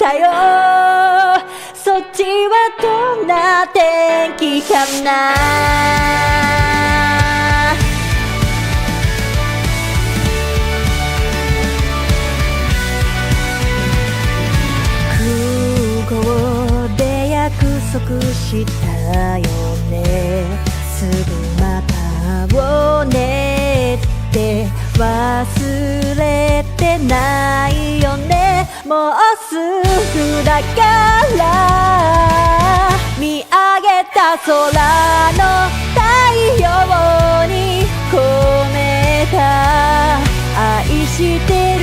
たよ。そっちはどんな天気かな。空港で約束したよね。すぐまたをねって忘れてないよね。もうすぐだから見上げた空の太陽に込めた愛してる。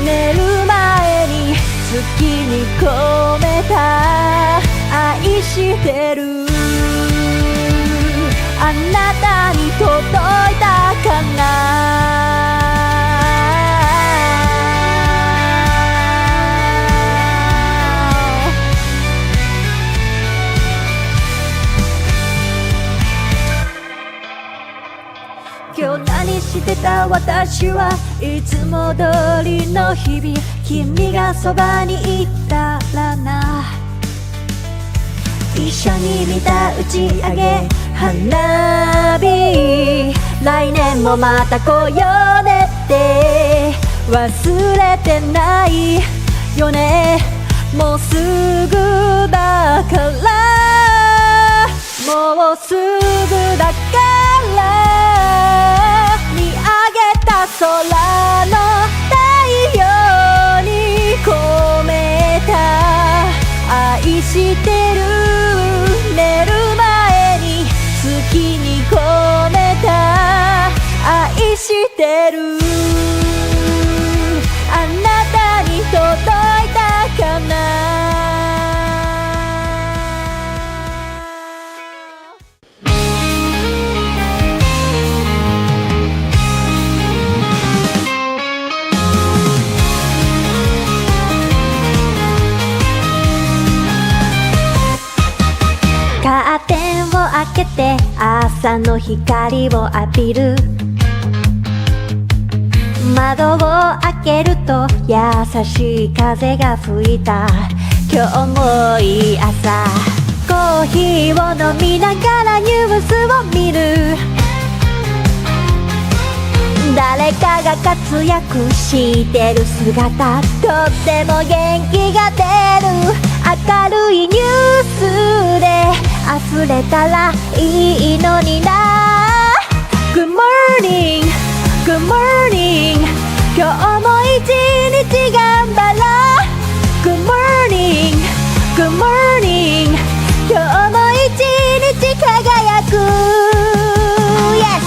寝る前に月に込めた愛してる。あなたに届いたかな。今日何してた私はいつも通りの日々。君がそばにいたらな。一緒に見た打ち上げ花火。来年もまた来ようねって忘れてないよね。もうすぐだからもうすぐだから見上げた空の太陽に込めた愛してる。寝る前に月に込めた愛してる。あなたに届いたかな。カーテンを開けて朝の光を浴びる。窓を開けると優しい風が吹いた。今日もいい朝。コーヒーを飲みながらニュースを見る。誰かが活躍してる姿、とっても元気が出る。明るいニュースで溢れたらいいのにな。 Good morning, good morning 今日も一日頑張ろう。 Good morning, good morning 今日も一日輝く。 Yes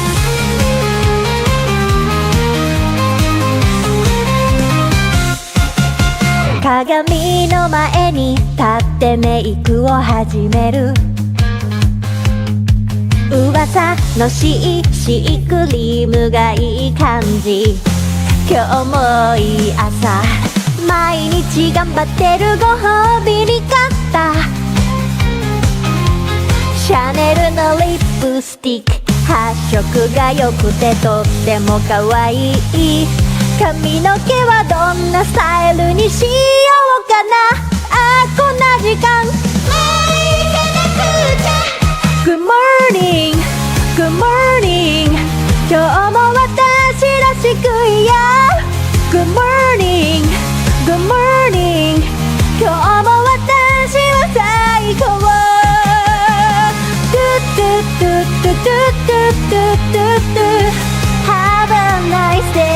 鏡の前に立ってメイクを始める。噂のCCクリームがいい感じ。今日もいい朝。毎日頑張ってるご褒美に買ったシャネルのリップスティック。発色が良くてとっても可愛い。髪の毛はどんなスタイルにしようかな。あーこんな時間もう行かなくちゃ。 Good morning, good morning 今日も私らしくいよう。 Good morning, good morning 今日も私は最高。 Have a nice day。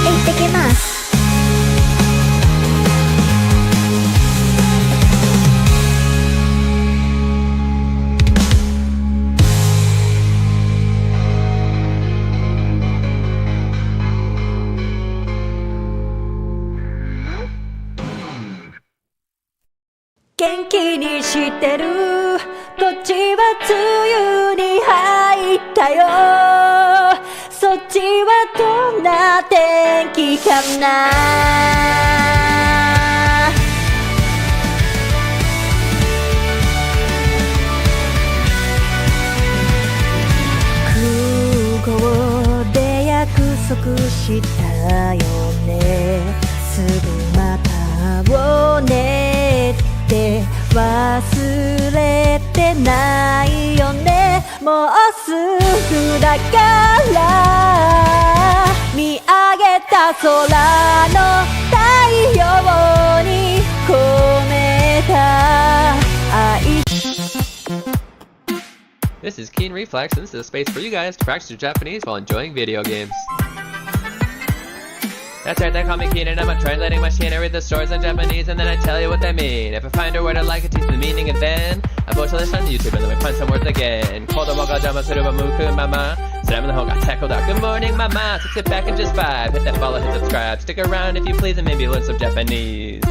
行ってきます。元気にしてる。こっちは梅雨に入ったよ。そっちはどんな天気かな。ないよねもうすぐだから見上げた空の太陽に込めた愛 This is Keen Reflex, and this is a space for you guys to practice your Japanese while enjoying video games. That's right, they call me Keen and I'm a translating machine. I read the stories in Japanese and then I tell you what they mean. If I find a word I like, I teach the meaning and then I post a list on YouTube and then we find some words again. Kodomo ga jama suru wa muku mama. Slam the home got tackled out. Good morning, mama. So sit back and just vibe. Hit that follow, hit subscribe. Stick around if you please and maybe learn some Japanese.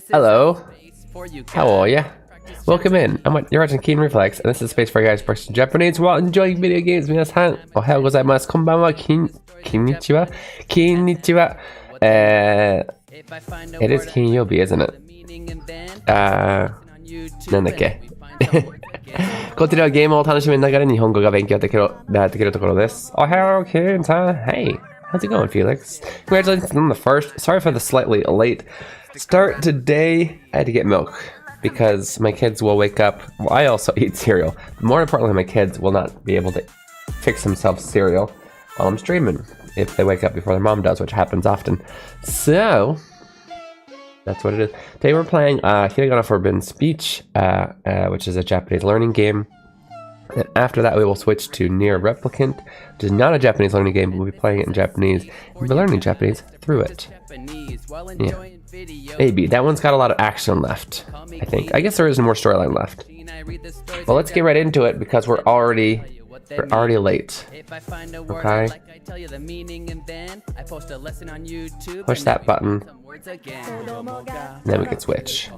Hello, how are ya? Welcome in. You're watching Keen Reflex, and this is a space for you guys to practice Japanese while enjoying video games. Minasan, ohayou gozaimasu. Konbanwa. Konnichiwa. Konnichiwa. It is Kinyobi, isn't it? なんだっけこちらはゲームを楽しみながら日本語が勉強できるところです。Ohayou, Keen-san. Hey, how's it going, Felix? Congratulations on the first. Sorry for the slightly late start today. I had to get milk because my kids will wake up. Well, I also eat cereal. More importantly, my kids will not be able to fix themselves cereal while I'm streaming if they wake up before their mom does, which happens often. So that's what it is. Today we're playing Hiragana Forbidden Speech, which is a Japanese learning game. And after that, we will switch to Nier Replicant, which is not a Japanese learning game, but we'll be playing it in Japanese. We'll be learning Japanese through it. Yeah. Maybe. That one's got a lot of action left, I think. I guess there is more storyline left. Well, let's get right into it because we're already late. Okay. Push that button. Then we can switch.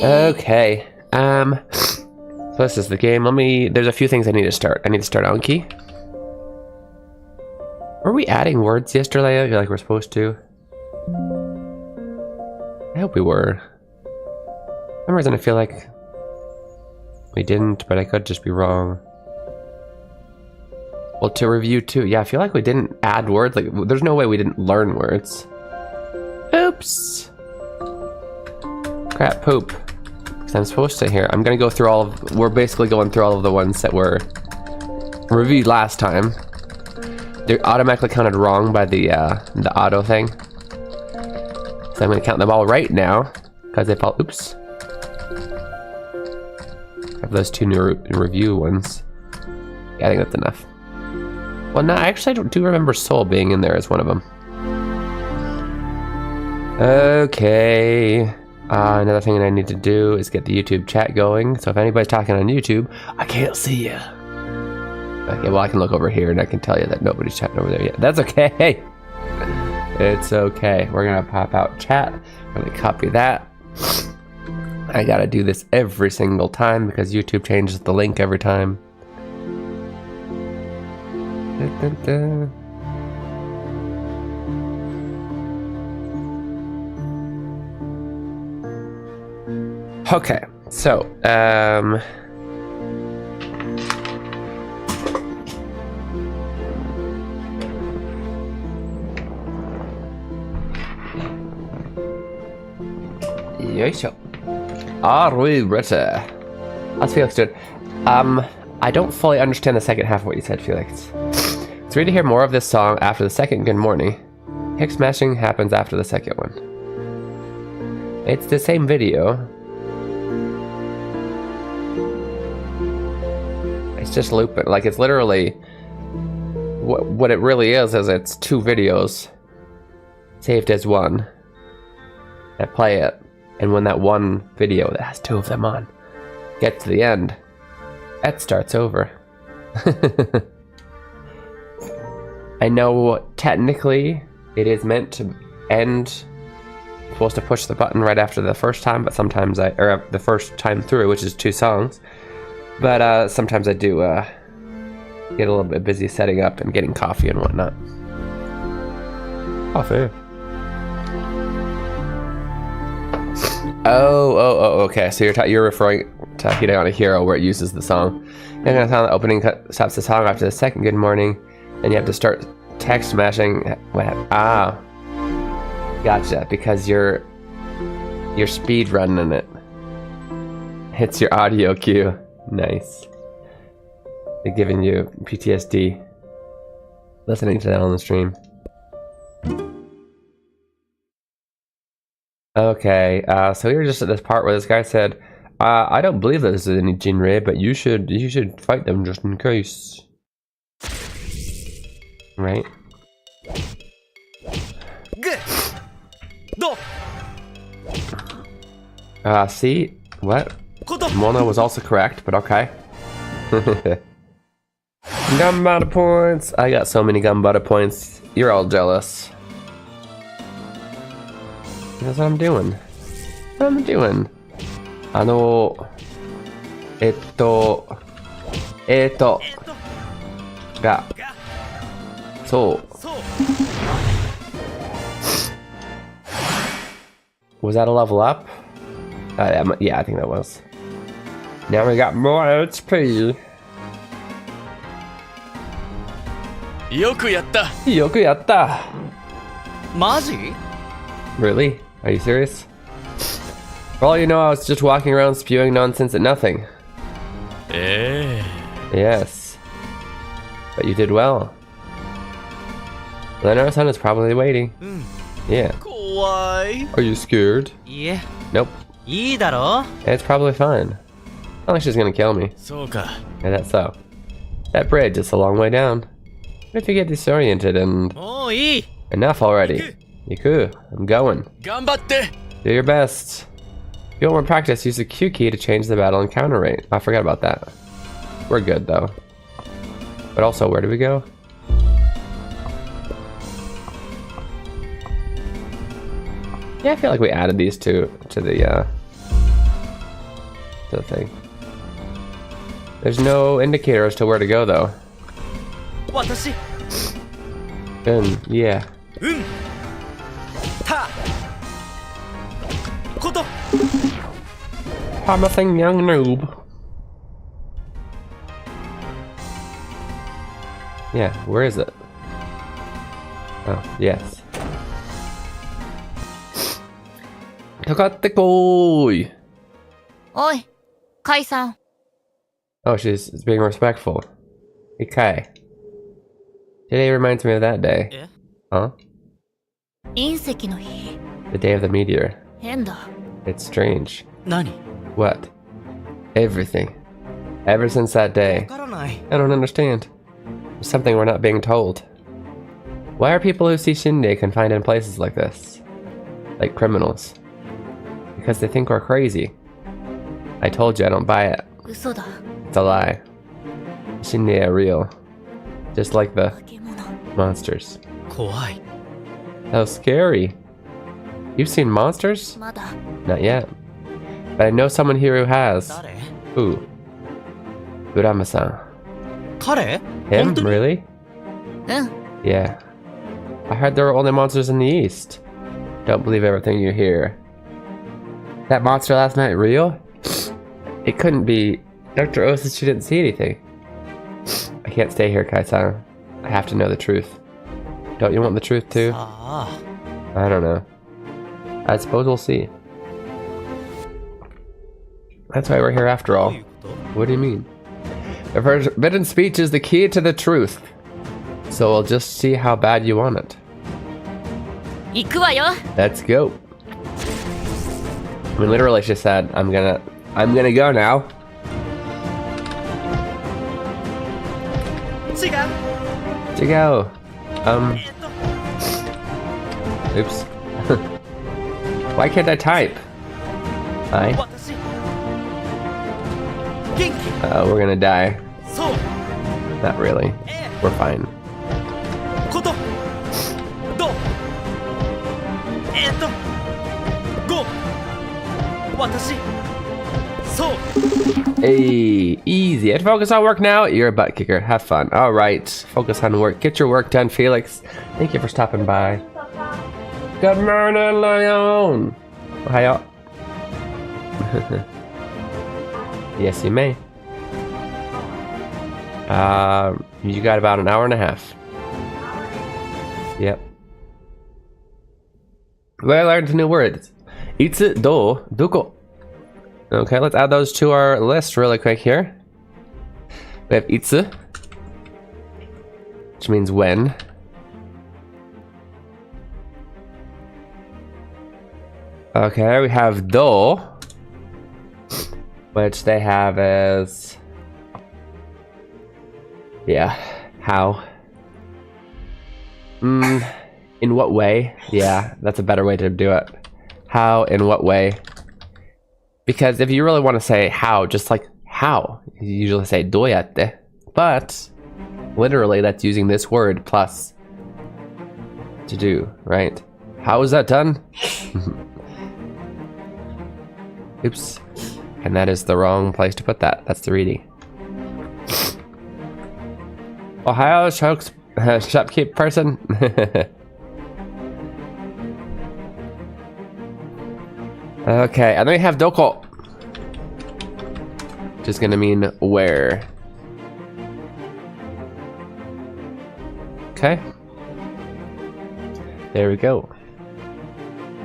Okay. So this is the game. There's a few things I need to start. I need to start Anki. Were we adding words yesterday? I feel like we're supposed to. I hope we were. For some reason I feel like we didn't, but I could just be wrong. Well, to review too. Yeah, I feel like we didn't add words. Like, there's no way we didn't learn words. Oops. Crap poop. Because I'm supposed to here. I'm gonna go through we're basically going through all of the ones that were reviewed last time. They're automatically counted wrong by the auto thing. So I'm gonna count them all right now. Because they fall, oops. I have those two new review ones. Yeah, I think that's enough. Well, no, actually I do remember Soul being in there as one of them. Okay. Another thing that I need to do is get the YouTube chat going. So if anybody's talking on YouTube, I can't see you. Okay, well I can look over here and I can tell you that nobody's chatting over there yet. That's okay. It's okay. We're gonna pop out chat. I'm gonna copy that. I gotta do this every single time because YouTube changes the link every time. Okay, so yoisho. Are we ready? How's Felix doing? I don't fully understand the second half of what you said, Felix. It's ready to hear more of this song after the second Good Morning. Kick smashing happens after the second one. It's the same video. It's just looping. Like, it's literally... What it really is it's two videos saved as one. I play it. And when that one video that has two of them on gets to the end, that starts over. I know technically it is meant to end supposed to push the button right after the first time, but sometimes or the first time through, which is 2 songs. But sometimes I do get a little bit busy setting up and getting coffee and whatnot. Coffee. Oh, okay. So you're referring to Hide on a Hero, where it uses the song. And the sound the opening stops the song after the second good morning, and you have to start text mashing. Ah, gotcha. Because you're speed running it. Hits your audio cue. Nice. They're giving you PTSD listening to that on the stream. Okay, so we were just at this part where this guy said, I don't believe that this is any Jinrei, but you should fight them just in case. Right? See? What? Mona was also correct, but okay. Gumbutter points! I got so many Gumbutter points. You're all jealous. That's what I'm doing. What am I doing? So. Was that a level up? Yeah, I think that was. Now we got more HP. Yoku yatta. Maji? Really? Are you serious? For all you know, I was just walking around spewing nonsense at nothing. Yes. But you did well. Leno-san is probably waiting. Yeah. Are you scared? Yeah. Nope. It's probably fine. Not like she's gonna kill me. Yeah, that's so. That bridge is a long way down. What if you get disoriented and... Enough already. Yiku, I'm going. Do your best. If you want more practice, use the Q key to change the battle encounter rate. I forgot about that. We're good though. But also, where do we go? Yeah, I feel like we added these two to the thing. There's no indicator as to where to go though. Yeah. Promising young noob. Yeah, where is it? Oh, yes. Tokatte koi! Oi, Kai-san. Oh, she's being respectful. Okay. Today reminds me of that day. Yeah. Huh? 隕石の日。 The day of the meteor. 変だ。 It's strange. 何? What? Everything. Ever since that day. I don't understand. There's something we're not being told. Why are people who see Shinde confined in places like this? Like criminals. Because they think we're crazy. I told you I don't buy it. 嘘だ。 It's a lie. Shinde are real. Just like the 化け物。 monsters. 怖い。 How scary. You've seen monsters? まだ。 Not yet. But I know someone here who has. 誰? Who? Urama-san. 彼? Him? 本当に? Really? うん。 Yeah. I heard there were only monsters in the east. Don't believe everything you hear. That monster last night real? It couldn't be. Dr. O said she didn't see anything. I can't stay here, Kai-san. I have to know the truth. Don't you want the truth too? さあ。 I don't know. I suppose we'll see. That's why we're here after all. どういうこと? What do you mean? The forbidden speech is the key to the truth. So we'll just see how bad you want it. 行くわよ。 Let's go. I mean, literally, she said, I'm gonna go now. 違う。 To go. Oops. Why can't I type? Hi. 私。元気。 We're gonna die. そう。 Not really. We're fine. こと。どう。私そう Hey, easy. And focus on work now. You're a butt kicker. Have fun. All right. Focus on work. Get your work done, Felix. Thank you for stopping by. Good morning, Leon. Ohio. Yes, you may. You got about an hour and a half. Yep. Well, I learned new words. Itsu, do, duko. Okay, let's add those to our list really quick here. We have itsu, which means when. Okay, we have do, which they have as, yeah, how. In what way? Yeah, that's a better way to do it. How, in what way? Because if you really want to say how, just like how, you usually say doyatte. But literally that's using this word plus to do, right? How is that done? Oops. And that is the wrong place to put that. That's the reading. Ohio shopkeep person. Okay, and then we have doko, which is gonna mean where. Okay. There we go.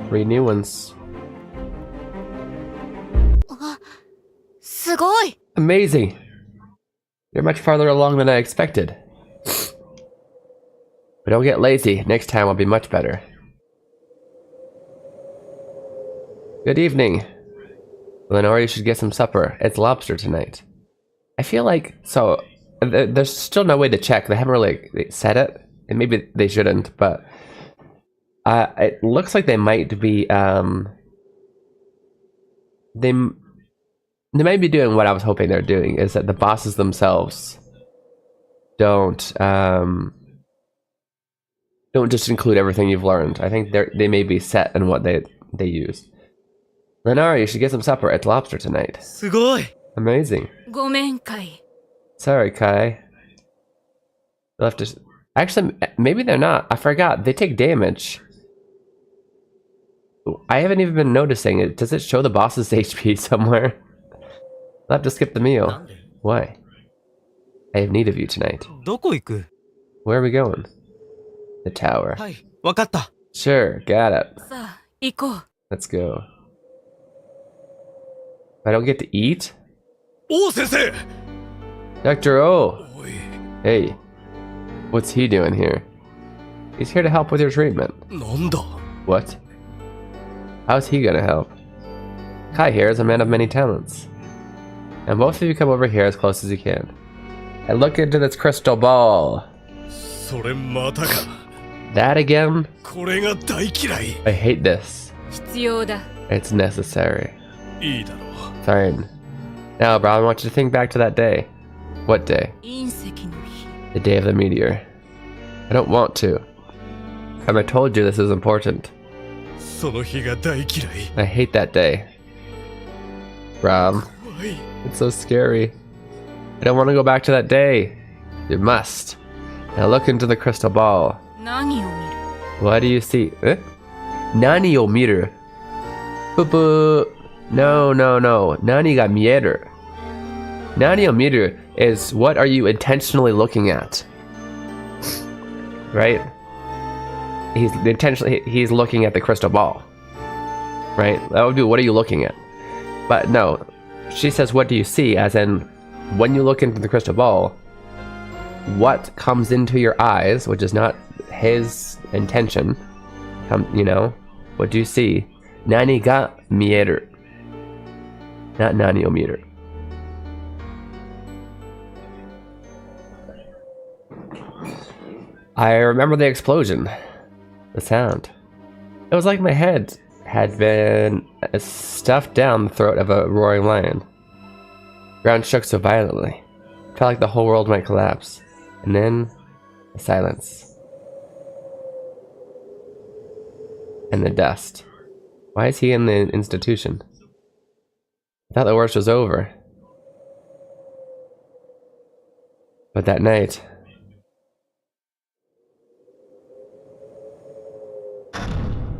3 new ones. すごい Amazing. You're much farther along than I expected. But don't get lazy. Next time will be much better. Good evening. Lenore, you should get some supper. It's lobster tonight. I feel like, so, there's still no way to check. They haven't really said it. And maybe they shouldn't, but it looks like they might be, they might be doing what I was hoping they're doing, is that the bosses themselves don't just include everything you've learned. I think they may be set in what they use. Lenore, you should get some supper. It's lobster tonight. すごい Amazing. ごめんかい Sorry, Kai. You'll have to... Actually, maybe they're not. I forgot. They take damage. I haven't even been noticing it. Does it show the boss's HP somewhere? I'll have to skip the meal. Why? I have need of you tonight. どこ行く Where are we going? The tower. はいわかった Sure, got it. さあ行こう Let's go. I don't get to eat? おう先生 Dr. O! おい Hey. What's he doing here? He's here to help with your treatment. なんだ What? How's he gonna help? Kai here is a man of many talents. And both of you come over here as close as you can. And look into this crystal ball. それまたか That again? これが大嫌い I hate this. 必要だ It's necessary. いいだろ Fine. Now, bro, I want you to think back to that day. What day? 隕石の日 The day of the meteor. I don't want to. Have I told you this is important? その日が大嫌い I hate that day. Rob, 怖い it's so scary. I don't want to go back to that day. You must. Now look into the crystal ball. 何を見る What do you see? Eh? Nani o miru? Boo boo. No, no, no. Nani ga mieru. Nani o miru is what are you intentionally looking at? Right? He's looking at the crystal ball. Right? That would be what are you looking at? But no. She says what do you see, as in when you look into the crystal ball, what comes into your eyes, which is not his intention, you know, what do you see? Nani ga mieru. Not nani o miru. I remember the explosion. The sound. It was like my head had been stuffed down the throat of a roaring lion. The ground shook so violently. It felt like the whole world might collapse. And then, the silence. And the dust. Why is he in the institution? I thought the worst was over. But that night...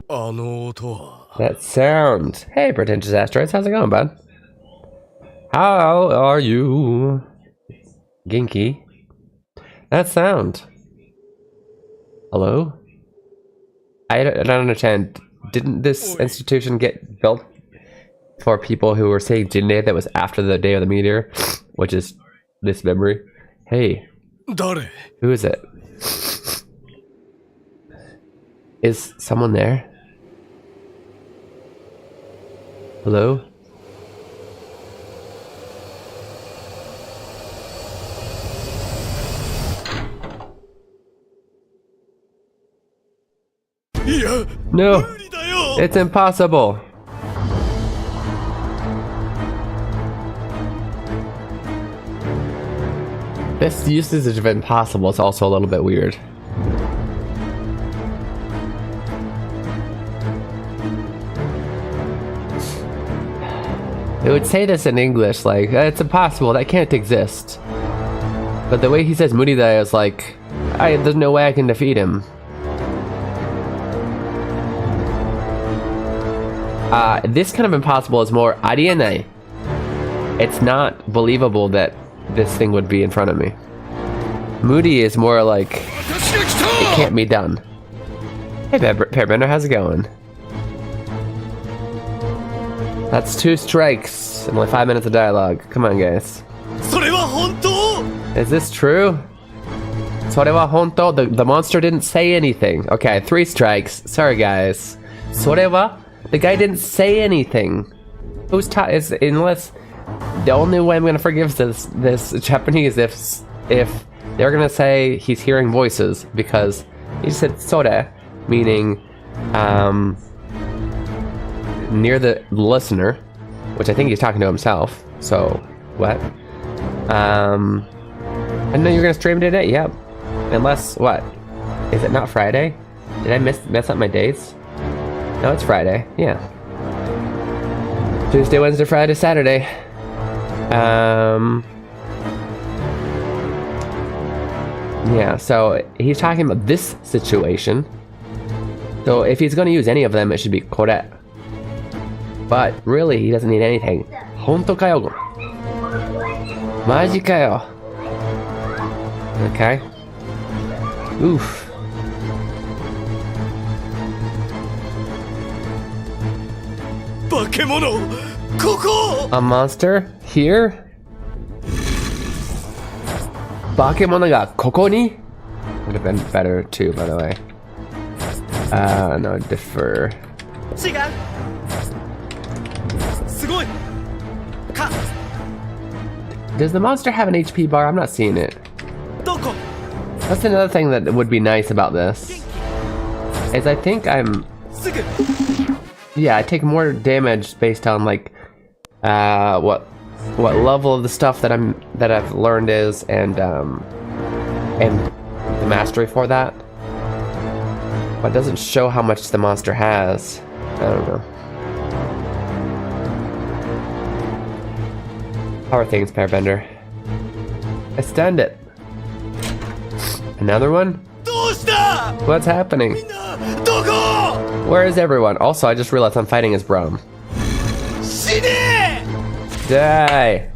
That sound. Hey, pretentious asteroids, how's it going, bud? How are you? Ginky. That sound. Hello? I don't understand. Didn't this institution get built for people who were saying Jinne that was after the day of the meteor? Which is this memory. Hey. Who is it? Is someone there? Hello? No! It's impossible! This usage of impossible is also a little bit weird. It would say this in English, like, it's impossible, that can't exist. But the way he says Murida is like, there's no way I can defeat him. This kind of impossible is more arienai. It's not believable that this thing would be in front of me. Moody is more like, it can't be done. Hey Pairbender, how's it going? That's 2 strikes and only 5 minutes of dialogue. Come on, guys. Is this true? それは本当? The monster didn't say anything. Okay, 3 strikes. Sorry, guys. それは? The guy didn't say anything. Who's unless the only way I'm gonna forgive this Japanese if they're gonna say he's hearing voices, because he said sore, meaning near the listener, which I think he's talking to himself. So what? I know you're gonna stream today. Yep. Unless what? Is it not Friday? Did I mess up my days? No, it's Friday. Yeah. Tuesday, Wednesday, Friday, Saturday. Yeah, so he's talking about this situation. So if he's going to use any of them, it should be kore. But really, he doesn't need anything. Honto kayo? Maji kayo? Okay. Oof. A monster here? Bakemono ga koko ni? Would have been better too, by the way. No, defer. Does the monster have an HP bar? I'm not seeing it. That's another thing that would be nice about this. Is I think I'm... Yeah, I take more damage based on like what level of the stuff that I've learned is, and the mastery for that. But it doesn't show how much the monster has. I don't know. How are things, Pairbender? I stunned it. Another one? What's happening? Where is everyone? Also, I just realized I'm fighting as Braum. Die!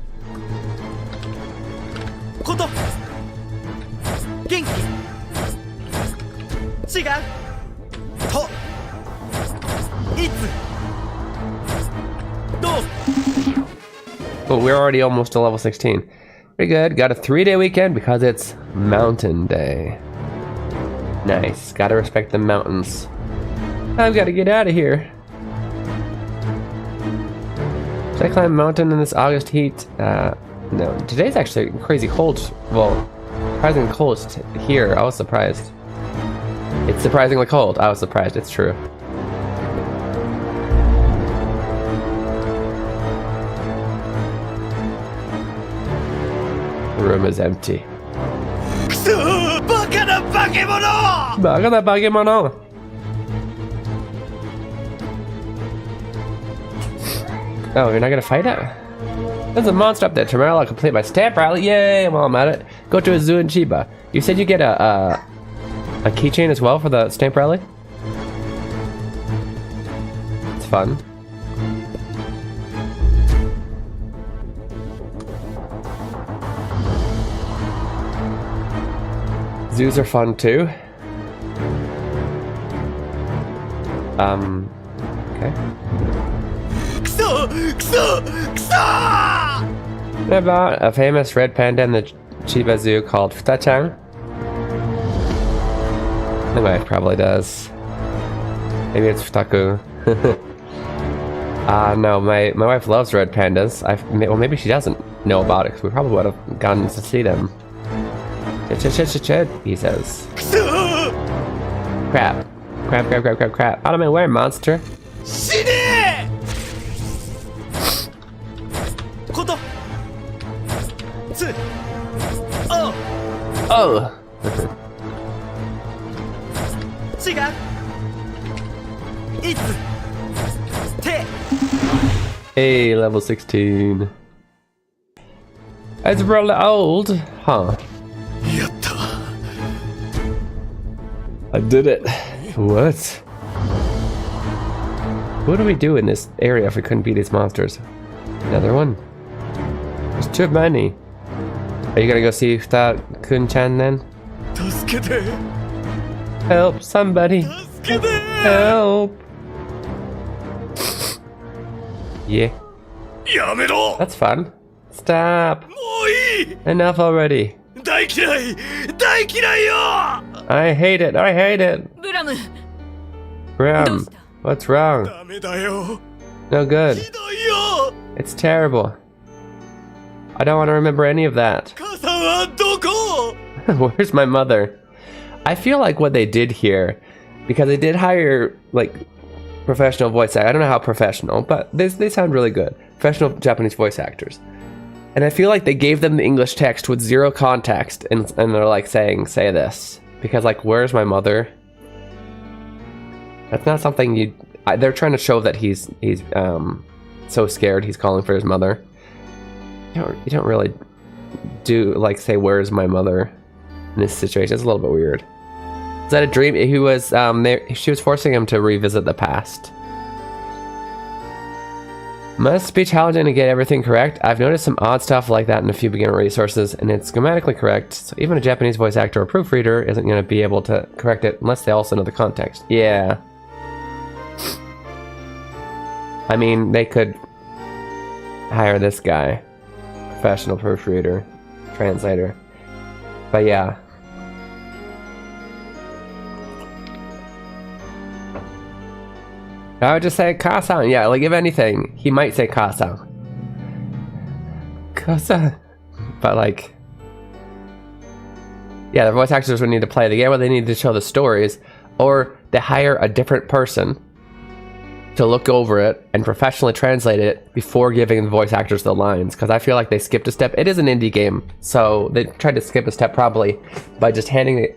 Oh, we're already almost to level 16. Pretty good. Got a 3-day weekend because it's Mountain Day. Nice. Gotta respect the mountains. I've got to get out of here. Should I climb a mountain in this August heat? No. Today's actually crazy cold. Well, surprisingly cold here. I was surprised. It's surprisingly cold. I was surprised. It's true. The room is empty. Baka na bakemono! Baka na bakemono! Oh, you're not gonna fight it? There's a monster up there. Tomorrow I'll complete my stamp rally. Yay! While I'm at it, go to a zoo in Chiba. You said you get a keychain as well for the stamp rally? It's fun. Zoos are fun too. Okay. What about a famous red panda in the Chiba Zoo called Futachan? My wife probably does. Maybe it's Futaku. No, my wife loves red pandas. Well, maybe she doesn't know about it because we probably would have gone to see them. Chit, he says. Crap. Crap. Out of my way, monster. Oh! Hey, level 16. It's really old, huh? I did it. What? What do we do in this area if we couldn't beat these monsters? Another one? There's too many. Are you gonna go see Futa-kun-chan then? Help, somebody. Help. Yeah. That's fun. Stop. Enough already. I hate it. Bram, what's wrong? No good. It's terrible. I don't want to remember any of that. Where's my mother? I feel like what they did here, because they did hire like professional voice actors. I don't know how professional, but they sound really good. Professional Japanese voice actors. And I feel like they gave them the English text with zero context, and they're like say this. Because like, where's my mother? That's not something they're trying to show that he's so scared he's calling for his mother. You don't really do like say where's my mother in this situation. It's a little bit weird. Is that a dream? He was she was forcing him to revisit the past. Must be challenging to get everything correct. I've noticed some odd stuff like that in a few beginner resources, and it's grammatically correct, so even a Japanese voice actor or proofreader isn't going to be able to correct it unless they also know the context. Yeah. I mean, they could hire this guy. Professional proofreader, translator. But yeah. I would just say Ka-san. Yeah, like if anything, he might say Ka-san. Ka-san. But like, yeah, the voice actors would need to play the game, or they need to show the stories, or they hire a different person to look over it and professionally translate it before giving the voice actors the lines. Because I feel like they skipped a step. It is an indie game, so they tried to skip a step probably by just handing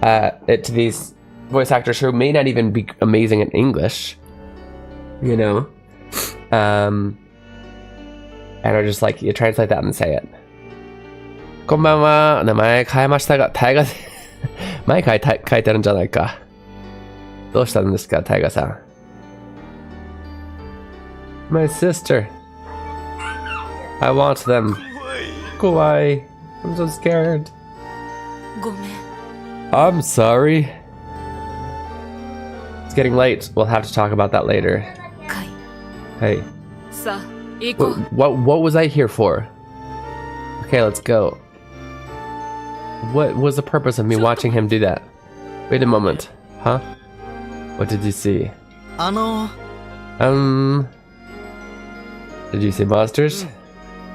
it to these voice actors who may not even be amazing in English. You know, and are just like, you translate that and say it. こんばんは。名前変えましたが、タイガ前書いてあるんじゃないか。どうしたんですか、タイガさん。My sister. I want them. 怖い。I'm so scared. ごめん。I'm sorry. It's getting late. We'll have to talk about that later. Hey. What was I here for? Okay, let's go. What was the purpose of me watching him do that? Wait a moment. Huh? What did you see? Did you see monsters?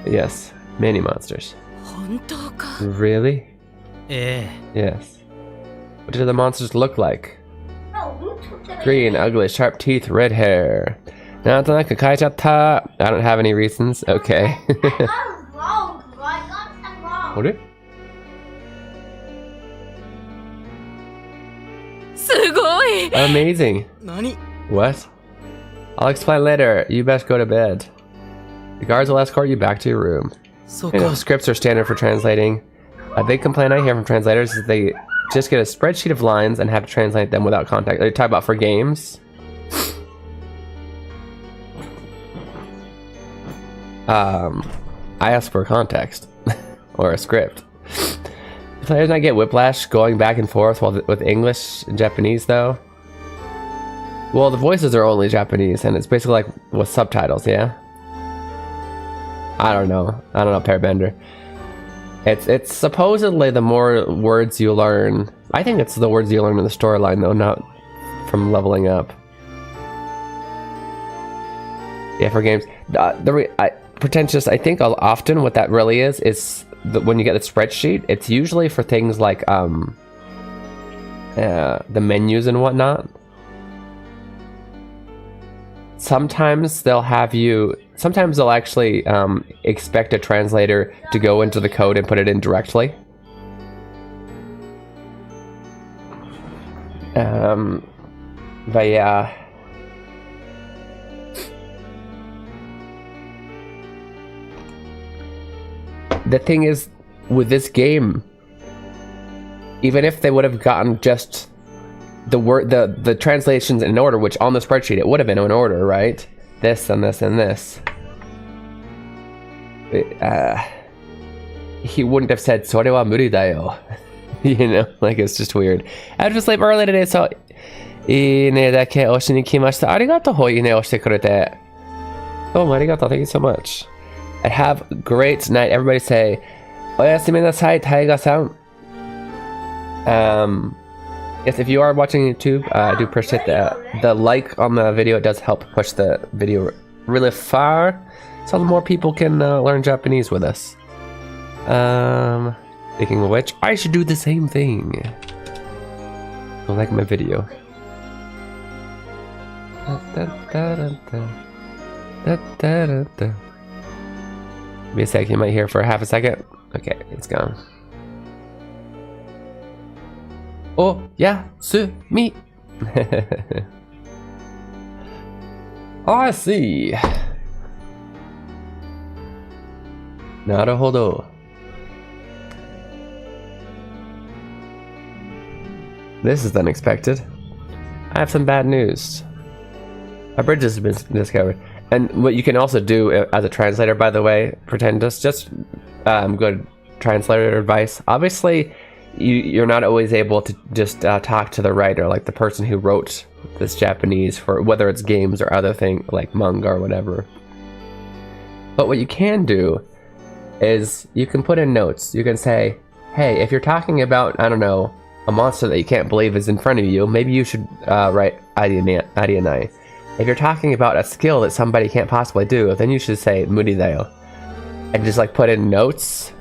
Yes, many monsters. Really? Yes. What do the monsters look like? Green, ugly, sharp teeth, red hair. I don't have any reasons. Okay. What? Amazing. What? I'll explain later. You best go to bed. The guards will escort you back to your room. So You know, scripts are standard for translating. A big complaint I hear from translators is they just get a spreadsheet of lines and have to translate them without context. They talk about for games. I ask for context or a script. Players not get whiplash going back and forth with English and Japanese though. Well, the voices are only Japanese and it's basically like with subtitles, yeah? I don't know, Pairbender. It's supposedly the more words you learn. I think it's the words you learn in the storyline though, not from leveling up. Yeah, for games. Pretentious, I think often what that really is when you get the spreadsheet, it's usually for things like the menus and whatnot. Sometimes they'll actually expect a translator to go into the code and put it in directly. But yeah. The thing is, with this game, even if they would have gotten just the translations in order, which on the spreadsheet it would have been in order, right? This and this and this. He wouldn't have said "それは無理だよ." You know, like it's just weird. I had to sleep early today, so いいねだけ押しに来ました。ありがとう、いいね押してくれて。どうもありがとう。Thank you so much. And have a great night. Everybody say, おやすみなさい、タイガさん. Yes, if you are watching YouTube, I do appreciate the like on the video. It does help push the video really far, so more people can learn Japanese with us. Speaking of which, I should do the same thing. Like my video. Be a sec, you might hear for half a second. Okay, it's gone. Oh, yeah, me. I see. Naruhodo. This is unexpected. I have some bad news. A bridge has been discovered. And what you can also do as a translator, by the way, just good translator advice. Obviously, you're not always able to just talk to the writer, like the person who wrote this Japanese, for whether it's games or other things like manga or whatever. But what you can do is you can put in notes. You can say, hey, if you're talking about, I don't know, a monster that you can't believe is in front of you, maybe you should write Arianai. If you're talking about a skill that somebody can't possibly do, then you should say Muridayo. And just like put in notes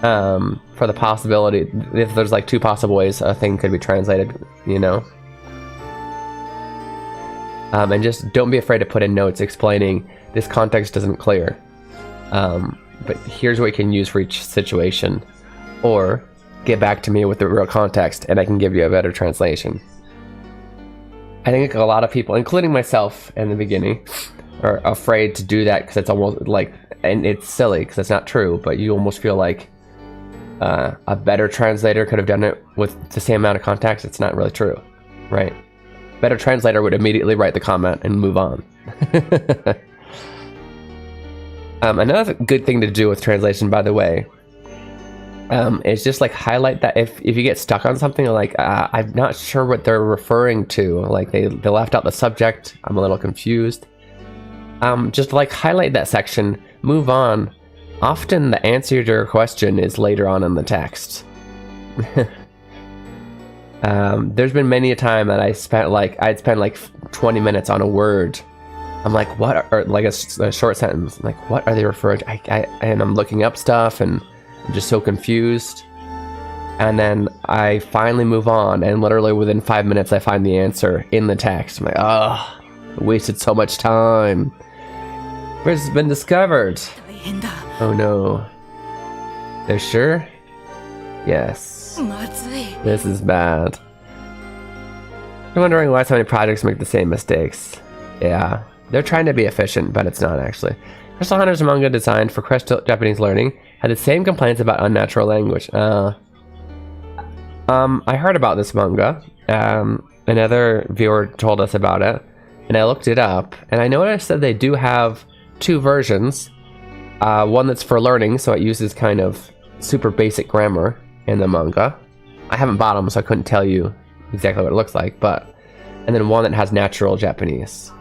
for the possibility, if there's like two possible ways a thing could be translated, you know? And just don't be afraid to put in notes explaining this context isn't clear. But here's what you can use for each situation. Or get back to me with the real context and I can give you a better translation. I think a lot of people, including myself in the beginning, are afraid to do that because it's almost like, and it's silly because it's not true, but you almost feel like a better translator could have done it with the same amount of context. It's not really true, right? Better translator would immediately write the comment and move on. Another good thing to do with translation, by the way, is just like highlight that if you get stuck on something, like I'm not sure what they're referring to, like they left out the subject, I'm a little confused, just like highlight that section, move on. Often the answer to your question is later on in the text. There's been many a time that I'd spend like 20 minutes on a word. I'm like, what, or like a short sentence, like what are they referring to? And I'm looking up stuff and I'm just so confused. And then I finally move on, and literally within 5 minutes I find the answer in the text. I'm like, oh, I wasted so much time. Bridge has been discovered. Oh no. They're sure? Yes. This is bad. I'm wondering why so many projects make the same mistakes. Yeah. They're trying to be efficient, but it's not actually. Crystal Hunters manga designed for Crystal Japanese learning had the same complaints about unnatural language. I heard about this manga. Another viewer told us about it, and I looked it up, and I noticed that they do have two versions. One that's for learning, so it uses kind of super basic grammar in the manga. I haven't bought them, so I couldn't tell you exactly what it looks like, but... And then one that has natural Japanese.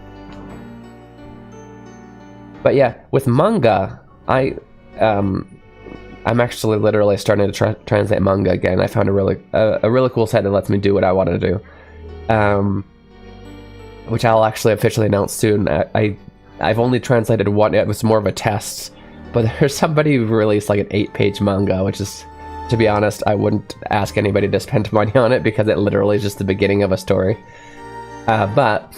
But yeah, with manga, I'm actually literally starting to translate manga again. I found a really cool site that lets me do what I want to do, which I'll actually officially announce soon. I've only translated one. It was more of a test, but there's somebody who released like an 8-page manga, which is, to be honest, I wouldn't ask anybody to spend money on it because it literally is just the beginning of a story. But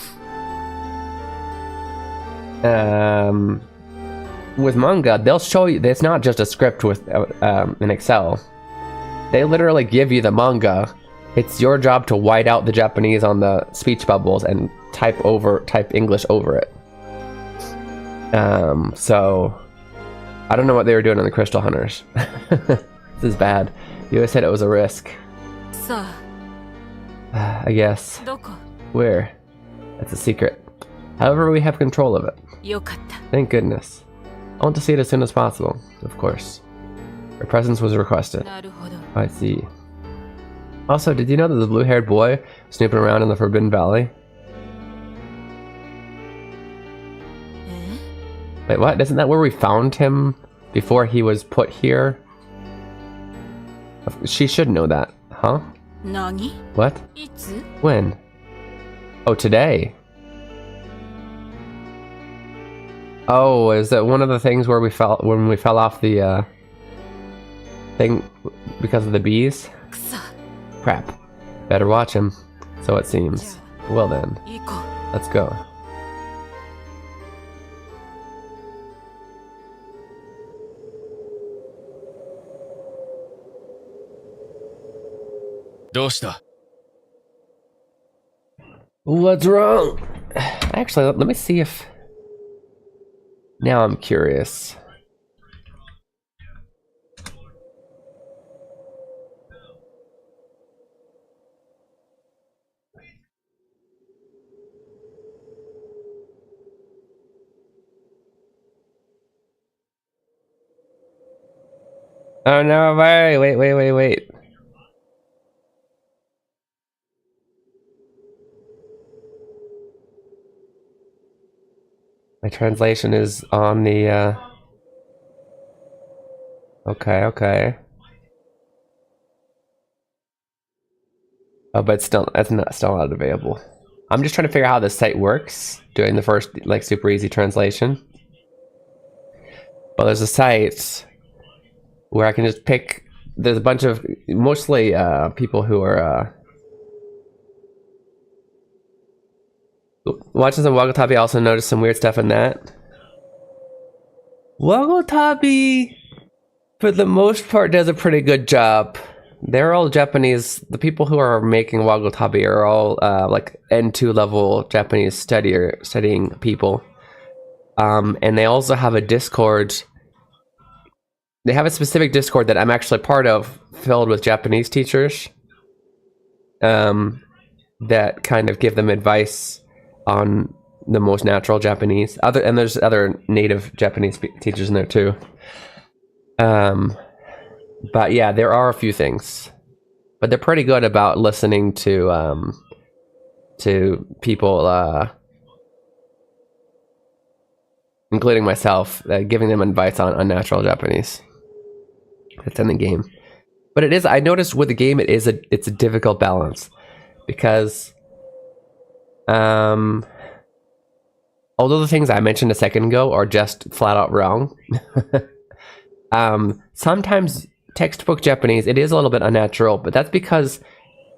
with manga, they'll show you, it's not just a script with in Excel. They literally give you the manga. It's your job to white out the Japanese on the speech bubbles and type English over it. So I don't know what they were doing on the Crystal Hunters. This is bad. You always said it was a risk. I guess. Where? That's a secret. However, we have control of it. Thank goodness. I want to see it as soon as possible, of course. Your presence was requested. I see. Also, did you know that the blue-haired boy was snooping around in the Forbidden Valley? Wait, what? Isn't that where we found him before he was put here? She should know that, huh? What? When? Oh, today. Oh, is that one of the things where we fell off the thing because of the bees? Crap. Better watch him. So it seems. Well then, let's go. What's wrong? Actually, let me see if... Now I'm curious. Oh no, wait. My translation is on the, Okay. Oh, but still not available. I'm just trying to figure out how this site works, doing the first, like, super easy translation. But there's a site where I can just pick, there's a bunch of, mostly, people who are, watching some Wagotabi. Also noticed some weird stuff in that. Wagotabi, for the most part, does a pretty good job. They're all Japanese. The people who are making Wagotabi are all like N2 level Japanese studying people. And they also have a Discord. They have a specific Discord that I'm actually part of, filled with Japanese teachers. That kind of give them advice on the most natural Japanese. And there's other native Japanese teachers in there too. But yeah, there are a few things, but they're pretty good about listening to people, including myself, giving them advice on unnatural Japanese. It's in the game, but it is. I noticed with the game, it's a difficult balance because, although the things I mentioned a second ago are just flat out wrong, sometimes textbook Japanese, it is a little bit unnatural, but that's because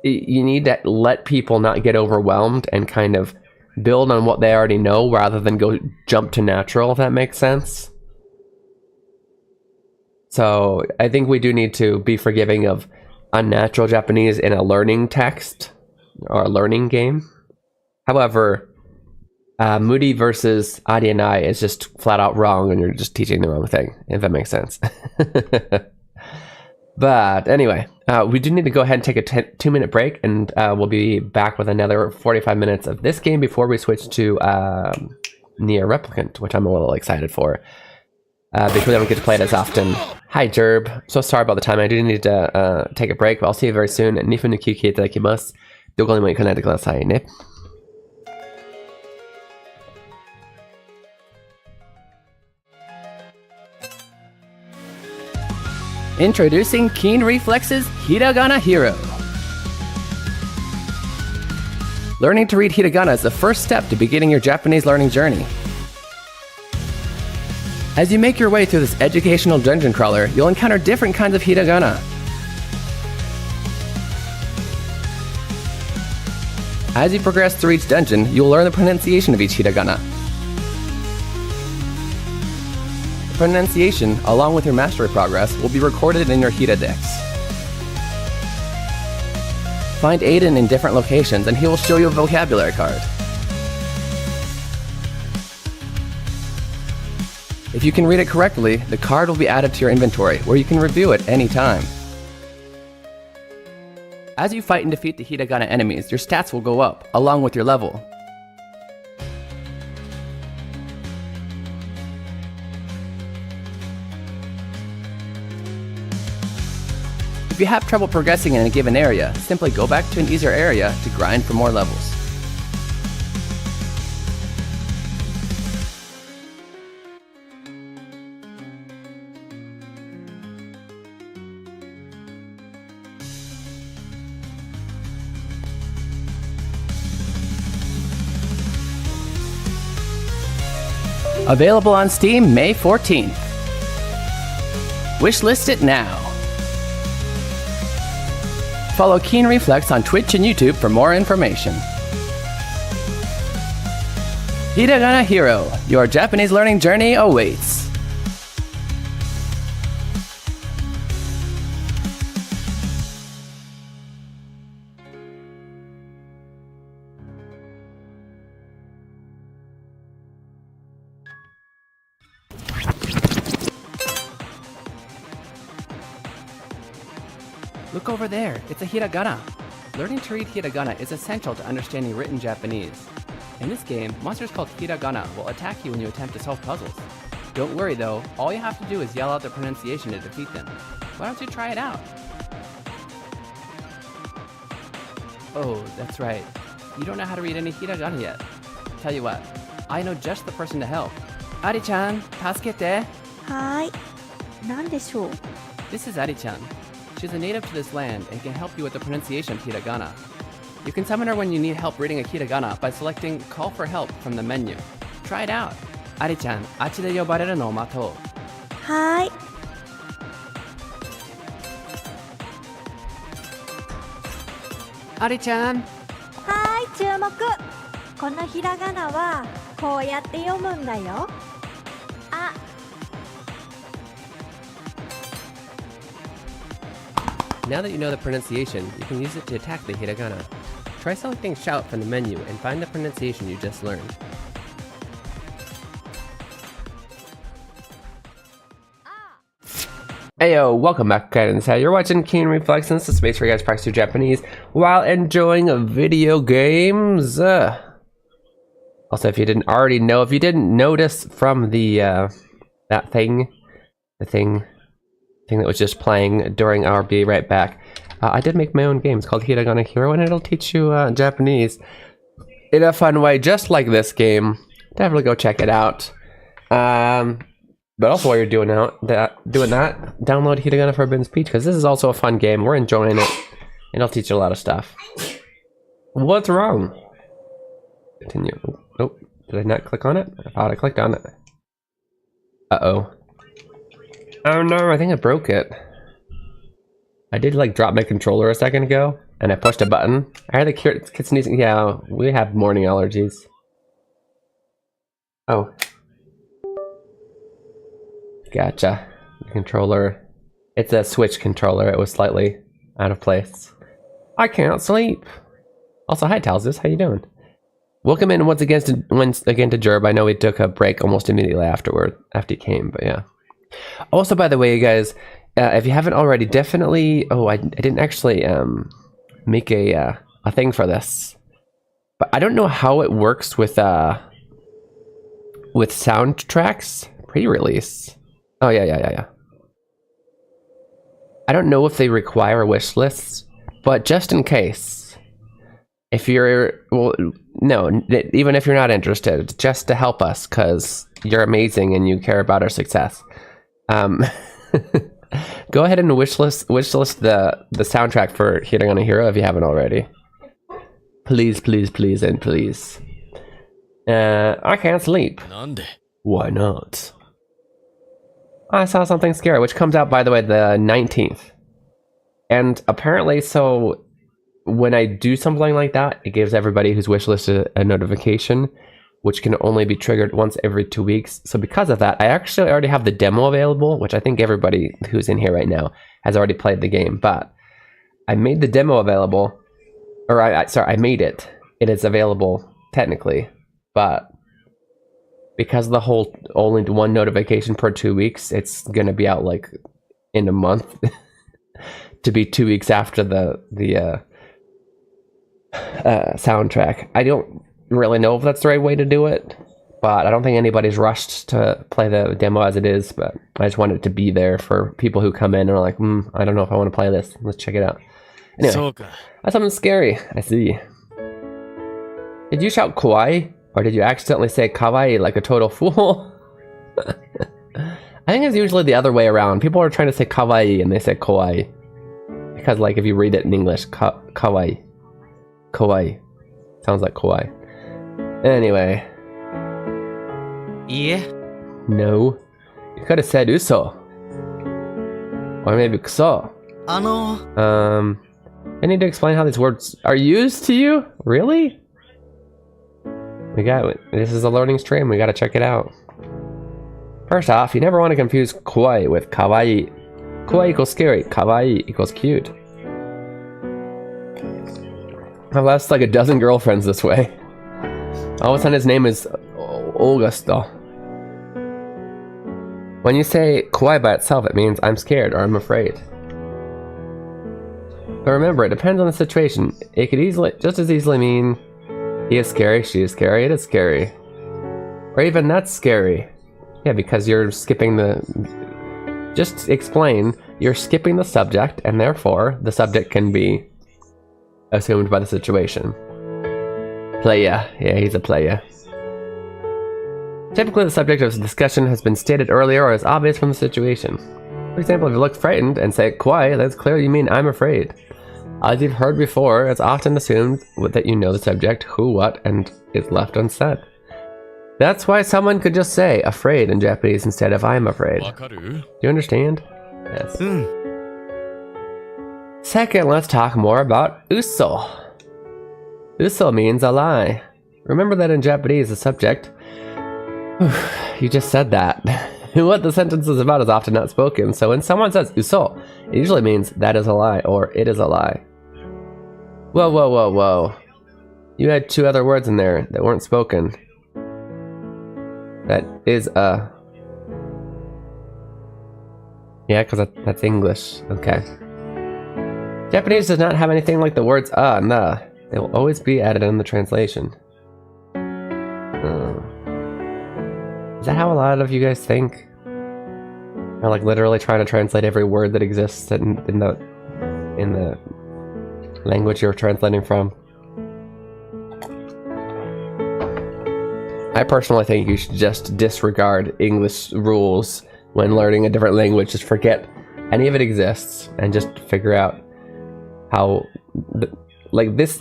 you need to let people not get overwhelmed and kind of build on what they already know rather than go jump to natural, if that makes sense. So I think we do need to be forgiving of unnatural Japanese in a learning text or a learning game. However, Moody versus Adi and I is just flat out wrong, and you're just teaching the wrong thing, if that makes sense. But anyway, we do need to go ahead and take a 2-minute break, and we'll be back with another 45 minutes of this game before we switch to Nier Replicant, which I'm a little excited for. Because we don't get to play it as often. Hi, Jerb. So sorry about the time. I do need to take a break, but I'll see you very soon. 2分の休憩いただきます。どこにも行かないでくださいね。Introducing Keen Reflex's Hiragana Hero. Learning to read hiragana is the first step to beginning your Japanese learning journey. As you make your way through this educational dungeon crawler, you'll encounter different kinds of hiragana. As you progress through each dungeon, you'll learn the pronunciation of each hiragana. The pronunciation, along with your mastery progress, will be recorded in your Hiradex. Find Aiden in different locations and he will show you a vocabulary card. If you can read it correctly, the card will be added to your inventory, where you can review it anytime. As you fight and defeat the hiragana enemies, your stats will go up, along with your level. If you have trouble progressing in a given area, simply go back to an easier area to grind for more levels. Available on Steam May 14th. Wishlist it now. Follow Keen Reflex on Twitch and YouTube for more information. Hiragana Hero, your Japanese learning journey awaits. Look over there, it's a hiragana. Learning to read hiragana is essential to understanding written Japanese. In this game, monsters called hiragana will attack you when you attempt to solve puzzles. Don't worry though, all you have to do is yell out their pronunciation to defeat them. Why don't you try it out? Oh, that's right. You don't know how to read any hiragana yet. Tell you what, I know just the person to help. Ari-chan, tasukete. はーい。何でしょう。 This is Ari-chan. She's a native to this land and can help you with the pronunciation of hiragana. You can summon her when you need help reading a hiragana by selecting Call for Help from the menu. Try it out. Ari-chan, あっちで呼ばれるのを待とう。はーい。Ari-chan! はーい、注目。このひらがなはこうやって読むんだよ。あ、Now that you know the pronunciation, you can use it to attack the hiragana. Try selecting Shout from the menu and find the pronunciation you just learned. Heyo, welcome back guys. You're watching Keen Reflex, and this is a space where you guys practice your Japanese while enjoying video games. Also, if you didn't already know, if you didn't notice from the that thing, the thing that was just playing during our Be Right Back, I did make my own game. It's called Hiragana Hero, and it'll teach you Japanese in a fun way, just like this game. Definitely go check it out. But also while you're doing that, download Hiragana Forbidden Speech, because this is also a fun game. We're enjoying it, and it'll teach you a lot of stuff. What's wrong? Continue. Oh, did I not click on it? I thought I clicked on it. Uh-oh. Oh no, I think I broke it. I did like drop my controller a second ago, and I pushed a button. I heard the kid sneezing. Yeah, we have morning allergies. Oh. Gotcha. The controller. It's a Switch controller. It was slightly out of place. I can't sleep. Also, hi Talzus, how you doing? Welcome in once again to Jerb. I know we took a break almost immediately after he came, but yeah. Also, by the way, you guys, if you haven't already, definitely. Oh, I didn't actually make a thing for this, but I don't know how it works with soundtracks pre-release. Oh yeah. I don't know if they require wish lists, but just in case, if you're even if you're not interested, just to help us, because you're amazing and you care about our success. Go ahead and wish list the soundtrack for Hiragana Hero if you haven't already. Please, and please. I can't sleep. Why not? I saw something scary, which comes out, by the way, the 19th. And apparently, so when I do something like that, it gives everybody who's wishlisted a notification, which can only be triggered once every 2 weeks. So because of that, I actually already have the demo available, which I think everybody who's in here right now has already played the game. But I made the demo available, or I made it. It is available technically, but because the whole only one notification per 2 weeks, it's gonna be out like in a month to be 2 weeks after the soundtrack. I don't really know if that's the right way to do it, but I don't think anybody's rushed to play the demo as it is, but I just want it to be there for people who come in and are like, I don't know if I want to play this. Let's check it out. Anyway, that's something scary. I see. Did you shout kawaii? Or did you accidentally say kawaii like a total fool? I think it's usually the other way around. People are trying to say kawaii and they say kawaii. Because like if you read it in English, kawaii. Kawaii. Sounds like kawaii. Anyway. Yeah. No. You could have said uso. Or maybe kuso. I need to explain how these words are used to you? Really? This is a learning stream, we gotta check it out. First off, you never want to confuse kawaii with kawaii. Kawaii equals scary, kawaii equals cute. I've lost like a dozen girlfriends this way. All of a sudden his name is Augusto. When you say kawaii by itself, it means I'm scared or I'm afraid. But remember, it depends on the situation. It could just as easily mean he is scary, she is scary, it is scary. Or even that's scary. Yeah, because you're skipping just explain, you're skipping the subject, and therefore, the subject can be assumed by the situation. Playa. Yeah, he's a playa. Typically, the subject of discussion has been stated earlier or is obvious from the situation. For example, if you look frightened and say kawaii, that's clear you mean I'm afraid. As you've heard before, it's often assumed that you know the subject, who, what, and is left unsaid. That's why someone could just say afraid in Japanese instead of I'm afraid. Do you understand? Yes. Second, let's talk more about uso. Uso means a lie. Remember that in Japanese, the subject... You just said that. What the sentence is about is often not spoken, so when someone says uso, it usually means that is a lie or it is a lie. Whoa. You had two other words in there that weren't spoken. That is a... Yeah, because that's English. Okay. Japanese does not have anything like the words and the. They will always be added in the translation. Is that how a lot of you guys think? Or like literally trying to translate every word that exists in the language you're translating from? I personally think you should just disregard English rules when learning a different language. Just forget any of it exists and just figure out how like this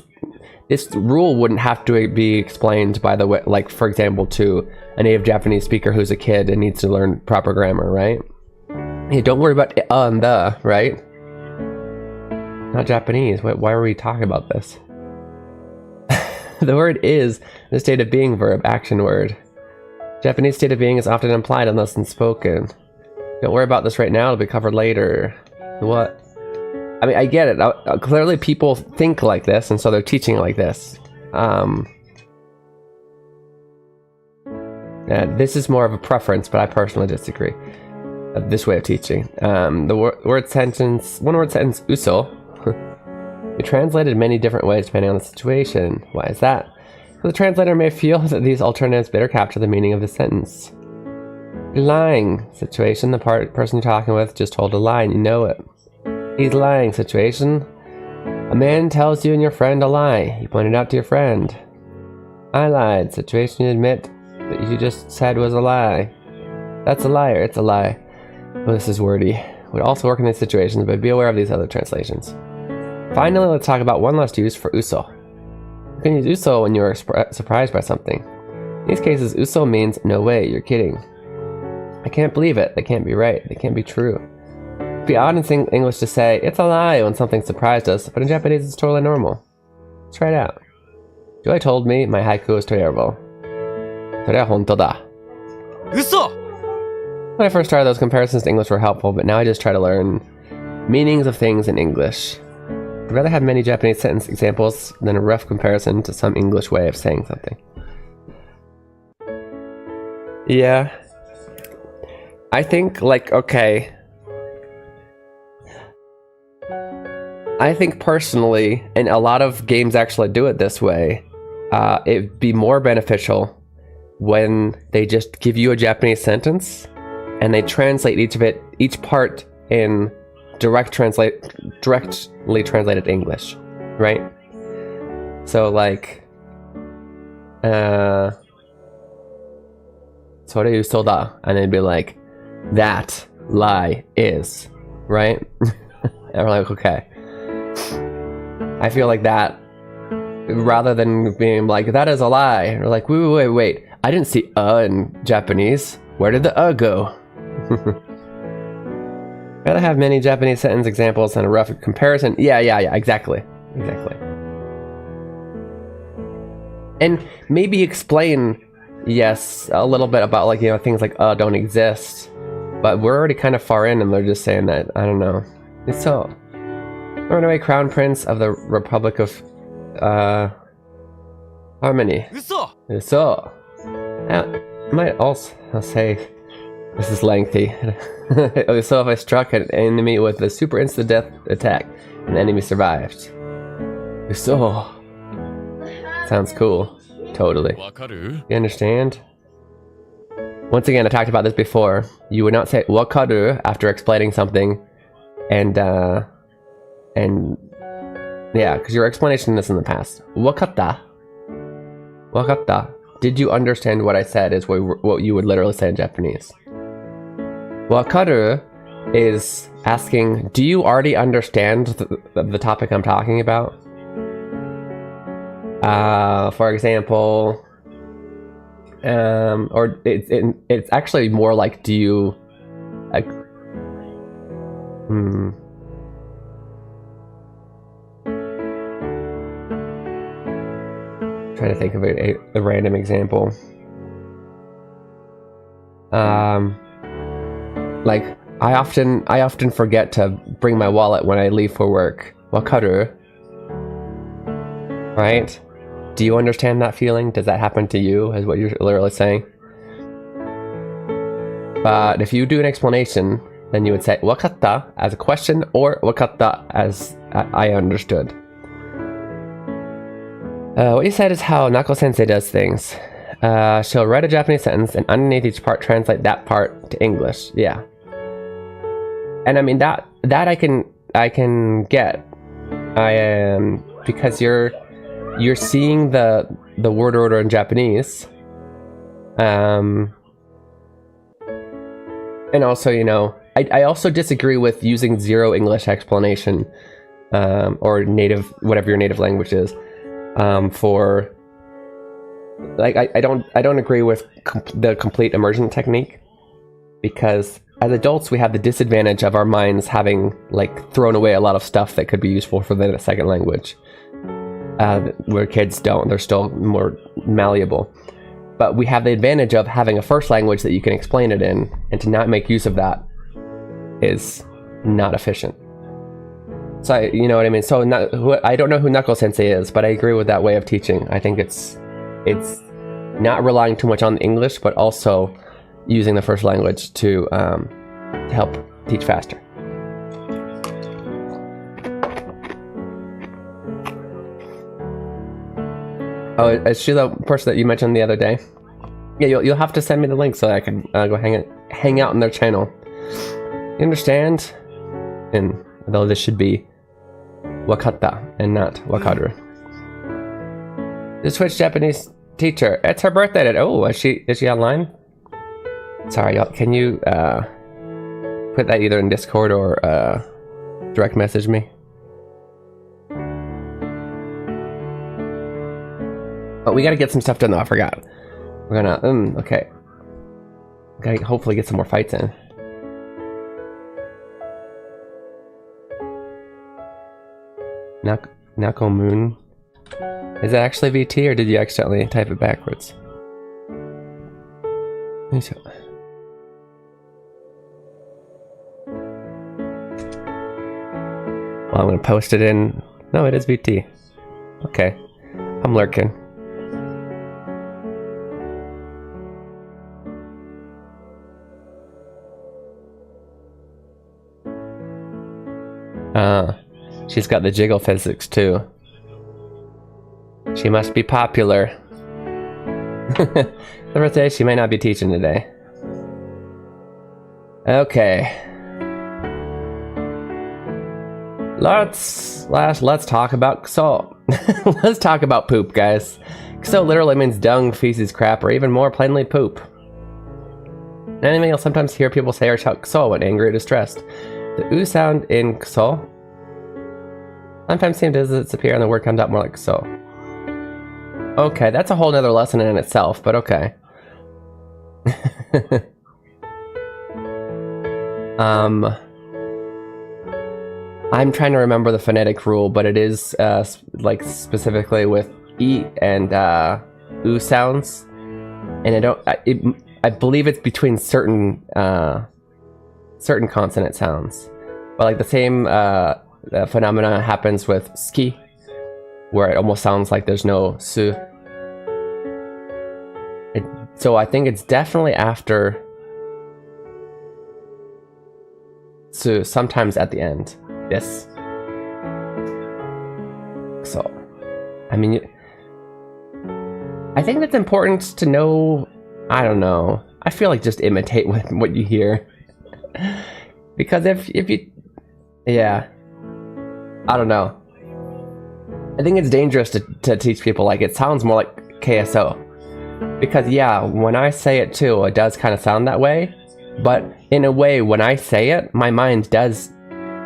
rule wouldn't have to be explained by the way, like for example to a native Japanese speaker who's a kid and needs to learn proper grammar, right? Hey, don't worry about and the, right? Not Japanese. Why are we talking about this? The word is the state of being verb, action word. Japanese state of being is often implied unless unspoken. Don't worry about this right now, it'll be covered later. What? I mean, I get it. Clearly people think like this, and so they're teaching like this. This is more of a preference, but I personally disagree. This way of teaching. The word sentence, one word sentence, uso, be translated many different ways depending on the situation. Why is that? The translator may feel that these alternatives better capture the meaning of the sentence. Lying situation, the person you're talking with just told a lie and you know it. He's lying situation. A man tells you and your friend a lie. You point it out to your friend. I lied situation, you admit that you just said was a lie. That's a liar, it's a lie. Well, this is wordy. Would also work in these situations, but be aware of these other translations. Finally, let's talk about one last use for uso. You can use uso when you are surprised by something. In these cases, uso means no way, you're kidding. I can't believe it. They can't be right. They can't be true. It'd be odd in English to say it's a lie when something surprised us, but in Japanese it's totally normal. Let's try it out. Joy told me my haiku is terrible. それは本当だ. 嘘! When I first started, those comparisons to English were helpful, but now I just try to learn meanings of things in English. I'd rather have many Japanese sentence examples than a rough comparison to some English way of saying something. Yeah. I think, like, okay. I think personally, and a lot of games actually do it this way, it'd be more beneficial when they just give you a Japanese sentence and they translate each part in directly translated English, right? So like, それ嘘だ, and they'd be like, that lie is, right? And we're like, okay. I feel like that, rather than being like, that is a lie, or like, wait, I didn't see in Japanese. Where did the go? Gotta have many Japanese sentence examples and a rough comparison. Yeah, exactly. And maybe explain, yes, a little bit about, like, you know, things like don't exist. But we're already kind of far in and they're just saying that, I don't know. So, runaway crown prince of the Republic of Harmony. So, I might also say, this is lengthy. So if I struck an enemy with a super instant death attack, and the enemy survived. So, sounds cool. Totally. You understand? Once again, I talked about this before. You would not say wakaru after explaining something, and yeah, because your explanation is in the past. Wakatta. Did you understand what I said is what you would literally say in Japanese. Wakaru is asking, do you already understand the topic I'm talking about? For example, or it's actually more like, do you, like, trying to think of a random example. Like, I often forget to bring my wallet when I leave for work. Wakaru? Right? Do you understand that feeling? Does that happen to you, is what you're literally saying? But if you do an explanation, then you would say wakatta as a question, or wakatta as I understood. What you said is how Nako-sensei does things. She'll write a Japanese sentence and underneath each part translate that part to English. Yeah. And I mean that I can get. Because you're seeing the word order in Japanese. And also, you know, I also disagree with using zero English explanation, or native, whatever your native language is. For, like, I don't agree with the complete immersion technique, because as adults we have the disadvantage of our minds having, like, thrown away a lot of stuff that could be useful for the second language, where kids don't. They're still more malleable, but we have the advantage of having a first language that you can explain it in, and to not make use of that is not efficient. So, you know what I mean? So I don't know who Knuckle Sensei is, but I agree with that way of teaching. I think it's not relying too much on English, but also using the first language to help teach faster. Oh, is she the person that you mentioned the other day? Yeah, you'll have to send me the link so I can go hang out in their channel. You understand? And though this should be wakata and not wakaru. The Twitch Japanese teacher. It's her birthday today. Oh, is she online? Sorry, y'all. Can you put that either in Discord or direct message me? Oh, we gotta get some stuff done though, I forgot. We're gonna, okay. Gotta hopefully get some more fights in. Nako Moon. Is that actually VT or did you accidentally type it backwards? Well, I'm gonna post it in. No, it is VT. Okay. I'm lurking. She's got the jiggle physics too. She must be popular. The birthday, she may not be teaching today. Okay. Let's talk about Kso. Let's talk about poop, guys. Kso literally means dung, feces, crap, or even more plainly poop. Anyway, you'll sometimes hear people say or shout Kso when angry or distressed. The oo sound in Kso sometimes seems to disappear and the word comes out more like Kso. Okay, that's a whole nother lesson in itself, but okay. I'm trying to remember the phonetic rule, but it is like specifically with E and oo sounds, and I believe it's between certain consonant sounds. But like the same phenomena happens with ski, where it almost sounds like there's no su. So I think it's definitely after su, sometimes at the end. Yes. So, I mean, I think that's important to know. I don't know. I feel like just imitate what you hear. Because if you, yeah, I don't know. I think it's dangerous to teach people like it sounds more like KSO. Because yeah, when I say it too, it does kind of sound that way. But in a way, when I say it, my mind does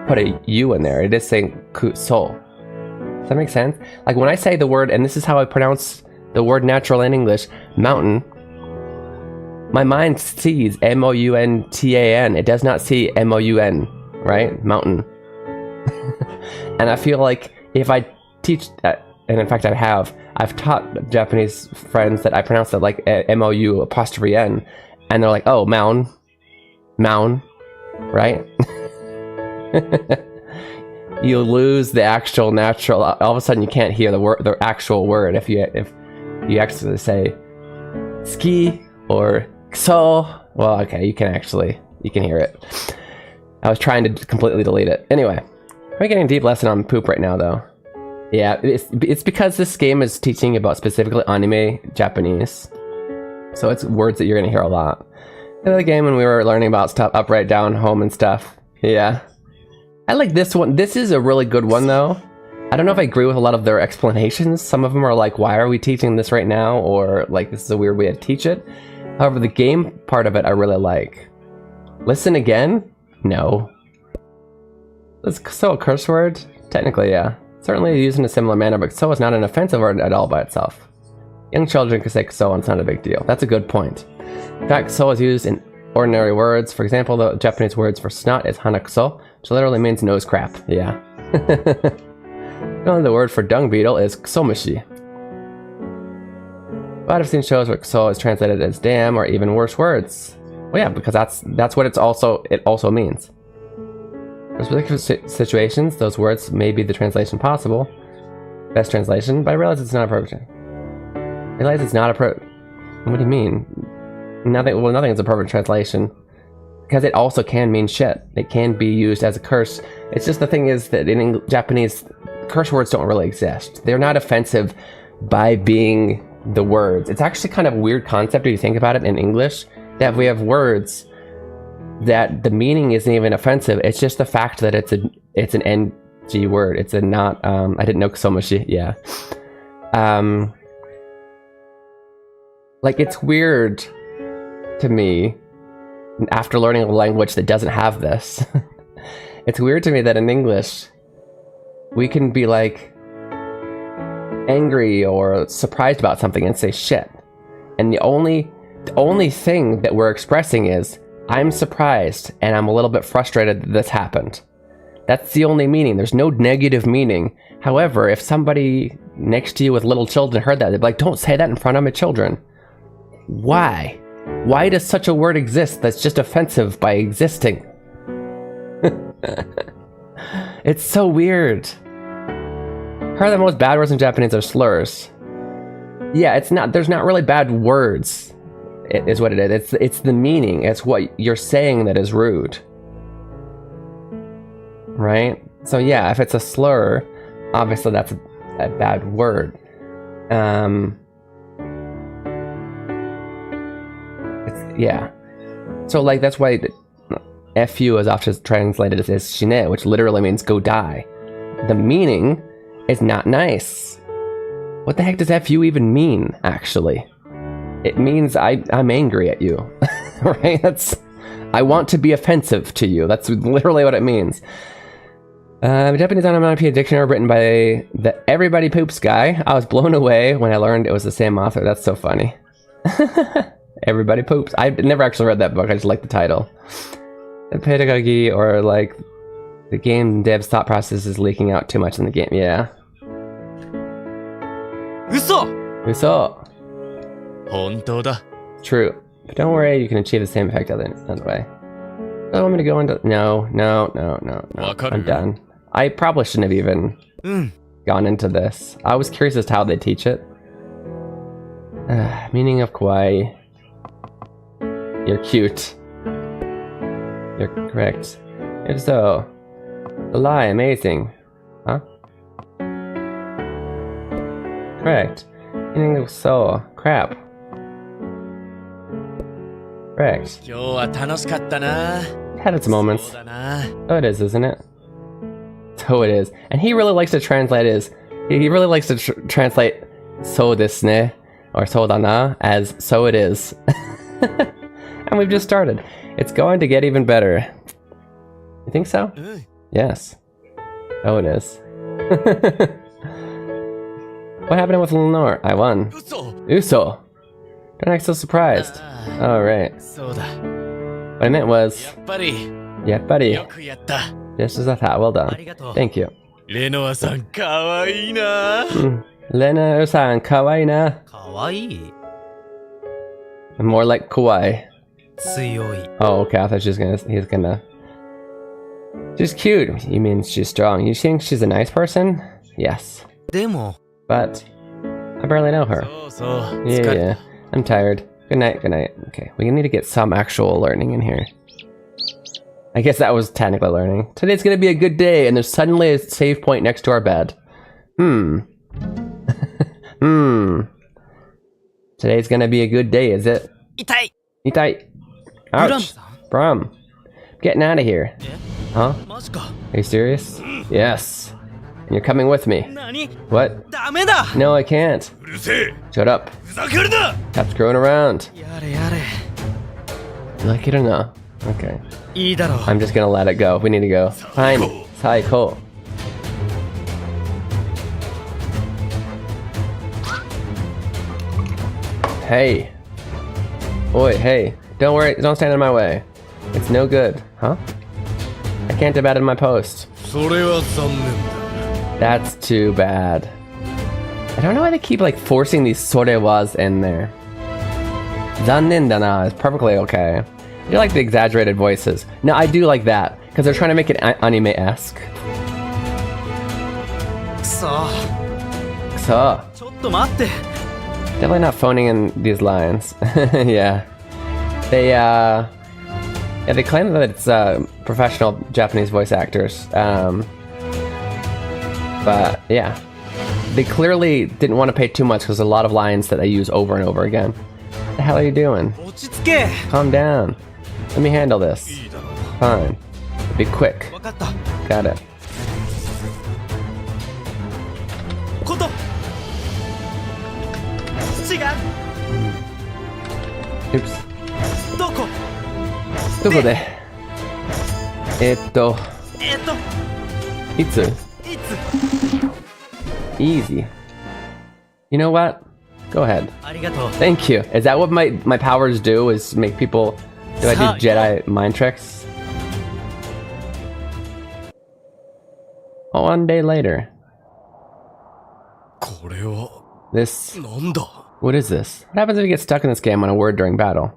put a U in there. It is saying kuso. Does that make sense? Like when I say the word, and this is how I pronounce the word natural in English, mountain, my mind sees M-O-U-N-T-A-N. It does not see M-O-U-N, right? Mountain. And I feel like if I teach that, and in fact I've taught Japanese friends that I pronounce it like M-O-U''N, and they're like, oh, mound, right? You lose the actual natural. All of a sudden, you can't hear the actual word if you actually say ski or kso. Well, okay, you can hear it. I was trying to completely delete it. Anyway, we're getting a deep lesson on poop right now, though. Yeah, it's because this game is teaching about specifically anime Japanese, so it's words that you're gonna hear a lot. In the game when we were learning about stuff, up, right, down, home, and stuff. Yeah. I like this one. This is a really good one, though. I don't know if I agree with a lot of their explanations. Some of them are like, why are we teaching this right now? Or like, this is a weird way to teach it. However, the game part of it I really like. Listen again? No. Is so a curse word? Technically, yeah. Certainly used in a similar manner, but so is not an offensive word at all by itself. Young children can say so and it's not a big deal. That's a good point. In fact, so is used in ordinary words. For example, the Japanese words for snot is hanakso, which literally means nose crap. Yeah. The word for dung beetle is ksomushi. But I've seen shows where kso is translated as damn or even worse words. Well, yeah, because that's what it also means. For specific situations, those words may be the translation possible. Best translation, but I realize it's not appropriate. What do you mean? Nothing. Well, nothing is a perfect translation. Because it also can mean shit. It can be used as a curse. It's just the thing is that in Japanese, curse words don't really exist. They're not offensive by being the words. It's actually kind of a weird concept if you think about it in English, that we have words that the meaning isn't even offensive. It's just the fact that it's an NG word. It's a not, I didn't know Kusomushi, yeah. Like, it's weird to me, after learning a language that doesn't have this, it's weird to me that in English, we can be like angry or surprised about something and say shit. And the only thing that we're expressing is, I'm surprised and I'm a little bit frustrated that this happened. That's the only meaning. There's no negative meaning. However, if somebody next to you with little children heard that, they'd be like, don't say that in front of my children. Why? Why does such a word exist that's just offensive by existing? It's so weird. Heard that most bad words in Japanese are slurs. Yeah, it's not. There's not really bad words. It is what it is. It's the meaning. It's what you're saying that is rude. Right? So yeah, if it's a slur, obviously that's a bad word. Yeah. So like that's why FU is often translated as shine, which literally means go die. The meaning is not nice. What the heck does FU even mean, actually? It means I'm angry at you. Right? I want to be offensive to you. That's literally what it means. Japanese onomatopoeia dictionary written by the Everybody Poops guy. I was blown away when I learned it was the same author. That's so funny. Everybody Poops. I've never actually read that book. I just like the title. The pedagogy, or like the game dev's thought process is leaking out too much in the game. Yeah. Uso! True. But don't worry, you can achieve the same effect other way. I want me to go into... No. I'm done. I probably shouldn't have even gone into this. I was curious as to how they teach it. Meaning of kawaii. You're cute. You're correct. If so, a lie, amazing. Huh? Correct. Meaning of so, crap. Correct. Had its moments. So it is, isn't it? So it is. And he really likes to translate he really likes to translate so desu ne, or so da na, as so it is. And we've just started. It's going to get even better. You think so? Yes. Oh, it is. What happened with Lenore? I won. Uso! Don't act so surprised. Oh, right. What I meant was... Yeah, buddy. Just as I thought. Well done. Thank you. Lenoa-san, kawaii na. Lenoa-san, kawaii na. More like kawaii. Oh, okay. I thought he's gonna... She's cute. You mean she's strong. You think she's a nice person? Yes. But I barely know her. Yeah. I'm tired. Good night. Okay, we need to get some actual learning in here. I guess that was technically learning. Today's gonna be a good day, and there's suddenly a save point next to our bed. Today's gonna be a good day, is it? Itai. Ouch. Bram. Getting out of here. Huh? Are you serious? Yes. And you're coming with me. What? No, I can't. Shut up. Stop screwing around. You like it or not? Okay. I'm just gonna let it go. We need to go. Fine. Psycho. Hey. Oi, hey. Don't worry. Don't stand in my way. It's no good. Huh? I can't abandon my post. That's too bad. I don't know why they keep like forcing these sorewas in there. Zannen dana is perfectly okay. I do like the exaggerated voices. No, I do like that because they're trying to make it anime-esque. So. Definitely not phoning in these lines. Yeah. Yeah, they claim that it's professional Japanese voice actors. But yeah, they clearly didn't want to pay too much because there's a lot of lines that they use over and over again. What the hell are you doing? Calm down. Let me handle this. Fine. Be quick. Got it. Oops. どこでいつ Easy. You know what? Go ahead. Thank you. Is that what my powers do? Is make people... Do I do Jedi mind tricks? Oh, 1 day later. This... What is this? What happens if you get stuck in this game on a word during battle?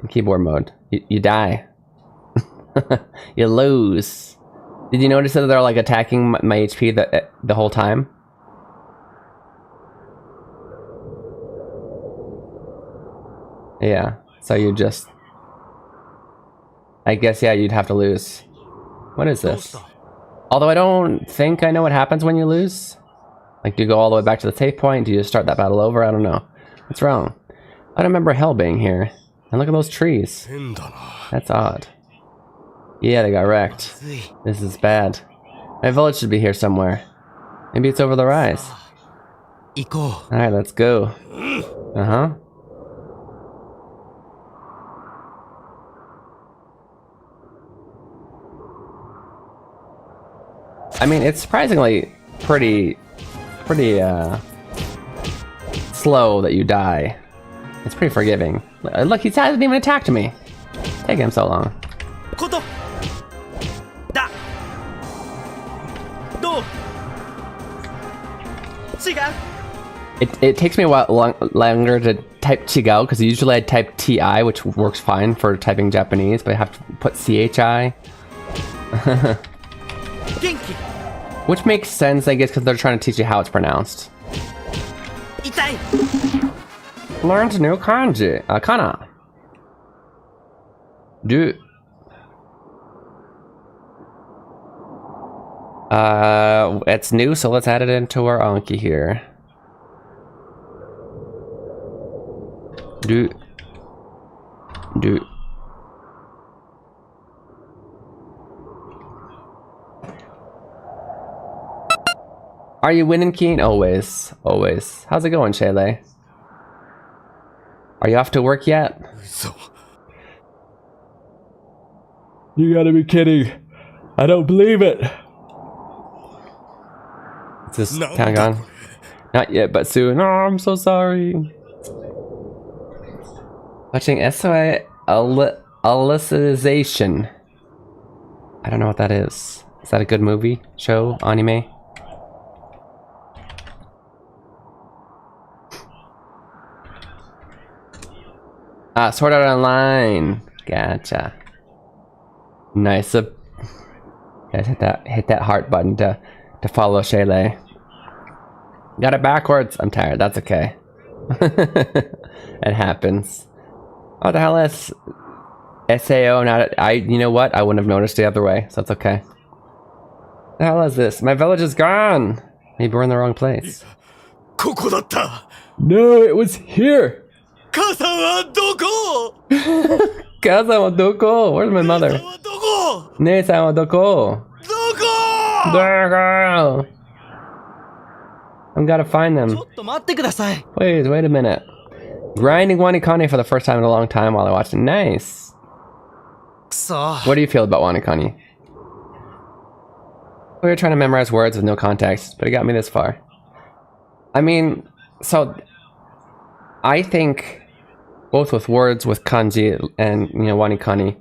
In keyboard mode. You die. You lose. Did you notice that they're like attacking my HP the whole time? Yeah, so you just... I guess, yeah, you'd have to lose. What is this? Although I don't think I know what happens when you lose. Like, do you go all the way back to the save point? Do you just start that battle over? I don't know. What's wrong? I don't remember hell being here. And look at those trees. That's odd. Yeah, they got wrecked. This is bad. My village should be here somewhere. Maybe it's over the rise. Alright, let's go. Uh-huh. I mean, it's surprisingly pretty slow that you die. It's pretty forgiving. Look, he hasn't even attacked me. Take him so long. It takes me a while longer to type Chigao, because usually I type TI, which works fine for typing Japanese, but I have to put CHI. Which makes sense, I guess, because they're trying to teach you how it's pronounced. Learn to new kanji. Kana. Do. It's new, so let's add it into our Anki here. Do. Are you winning, Keen? Always. Always. How's it going, Shayla? Are you off to work yet? You gotta be kidding. I don't believe it. Is this kind of gone? Not yet, but soon. Oh, I'm so sorry. Watching SOA Alicization. I don't know what that is. Is that a good movie? Show? Anime? Sword Art Online. Gotcha. Nice. Guys, hit that heart button to follow Shayla. Got it backwards. I'm tired. That's okay. It happens. Oh, the hell is SAO? You know what? I wouldn't have noticed the other way, so it's okay. The hell is this? My village is gone. Maybe we're in the wrong place. No, it was here. Kaza-san wa doko? Where's my mother? Nee-san wa doko? Doko! I've got to find them. Please, wait a minute. Grinding Wanikani for the first time in a long time while I watched it. Nice. What do you feel about Wanikani? We were trying to memorize words with no context, but it got me this far. I mean, so I think both with words, with kanji, and Wanikani,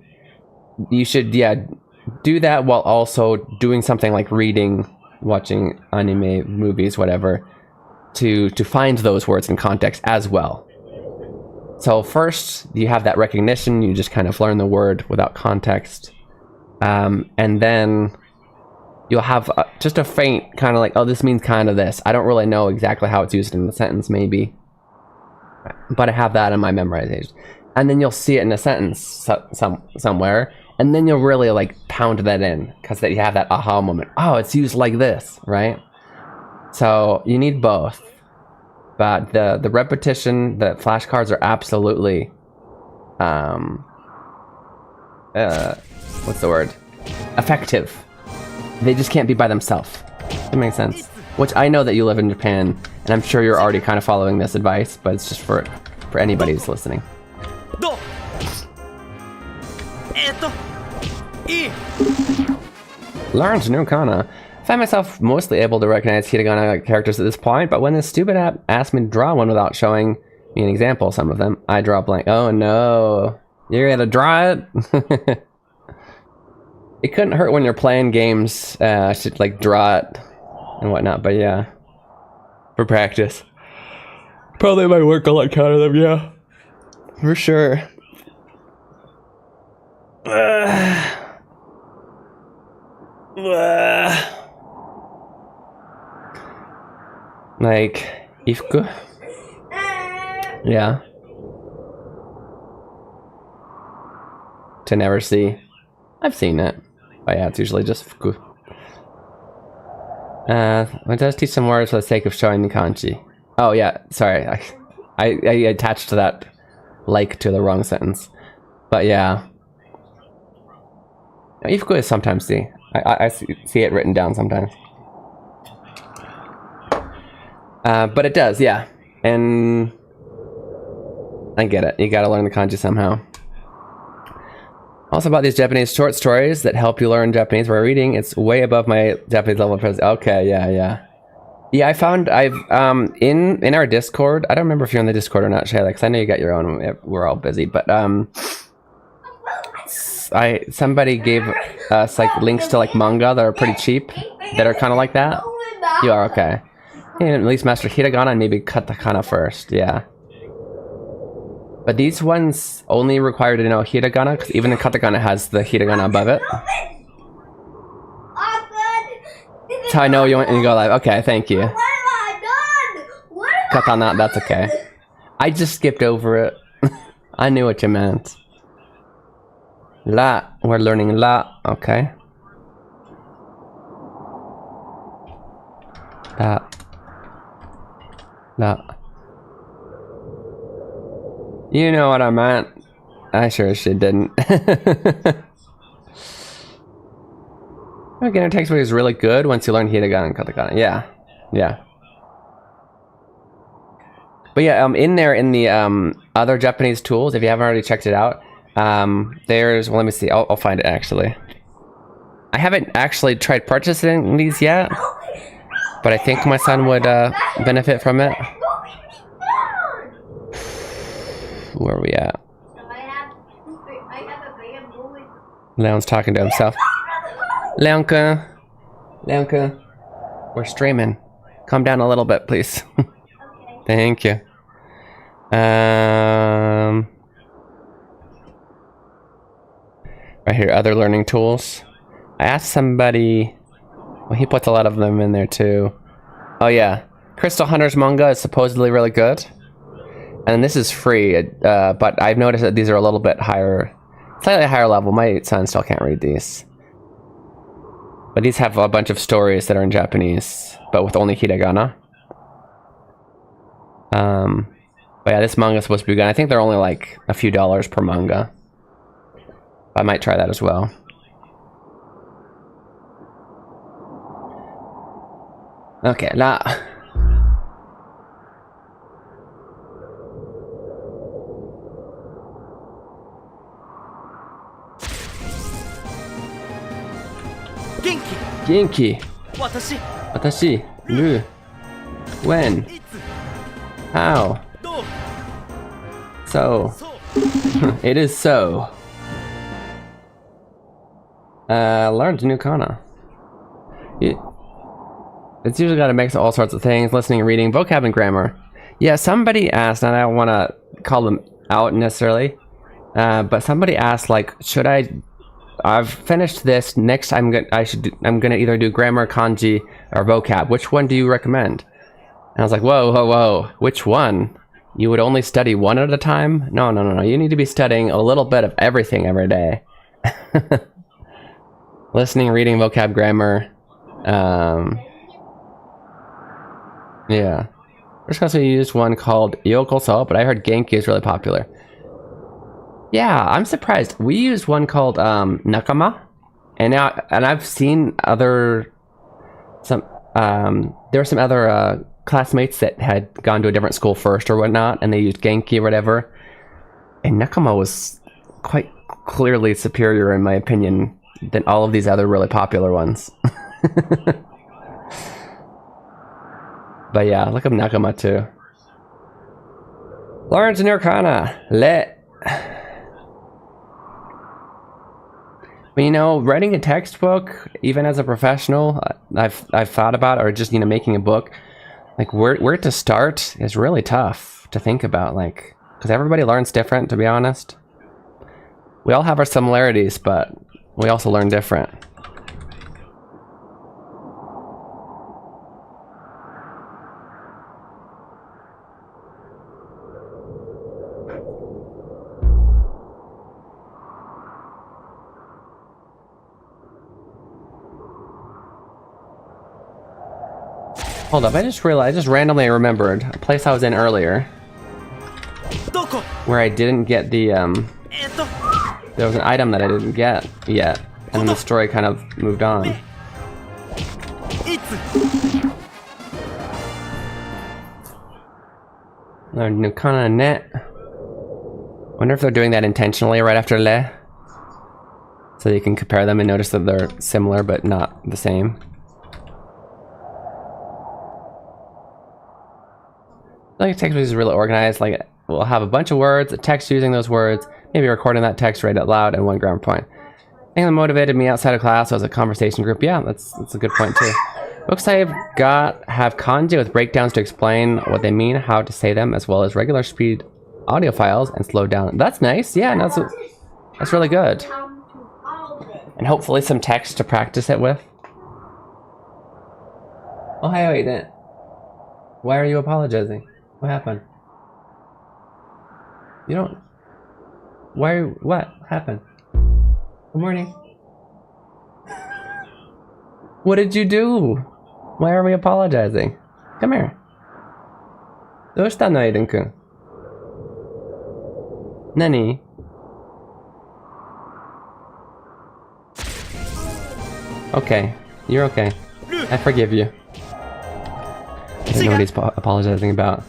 you should do that while also doing something like reading, watching anime, movies, whatever, to find those words in context as well. So first, you have that recognition, you just kind of learn the word without context. And then you'll have just a faint kind of like, oh, this means kind of this. I don't really know exactly how it's used in the sentence, maybe. but I have that in my memorization. And then you'll see it in a sentence somewhere, and then you'll really like pound that in because that you have that aha moment. Oh, it's used like this, right? So you need both. But the repetition, the flashcards are absolutely what's the word? Effective. They just can't be by themselves. That makes sense. Which I know that you live in Japan, and I'm sure you're already kind of following this advice, but it's just for anybody who's listening. Learned new kana. I find myself mostly able to recognize hiragana characters at this point, but when this stupid app asked me to draw one without showing me an example of some of them, I draw blank. Oh no. You're gonna draw it? It couldn't hurt when you're playing games, to like draw it and whatnot, but yeah. For practice. Probably might work a lot counter them, yeah. For sure. Like, ifuku? Yeah. To never see. I've seen it. But yeah, it's usually just fuku. It does teach some words for the sake of showing the kanji. Oh yeah, sorry. I attached to that like to the wrong sentence. But yeah. Ifuku is sometimes see. I see it written down sometimes. But it does, yeah. And I get it. You gotta learn the kanji somehow. Also about these Japanese short stories that help you learn Japanese by reading. It's way above my Japanese level of presence. Okay, yeah. Yeah, I found in our Discord. I don't remember if you're on the Discord or not, Shayla, because I know you got your own. We're all busy, but somebody gave us like links to like manga that are pretty cheap, that are kind of like that. You are okay. And at least master hiragana and maybe katakana first. Yeah. But these ones only require to know hiragana, because even the katakana has the hiragana above it. That's how I know you went and you go live. Okay, thank you. Katana, that's okay. I just skipped over it. I knew what you meant. La, we're learning la, okay. La. You know what I meant. I sure as shit didn't. Again, textbook is really good once you learn hiragana and katakana. Yeah. But yeah, in there, in the other Japanese tools, if you haven't already checked it out, there's, well, let me see, I'll find it actually. I haven't actually tried purchasing these yet, but I think my son would benefit from it. Where are we at? Leon's talking to himself. Leonka, we're streaming. Calm down a little bit, please. Thank you. Right here, other learning tools. I asked somebody. Well, he puts a lot of them in there too. Oh yeah, Crystal Hunters manga is supposedly really good. And this is free, but I've noticed that these are a little bit higher, slightly higher level. My son still can't read these. But these have a bunch of stories that are in Japanese, but with only hiragana. But yeah, this manga is supposed to be good. I think they're only like a few dollars per manga. I might try that as well. Okay, la. Genki. Watashi. Ru. When. How. So. It is so. Learned new kana. It's usually got a mix of all sorts of things, listening and reading, vocab and grammar. Yeah, somebody asked, and I don't want to call them out necessarily, but somebody asked, like, should I've finished this, next I'm gonna either do grammar, kanji, or vocab. Which one do you recommend? And I was like, whoa, which one? You would only study one at a time? No, no, no, no. You need to be studying a little bit of everything every day. Listening, reading, vocab, grammar. Yeah. First class we used one called Yokoso, but I heard Genki is really popular. Yeah, I'm surprised. We used one called Nakama, and I've seen there were some other classmates that had gone to a different school first or whatnot, and they used Genki or whatever. And Nakama was quite clearly superior, in my opinion, than all of these other really popular ones. But yeah, look up Nakama too. Lawrence and Nirkana, lit. But you know, writing a textbook, even as a professional, I've thought about, or just, you know, making a book, like where to start is really tough to think about, like, because everybody learns different, to be honest. We all have our similarities, but we also learn different. Hold up, I just randomly remembered a place I was in earlier where I didn't get the, there was an item that I didn't get yet, and then the story kind of moved on. Nukana net. Wonder if they're doing that intentionally right after le, so you can compare them and notice that they're similar but not the same. Like, text is really organized. Like, we'll have a bunch of words, a text using those words, maybe recording that text right out loud, and one grammar point. I think that motivated me outside of class was a conversation group. Yeah, that's a good point too. Books I've got have kanji with breakdowns to explain what they mean, how to say them, as well as regular speed audio files and slow down. That's nice. Yeah, no, that's really good. And hopefully some text to practice it with. Oh, hey, wait, then. Why are you apologizing? What happened? You don't... What happened? Good morning. What did you do? Why are we apologizing? Come here. どうしたの、エイデン君? Nani? Okay. You're okay. I forgive you. I don't know what he's apologizing about.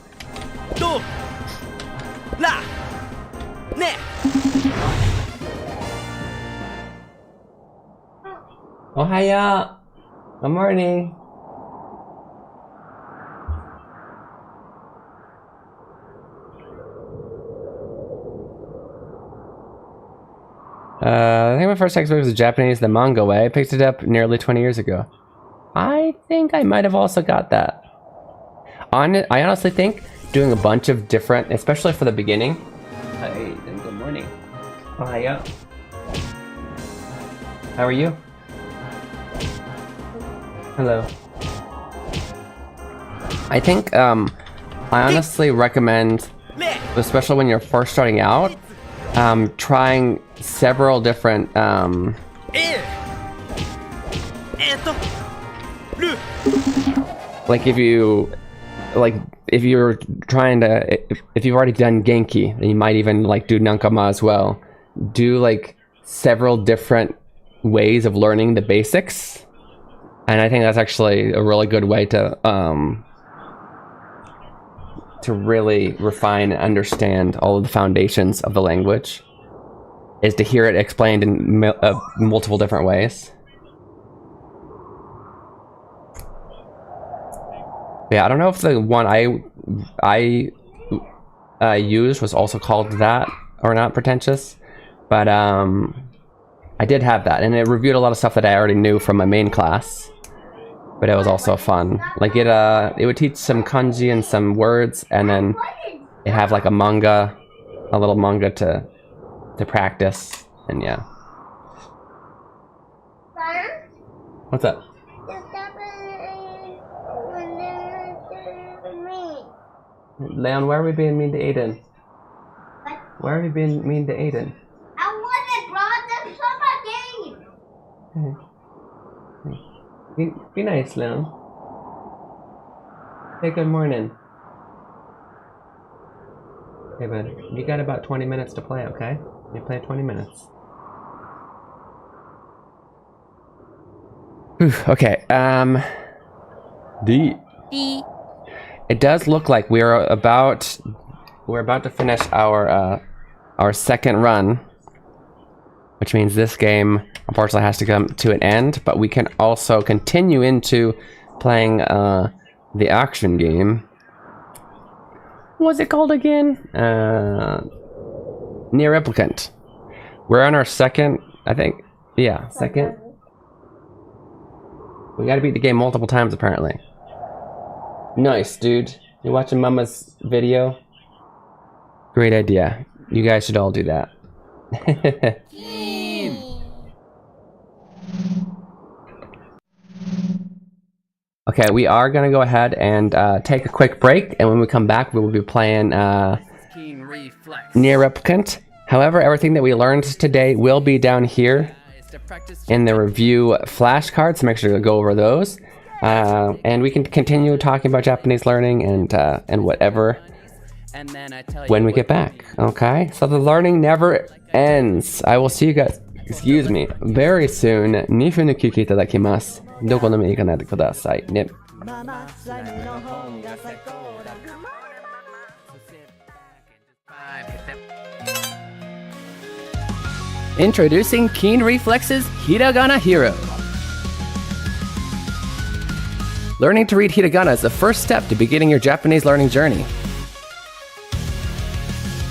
Ohaya! Good morning! I think my first textbook was Japanese the manga way. I picked it up nearly 20 years ago. I think I might have also got that. I honestly think doing a bunch of different, especially for the beginning. Hey, then good morning. Ohaya. How are you? Hello. I think I honestly recommend, especially when you're first starting out, trying several different like if you're trying to, if you've already done Genki, then you might even like do Nankama as well. Do like several different ways of learning the basics, and I think that's actually a really good way to really refine and understand all of the foundations of the language, is to hear it explained in multiple different ways. Yeah, I don't know if the one I used was also called that or not, pretentious, but I did have that, and it reviewed a lot of stuff that I already knew from my main class. But it was also fun. Like it would teach some kanji and some words, and then it have like a little manga to practice, and yeah. What's up? Leon, where are we being mean to Aiden? Where are we being mean to Aiden? I wasn't brought the summer game. Be nice, Leon. Say good morning. Okay, bud. You got about 20 minutes to play, okay? You play 20 minutes. Okay, D. It does look like we're about to finish our second run, which means this game unfortunately has to come to an end, but we can also continue into playing the action game. What's it called again? Nier Replicant. We're on our second, I think. Yeah, second. We gotta beat the game multiple times apparently. Nice, dude. You're watching Mama's video? Great idea. You guys should all do that. Okay, we are gonna go ahead and take a quick break, and when we come back, we will be playing Keen Reflex. Nier Replicant. However, everything that we learned today will be down here in the review flashcards, so make sure to go over those. And we can continue talking about Japanese learning and whatever when we get back. Okay, so the learning never ends. I will see you guys, excuse me, very soon. 2分の休憩いただきます。どこでも行かないでくださいね。Introducing Keen Reflex's Hiragana Hero. Learning to read hiragana is the first step to beginning your Japanese learning journey.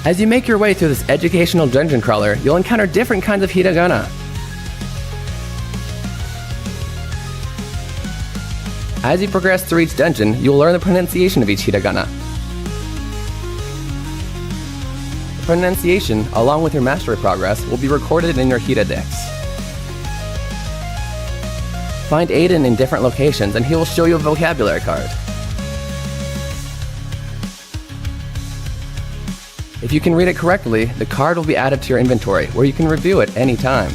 As you make your way through this educational dungeon crawler, you'll encounter different kinds of hiragana. As you progress through each dungeon, you'll learn the pronunciation of each hiragana. The pronunciation, along with your mastery progress, will be recorded in your Hiradex. Find Aiden in different locations and he will show you a vocabulary card. If you can read it correctly, the card will be added to your inventory, where you can review it anytime.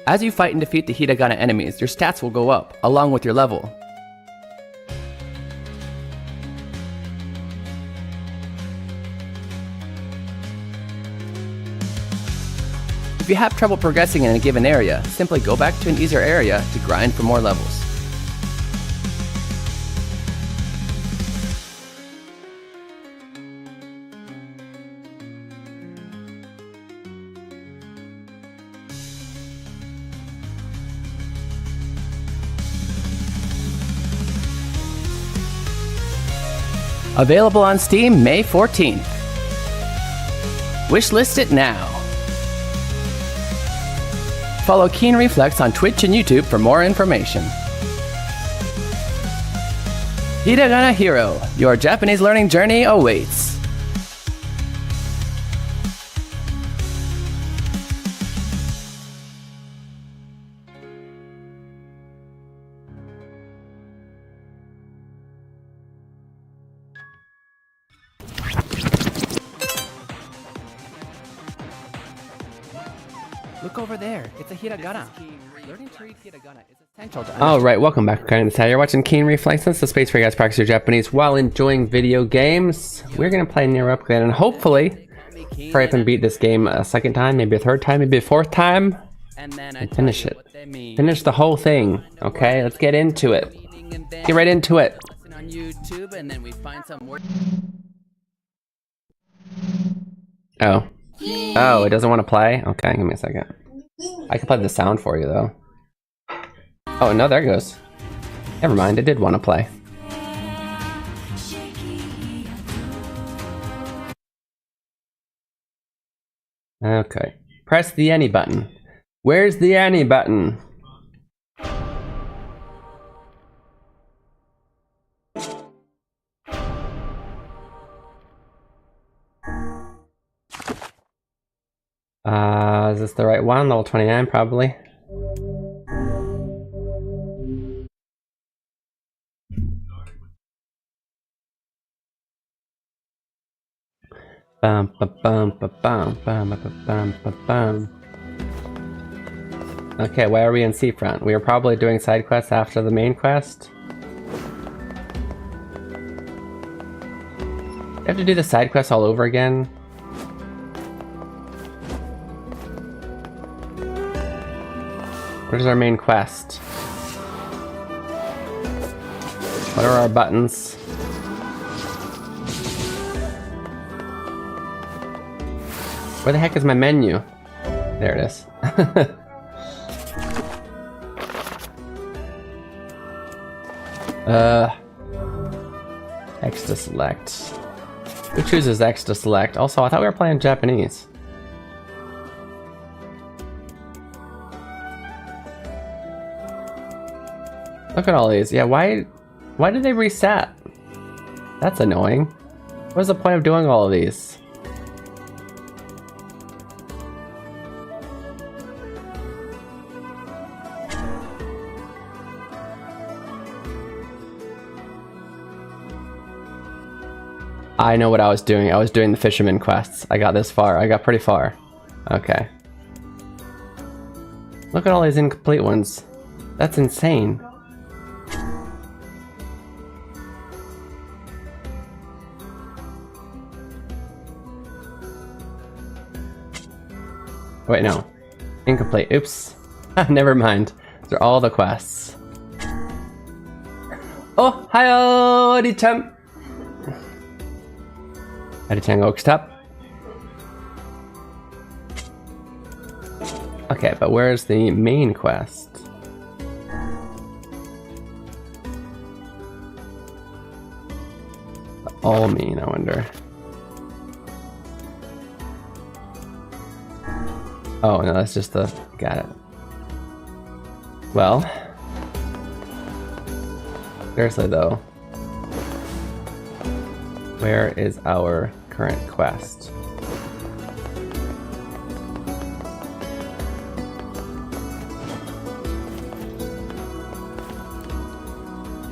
As you fight and defeat the hiragana enemies, your stats will go up, along with your level. If you have trouble progressing in a given area, simply go back to an easier area to grind for more levels. Available on Steam May 14th. Wishlist it now. Follow Keen Reflex on Twitch and YouTube for more information. Hiragana Hero, your Japanese learning journey awaits. Look over there, it's a hiragana. Learning to read hiragana is essential to Alright, welcome back. Okay, this is how you're watching Keen Reflex. That's the space where you guys practice your Japanese while enjoying video games. We're gonna play Nier Replicant and hopefully hurry up and beat this game a second time, maybe a third time, maybe a fourth time. And finish it. Finish the whole thing. Okay, let's get into it. Get right into it. Oh. Oh, it doesn't want to play? Okay, give me a second. I can play the sound for you, though. Oh, no, there it goes. Never mind, it did want to play. Okay. Press the any button. Where's the any button? Is this the right one? Level 29, probably. Bum, ba, bum, ba, bum, bum, ba, bum, ba, bum. Okay, why are we in Seafront? We are probably doing side quests after the main quest. You have to do the side quests all over again. Where's our main quest? What are our buttons? Where the heck is my menu? There it is. X to select. Who chooses X to select? Also, I thought we were playing Japanese. Look at all these. Yeah, why did they reset? That's annoying. What's the point of doing all of these? I know what I was doing. I was doing the fisherman quests. I got this far. I got pretty far. Okay. Look at all these incomplete ones. That's insane. Wait, no. Incomplete. Oops. Never mind. These are all the quests. Oh, hi, Ori-chan. Ori-chanが起きた. Okay, but where's the main quest? All mean, I wonder. Oh, no, that's just the... Got it. Well... Seriously, though. Where is our current quest?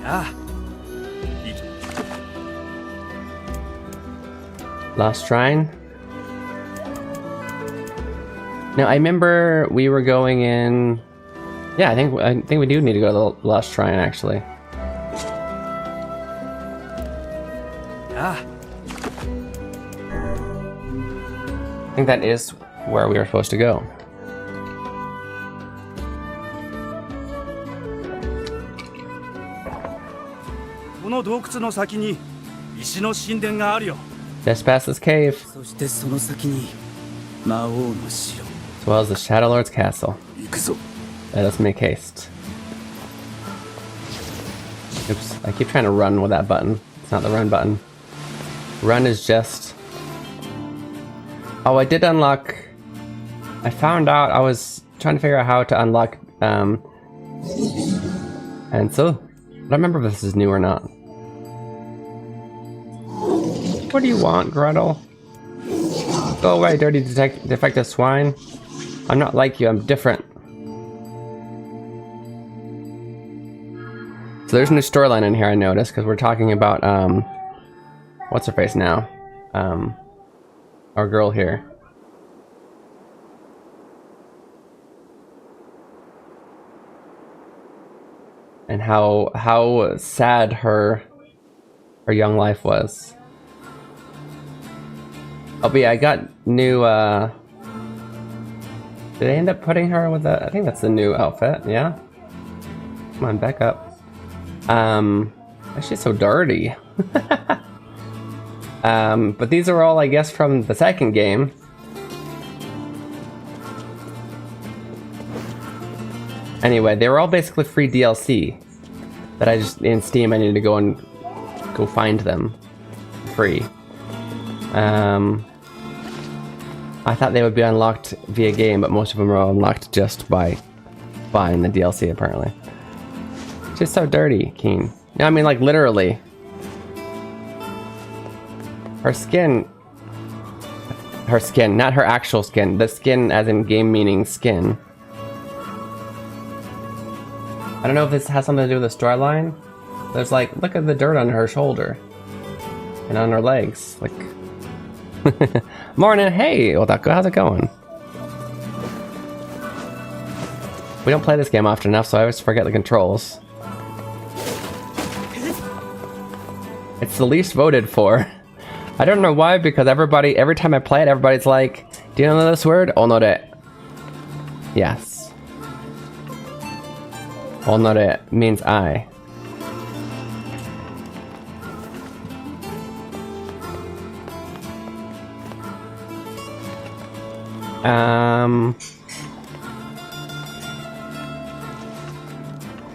Yeah. Lost Shrine? Now, I remember we were going in... Yeah, I think we do need to go to the Lost Shrine, actually. Ah. I think that is where we were supposed to go. Just past this cave. As well as the Shadow Lord's castle. Let us make haste. Oops, I keep trying to run with that button. It's not the run button. Run is just... Oh, I did unlock... I found out I was trying to figure out how to unlock... And so... I don't remember if this is new or not. What do you want, Gretel? Go away, dirty defective swine. I'm not like you, I'm different. So there's a new storyline in here, I noticed, because we're talking about, what's her face now? Our girl here. And how sad her young life was. Oh, but yeah, I got new, did they end up putting her with I think that's the new outfit, yeah? Come on, back up. She's so dirty. But these are all, I guess, from the second game. Anyway, they were all basically free DLC. That I just, in Steam, I needed to go find them. Free. I thought they would be unlocked via game, but most of them are unlocked just by buying the DLC, apparently. She's so dirty, Keen. Yeah, I mean, like, literally. Her skin, not her actual skin. The skin as in game meaning skin. I don't know if this has something to do with the storyline. There's like, look at the dirt on her shoulder. And on her legs. Like, Morning, hey, Otaku, how's it going? We don't play this game often enough, so I always forget the controls. It's the least voted for. I don't know why, because every time I play it, everybody's like, do you know this word? Onore. Yes. Onore means I.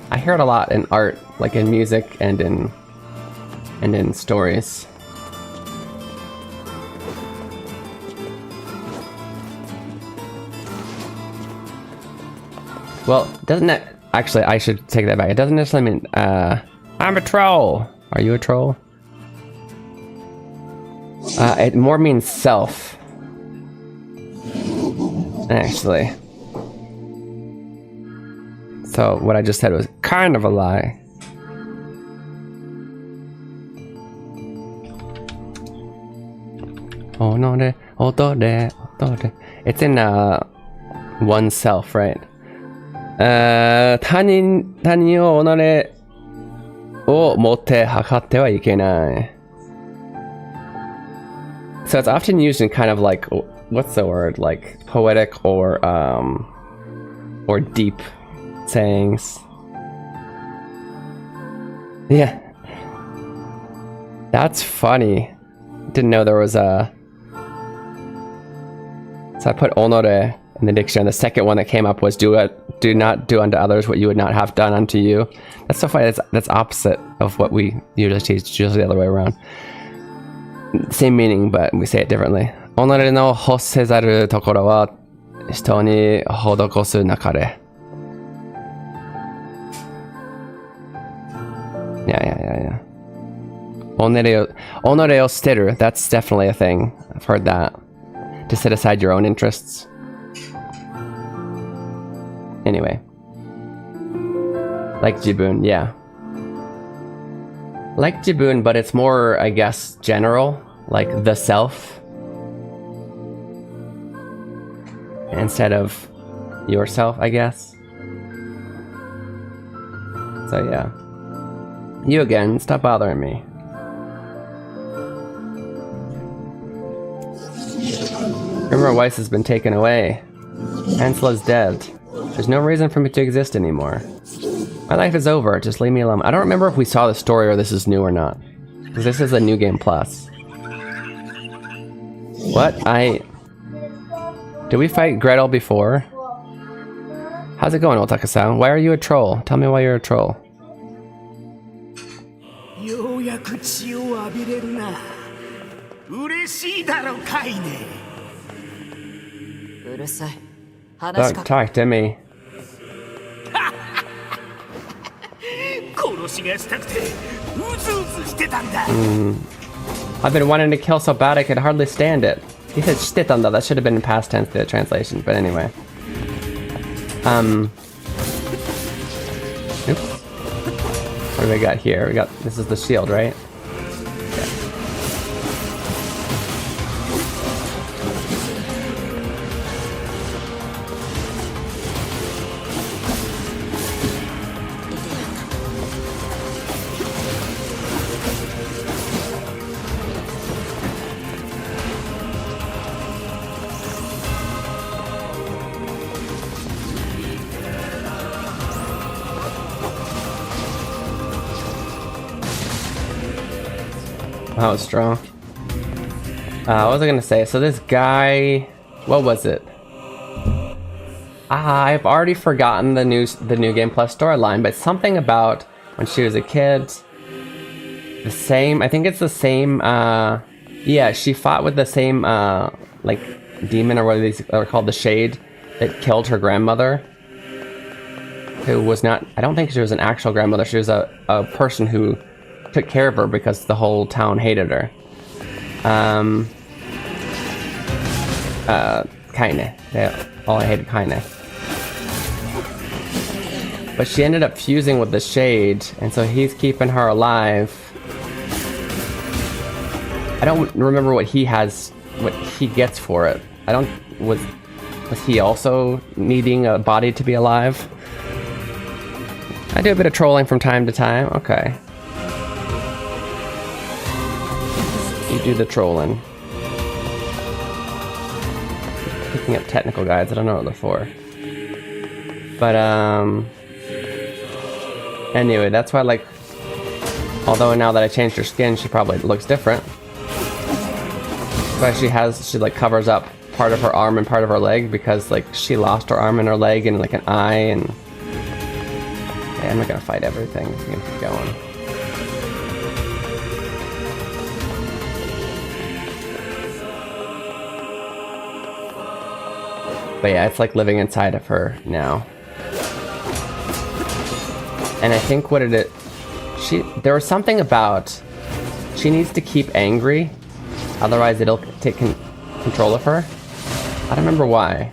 I hear it a lot in art, like in music and in stories. Well, doesn't it actually, I should take that back. It doesn't necessarily mean I'm a troll. Are you a troll? It more means self. Actually. So what I just said was kind of a lie. It's in oneself, right? 他人を己をもって測ってはいけない. So it's often used in kind of like, what's the word? Like poetic or deep sayings. Yeah. That's funny. Didn't know there was a... So I put onore in the dictionary. The second one that came up was do not do unto others what you would not have done unto you. That's so funny. That's opposite of what we usually teach. It's usually the other way around. Same meaning, but we say it differently. 己の欲せざるところは人に施すなかれ. Yeah. 己を捨てる. That's definitely a thing. I've heard that. To set aside your own interests. Anyway. Like jibun, yeah. Like jibun, but it's more, I guess, general. Like the self. Instead of yourself, I guess. So yeah. You again, stop bothering me. Remember, Weiss has been taken away. Ansel is dead. There's no reason for me to exist anymore. My life is over, just leave me alone. I don't remember if we saw the story or this is new or not. Because this is a new game plus. What? Did we fight Gretel before? How's it going, Otaka-san? Why are you a troll? Tell me why you're a troll. ようやく血を浴びれるな。嬉しいだろかいね。うるさい。話 Don't talk to me. 殺しがしたくてうずうずしてたんだ。I've been wanting to kill so bad I could hardly stand it. He said shitanda. That should have been in past tense, the translation. But anyway. Oops. What do we got here? This is the shield, right? That was strong. What was I gonna say? So this guy, what was it? I've already forgotten the new Game Plus storyline, but something about when she was a kid. The same, I think it's the same. Yeah, she fought with the same like demon or what these are called, the Shade, that killed her grandmother. Who was not? I don't think she was an actual grandmother. She was a person who took care of her because the whole town hated her. Kaine. They all hated Kaine. But she ended up fusing with the Shade, and so he's keeping her alive. I don't remember what he has what he gets for it. I don't... Was he also needing a body to be alive? I do a bit of trolling from time to time. Okay. You do the trolling. Picking up technical guides. I don't know what they're for. But, anyway, that's why, like... Although now that I changed her skin, she probably looks different. But she like covers up part of her arm and part of her leg because like she lost her arm and her leg and like an eye and... Yeah, I'm not gonna fight everything. I'm gonna keep going. But yeah, it's like living inside of her now. And I think what there was something about she needs to keep angry, otherwise it'll take control of her. I don't remember why.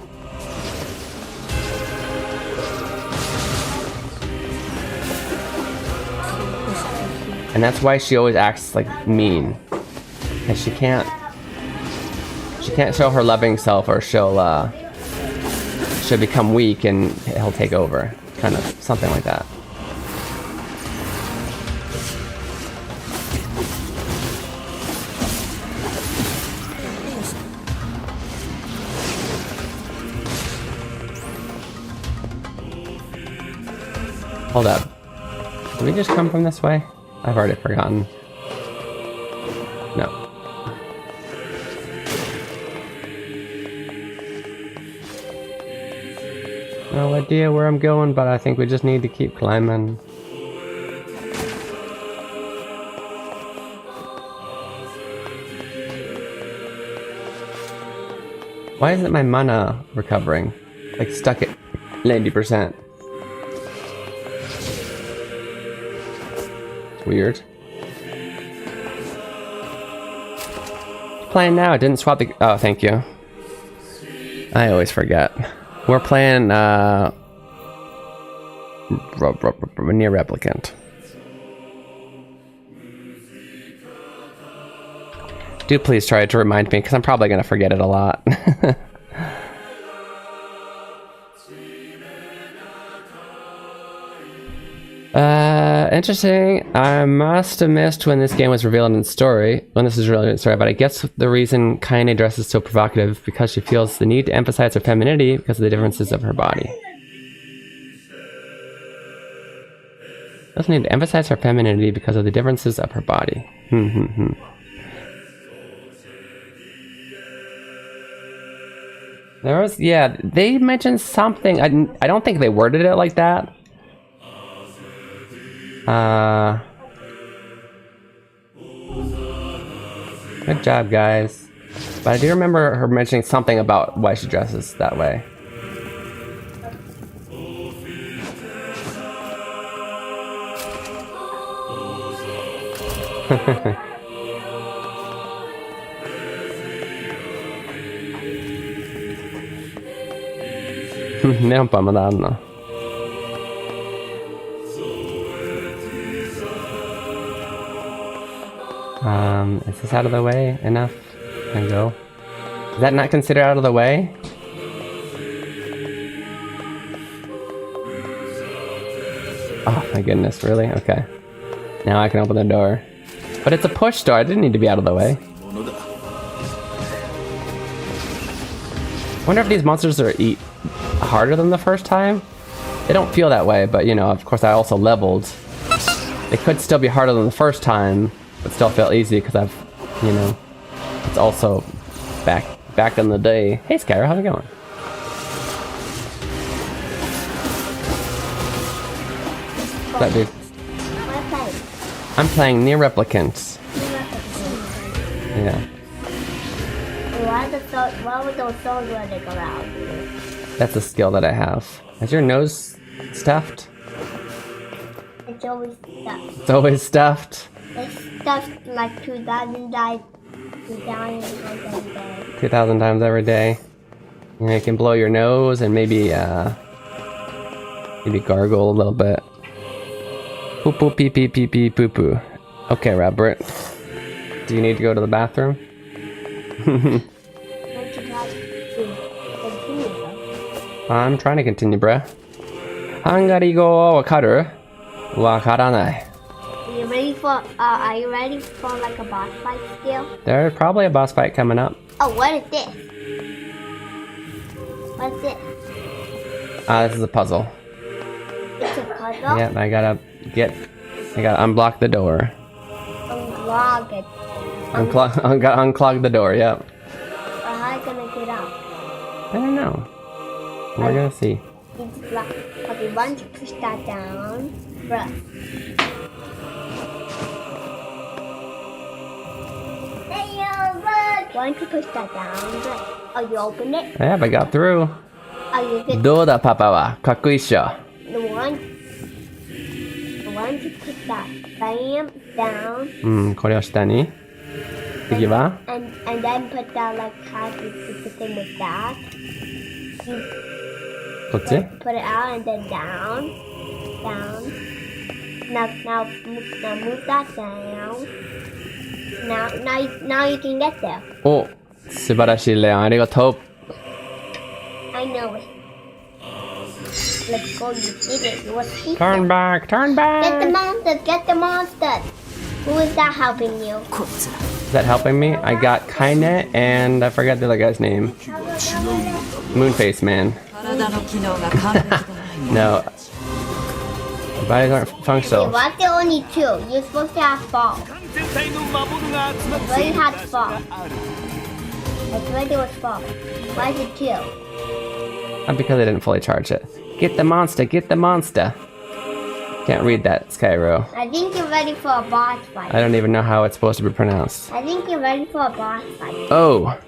And that's why she always acts like mean. Cause she can't show her loving self, or she'll become weak and he'll take over. Kind of something like that. Hold up. Did we just come from this way? I've already forgotten. No. No idea where I'm going, but I think we just need to keep climbing. Why isn't my mana recovering? Like stuck at 90%. Weird. Playing now. I didn't swap the... Oh, thank you. I always forget. We're playing Nier Replicant. Do please try to remind me, because I'm probably going to forget it a lot. Interesting. I must have missed when this game was revealed in the story. When this is revealed in the story, but I guess the reason Kaine dresses so provocative because she feels the need to emphasize her femininity because of the differences of her body. Doesn't need to emphasize her femininity because of the differences of her body. There was, yeah, they mentioned something. I don't think they worded it like that. Good job, guys. But I do remember her mentioning something about why she dresses that way. Ne on pa madonna. Is this out of the way enough? Can I go? Is that not considered out of the way? Oh my goodness, really? Okay. Now I can open the door. But it's a push door, I didn't need to be out of the way. Wonder if these monsters are harder than the first time? They don't feel that way, but you know, of course I also leveled. They could still be harder than the first time, but still feel easy because I've, you know, it's also back in the day. Hey Skyra, how's it going? What's that, dude? I'm playing Nier Replicant. Yeah. Why would those souls when they go out? That's a skill that I have. Is your nose stuffed? It's always stuffed. It's always stuffed? It's stuffed like 2,000 times every day. 2,000 times every day. And you can blow your nose and maybe gargle a little bit. Poo poo pee pee pee pee poo poo. Okay, Robert. Do you need to go to the bathroom? I'm trying to continue, bruh. 한가리고 wakaru? Wakaranai. Are you ready for like a boss fight still? There's probably a boss fight coming up. Oh, what is this? What's this? This is a puzzle. It's a puzzle? Yep, I gotta unblock the door. Unlock it. Gotta unclog the door, yep. How are you gonna get out? I don't know. We're gonna see. It's blocked. Okay, why don't you push that down? Bruh. Why don't you push that down? Bruh. Oh, you opened it? Yep, I got through. Oh, you did. どうだパパはかっこいいっしょ Why don't you put that bam down これを下に次は and then put that like how you put the thing with that. You こっち put it out and then down. Now move that down. Now you can get there. お素晴らしいレオンありがとう I know it. Let's go, you did it. You was peaceful. Turn back! Turn Get the back! monster, get the monster. Who is that helping you? Is that helping me? I got Kainet and I forgot the other guy's name. Moonface Man. No. Bodies aren't Okay, functional. why there only two? You're supposed to have four. 全体の魔物が集まって Why you had 場所 four? がある I swear there was four. Why is it two? Not because I didn't fully charge it. Get the monster! Get the monster! Can't read that, Skyro. I think you're ready for a boss fight. I don't even know how it's supposed to be pronounced. I think you're ready for a boss fight. Oh!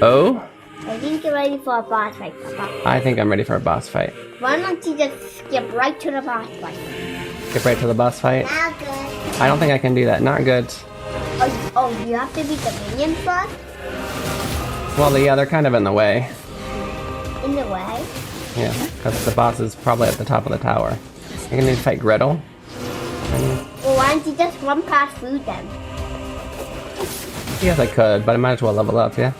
Oh? I think you're ready for a boss fight, Papa. I think I'm ready for a boss fight. Why don't you just skip right to the boss fight? Get right to the boss fight? Not good. I don't think I can do that. Not good. Oh, you have to beat the minion first? Well, yeah, they're kind of in the way. In the way? Yeah, because the boss is probably at the top of the tower. You're gonna need to fight Gretel? Well, why don't you just run past through them? Yes, I could, but I might as well level up, yeah?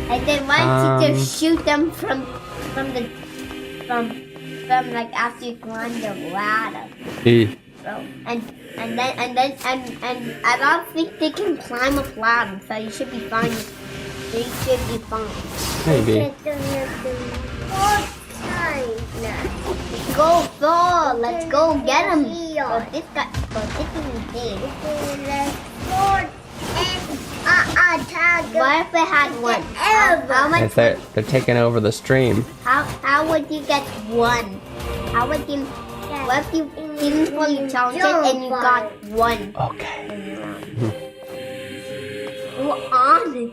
And then why don't you just shoot them from like after you climb the ladder? So, and I don't think they can climb a ladder, so you should be fine. They should be fine. Maybe. Go Thor, let's go get him. But this isn't big. What if they had one? How much? Yes, they're taking over the stream. How would you get one? How would you? What if you didn't fully charge it and you got one? Okay. Go on.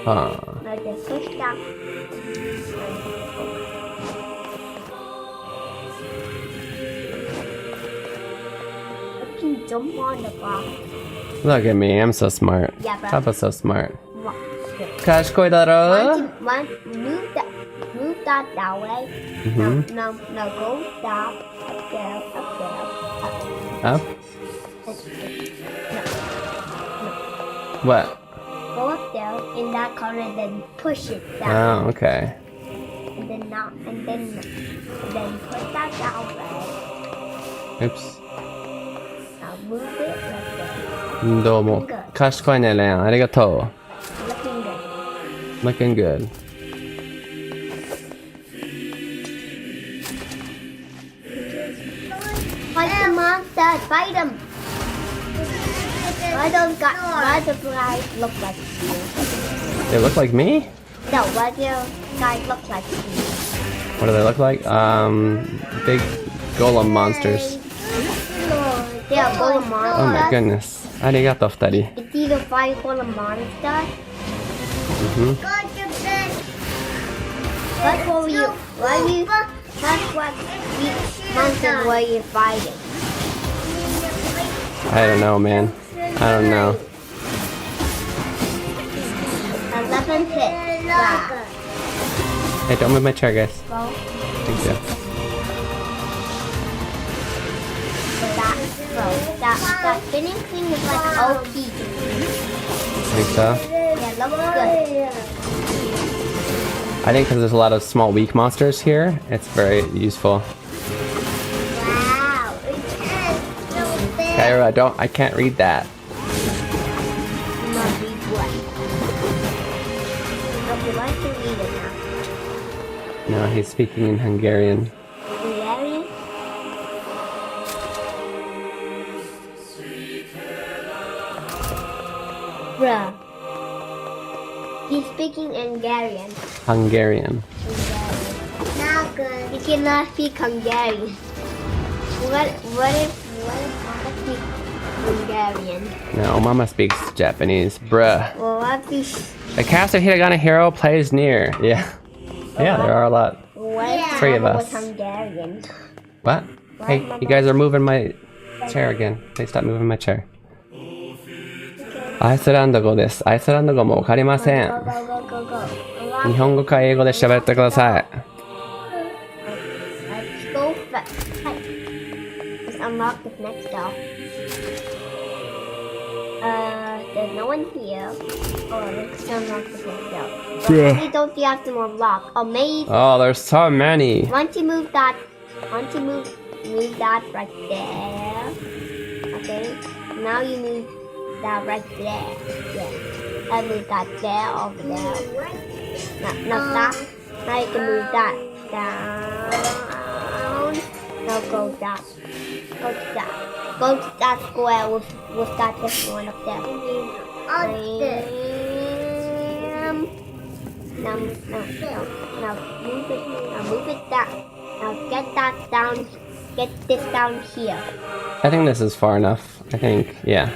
Huh. Now just push that. You can jump on the box. Look at me, I'm so smart. Yeah, bro. Papa's so smart. Why Kashkoi don't daro? you move that way? No, go down, up there, Up? What? Go up there in that corner and then push it down. Oh, okay. And then put that down way. Oops. Now move it like that. どうも。賢いね、レン。ありがと Looking good. う。Looking good. Fight the monster! Fight him! Why do guys look like you? They look like me? No, why do guys look like you? What do they look like? Big golem monsters. They are golem monsters. Oh my goodness. ありがとう、二人。 It's either fight golem monster. That's what monsters were you fighting? I don't know, man. I don't know. 11 hits. Wow. Hey, don't move my chair, guys. Well, Thank you. that spinning thing is like OP. Think so? Yeah, looks good. I think because there's a lot of small weak monsters here, it's very useful. Wow, it is so big. Kyra, I can't read that. Not read what? But you like to read it now. No, he's speaking in Hungarian. Hungarian? Bruh. He's speaking Hungarian. Hungarian. Not good. He cannot speak Hungarian. What if Mama speaks Hungarian? No, Mama speaks Japanese. Bruh. Well, what if The cast of Hiragana Hero plays Nier. Yeah. Yeah, there are a lot. what if Three of Mama us. was Hungarian? What? Hey, you guys are moving my chair again. Please stop moving my chair. アイスランド語です。アイスランド語もわかりません。 Go, go, go, go, go. 日本語か英語で喋ってください。 Let's go fast. Let's unlock this next door. There's no one here. Oh, let's unlock this next door. Bruh. Maybe don't you have to unlock? Oh, maybe Oh, there's so many. once you move that right there. Okay. Now you move that right there. Yeah. I move that there over there. Not that. Now you can move that down. Now go that. Go to that. Go to that square with that different one up there. Now move it. Now move it down. Now get that down. Get this down here. I think this is far enough. I think, yeah.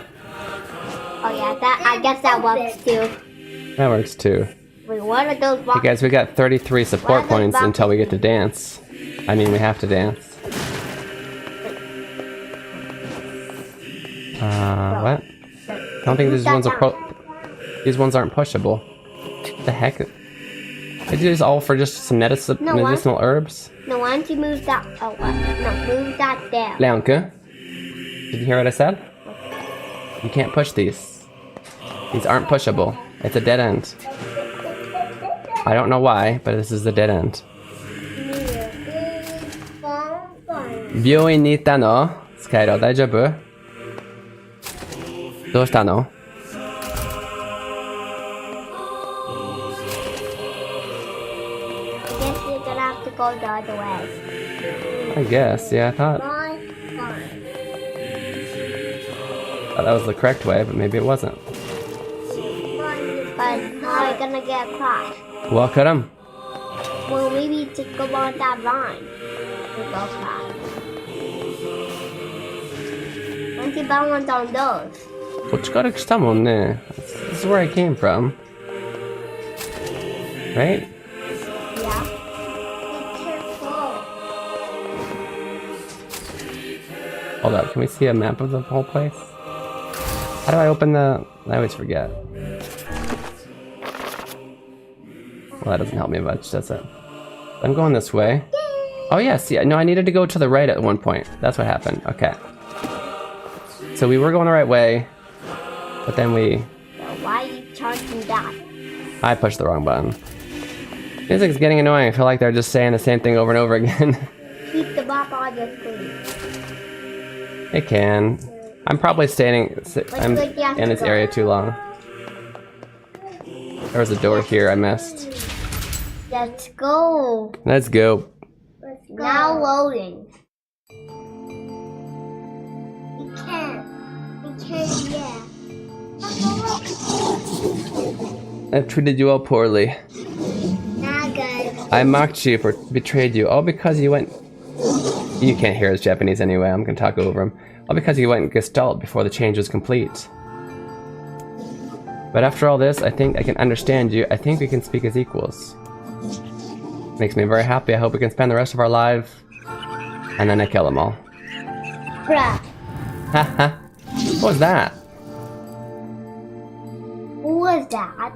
Oh yeah, I guess that works too. That works too. Wait, what are those Hey boxes? guys, we got 33 support points until we get to dance. I mean, we have to dance. What? I don't think these ones are these ones aren't pushable. What the heck? They do this all for just some medicinal herbs? No, why don't you move that? Oh, what? No, move that there. Leonka, did you hear what I said? You can't push these. These aren't pushable. It's a dead end. I don't know why, but this is the dead end. 病院に行ったの？スカイロ大丈夫？どうしたの？ I guess you're gonna have to go the other way. I guess, yeah, I thought that was the correct way, but maybe it wasn't. But now you're gonna get across. Walk at him. Well, maybe just go on that line. We'll go across. Once you balance on those. こっちから来たもんね。This is where I came from. Right? Yeah. Be careful. Hold up, can we see a map of the whole place? How do I open the... I always forget. Well, that doesn't help me much, does it? I'm going this way. Oh yeah, see, no, I needed to go to the right at one point. That's what happened, okay. So we were going the right way, but then we... So why are you charging that? I pushed the wrong button. Music's getting annoying. I feel like they're just saying the same thing over and over again. Keep the map on your screen. It can. I'm probably standing... I'm in this area too long. There was a door here I missed. Let's go. Let's go. Now loading. We can't. Yeah. I treated you all poorly. Not good. I mocked you, betrayed you, all because you went... You can't hear his Japanese anyway, I'm gonna talk over him. All because you went Gestalt before the change was complete. But after all this, I think I can understand you. I think we can speak as equals. Makes me very happy. I hope we can spend the rest of our lives. And then I kill them all. Bruh. Haha. What was that? Who was that?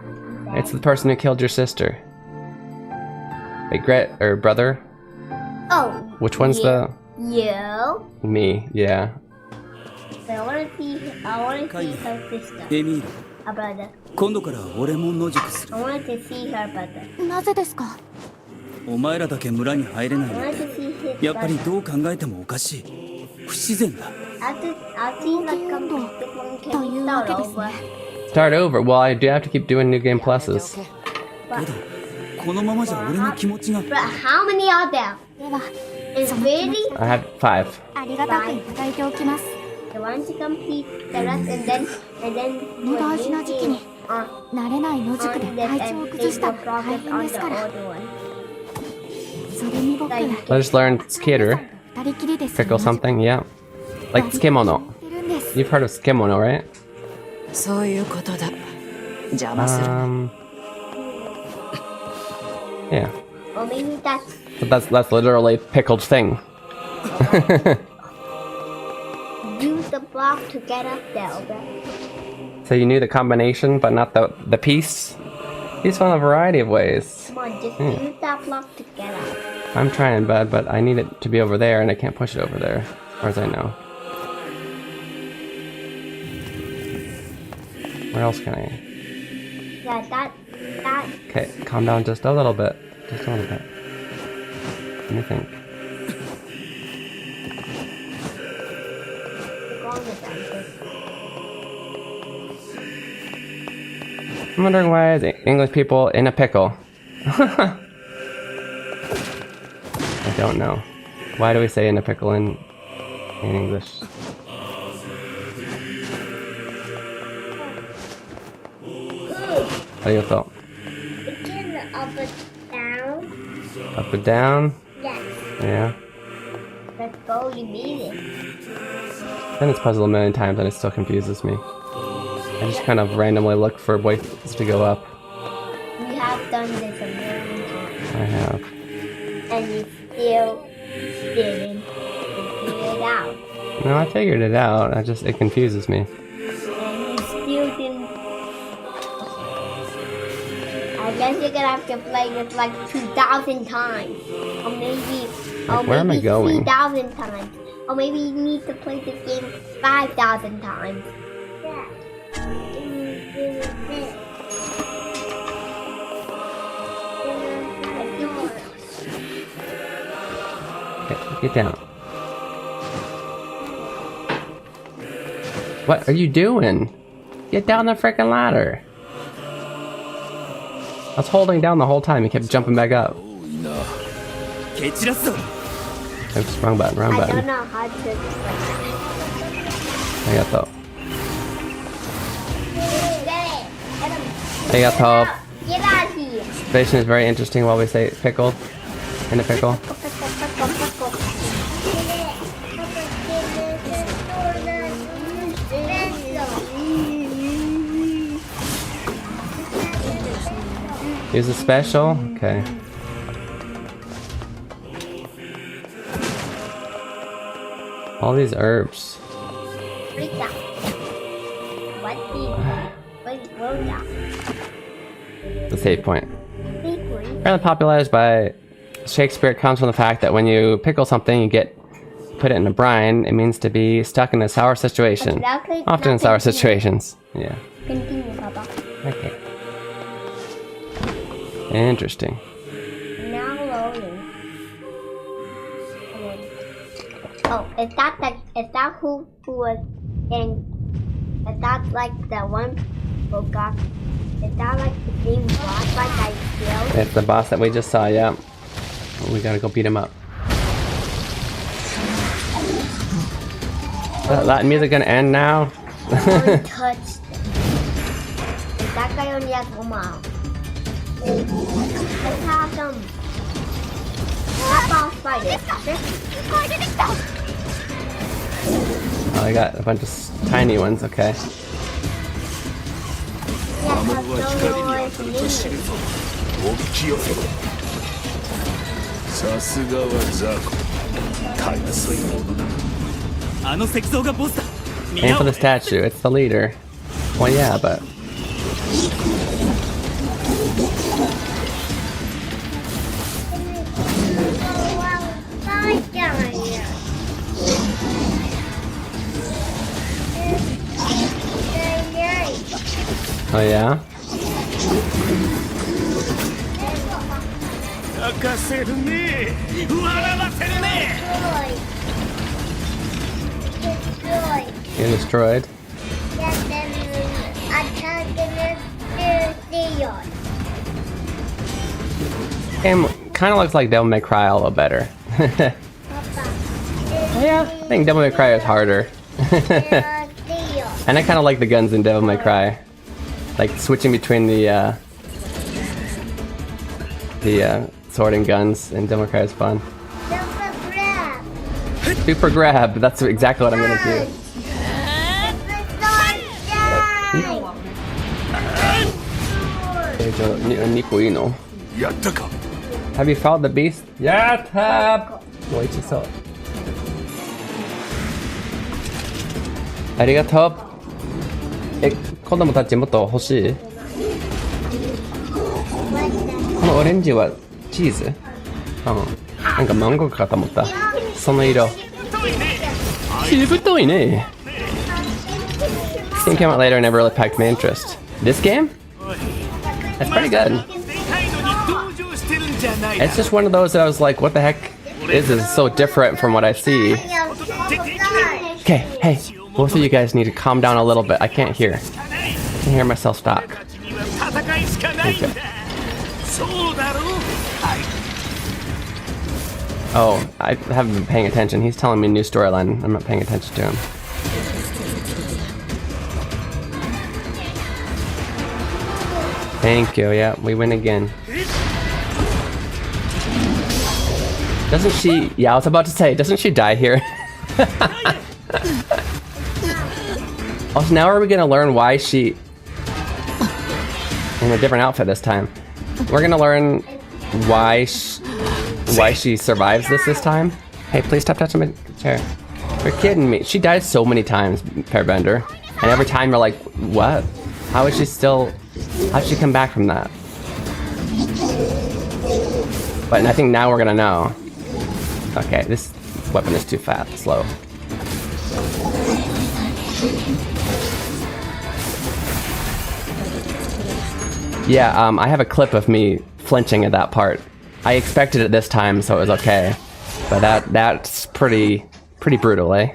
It's the person who killed your sister. Wait, brother? Oh. Which one's You. You. Me, yeah. I wanna see her sister. エミール A brother. 今度から俺も野宿する I wanted to see her brother. なぜですか？お前らだけ村に入れない I の wanted to see his やっぱり brother. どう考えてもおかしい不自然だ I'll see like come this one can という start わけですね。 over. Start over. Well, I do have to keep doing new game pluses. けどこのままじゃ俺の気持ちが But how many are there? では、 Is really I had 5. ありがたくいただいておきます。 the one to complete the rest and then 無駄足な時期に on 慣れない野宿で this 体調を and 崩した take ら the 大 progress 変 on です the から。 older one. それに僕は I just learned skater. 二人きりです。 Pickle something, yeah. Like tsukemono. てるんです。 You've heard of tsukemono, right? そういうことだ。邪魔する。Yeah. Or maybe that's But that's literally pickled thing. use the block to get up there, okay? So you knew the combination, but not the piece? Useful in a variety of ways. Come on, just use that block to get up. I'm trying, bud, but I need it to be over there, and I can't push it over there, as far as I know. Where else can I? Yeah, that Okay, calm down just a little bit. Just a little bit. Let me think. what's wrong with that? I'm wondering why the English people in a pickle. I don't know. Why do we say in a pickle in English? Arigato. Begin up and down. Up and down. Yes. Yeah. Let's go, you need it. Done this puzzle a million times and it still confuses me. I just kind of randomly look for ways to go up. We have done this a million times. I have. And you still didn't figure it out. No, I figured it out. It confuses me. And you still didn't. I guess you're gonna have to play this like 2,000 times. Or maybe, Like, where am I going? 3,000 times. Or maybe you need to play this game 5,000 times. Yeah. Okay, get down. What are you doing? Get down the freaking ladder. I was holding down the whole time. He kept jumping back up. 蹴散らすぞ Oops, wrong button, wrong I don't button. know how to explain. Arigato. Get it! Get him! Arigato. Get out of here! Situation is very interesting while we say pickled. In a pickle. Use a special? Okay. All these herbs. The save point. Apparently popularized by Shakespeare, it comes from the fact that when you pickle something, you put it in a brine. It means to be stuck in a sour situation. Often in sour situations. Yeah. Continue, Papa. Okay. Interesting. Now loading. Oh, is that who was in? Is that like the one who got? Is that like the same boss like I killed? It's the boss that we just saw, yeah. We gotta go beat him up. Is that Latin music gonna end now? Untouched. That guy only has 1 mile. Let's have some. That boss fight. Oh, I got a bunch of tiny ones, okay. Yeah, I don't know what it's meaning. お聞きよせさすがはザコたやすいものだあの石像がボスだ Aim for the statue, it's the leader. Well, yeah, but... Oh yeah? 泣かせるね笑わせるね You're destroyed. Game kind of looks like Devil May Cry a little better. Yeah, I think Devil May Cry is harder. And I kind of like the guns in Devil May Cry. Like switching between the sword and guns in Devil May Cry is fun. Super grab, that's exactly what I'm gonna do. Have you followed the beast? Yeah, tab. Wait, you saw. Arigato. 子供たちもっと欲しい。このオレンジはチーズ？うん。なんかマンゴーかと思った。その色。しぶといね。This game came out later and never really piqued my interest. This game? That's pretty good. It's just one of those that I was like, what the heck is this? It's so different from what I see. Okay, hey, both of you guys need to calm down a little bit. I can't hear. I can hear myself talk. Okay. Oh, I haven't been paying attention. He's telling me a new storyline. I'm not paying attention to him. Thank you, yeah, we win again. Doesn't she... Yeah, I was about to say, doesn't she die here? Also, now are we gonna learn why she... In a different outfit this time. We're gonna learn why she survives this time. Hey, please stop touching my chair. You're kidding me. She dies so many times, Fairbender. And every time you're like, what? How is she still... How'd she come back from that? But I think now we're gonna know. Okay, this weapon is too slow. Yeah, I have a clip of me flinching at that part. I expected it this time, so it was okay. But that's pretty brutal, eh?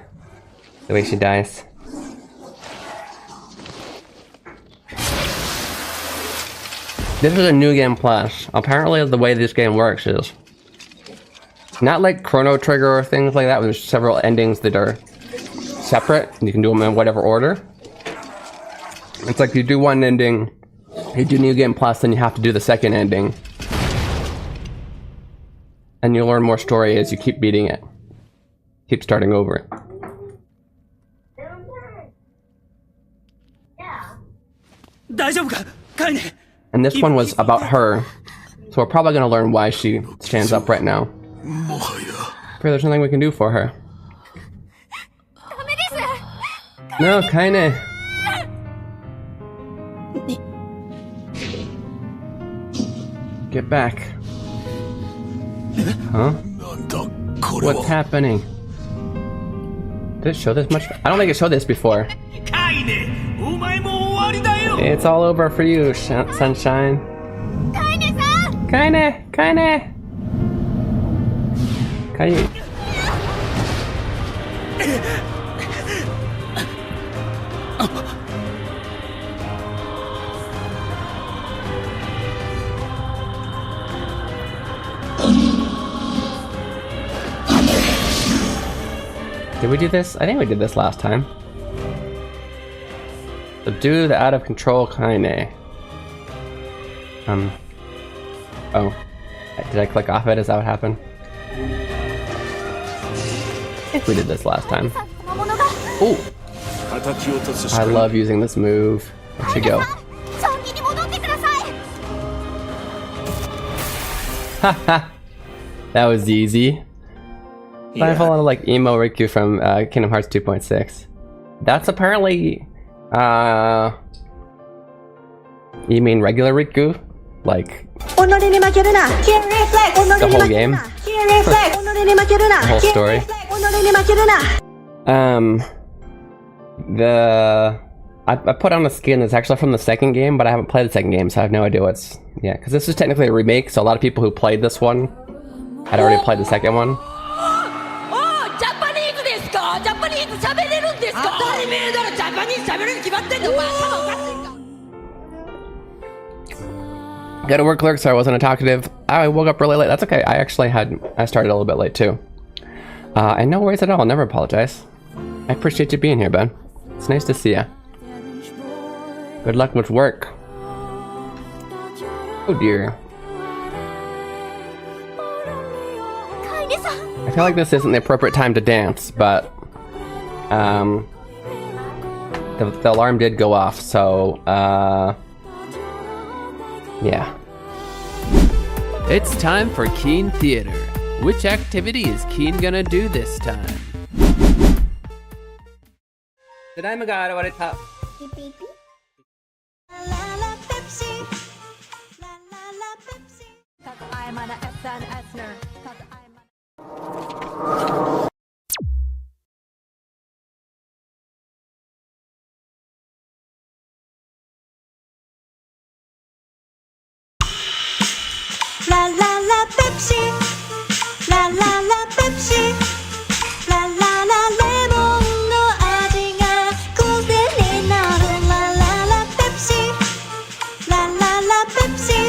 The way she dies. This is a new game plus. Apparently the way this game works is not like Chrono Trigger or things like that, where there's several endings that are separate, and you can do them in whatever order. It's like you do one ending, you do New Game Plus, then you have to do the second ending. And you'll learn more story as you keep beating it. Keep starting over. And this one was about her, so we're probably gonna learn why she stands up right now. There's nothing we can do for her. No, kinda. Get back. Huh? What's happening? Did it show this much? I don't think it showed this before. It's all over for you, Sunshine. Kinda. Did we do this? I think we did this last time. Subdue the out of control Kaine. Oh. Did I click off it? Is that what happened? I think we did this last time. Ooh! I love using this move. Where'd she go? Haha! That was easy. I have a lot of like emo Riku from Kingdom Hearts 2.6. That's apparently you mean regular Riku? Like the whole game? The whole story? I put on a skin that's actually from the second game, but I haven't played the second game, so I have no idea what's... Yeah, because this is technically a remake, so a lot of people who played this one had already played the second one. Go to work, so I wasn't talkative. I woke up really late. That's okay. I started a little bit late too. And no worries at all. Never apologize. I appreciate you being here, Ben. It's nice to see you. Good luck with work. Oh dear. I feel like this isn't the appropriate time to dance, but the alarm did go off, so yeah. It's time for Keen Theater. Which activity is Keen gonna do this time? Did I got what it top? La la la Pepsi, la la la Pepsi, la la la lemon no 味が癖になる。La la la Pepsi, la la la Pepsi,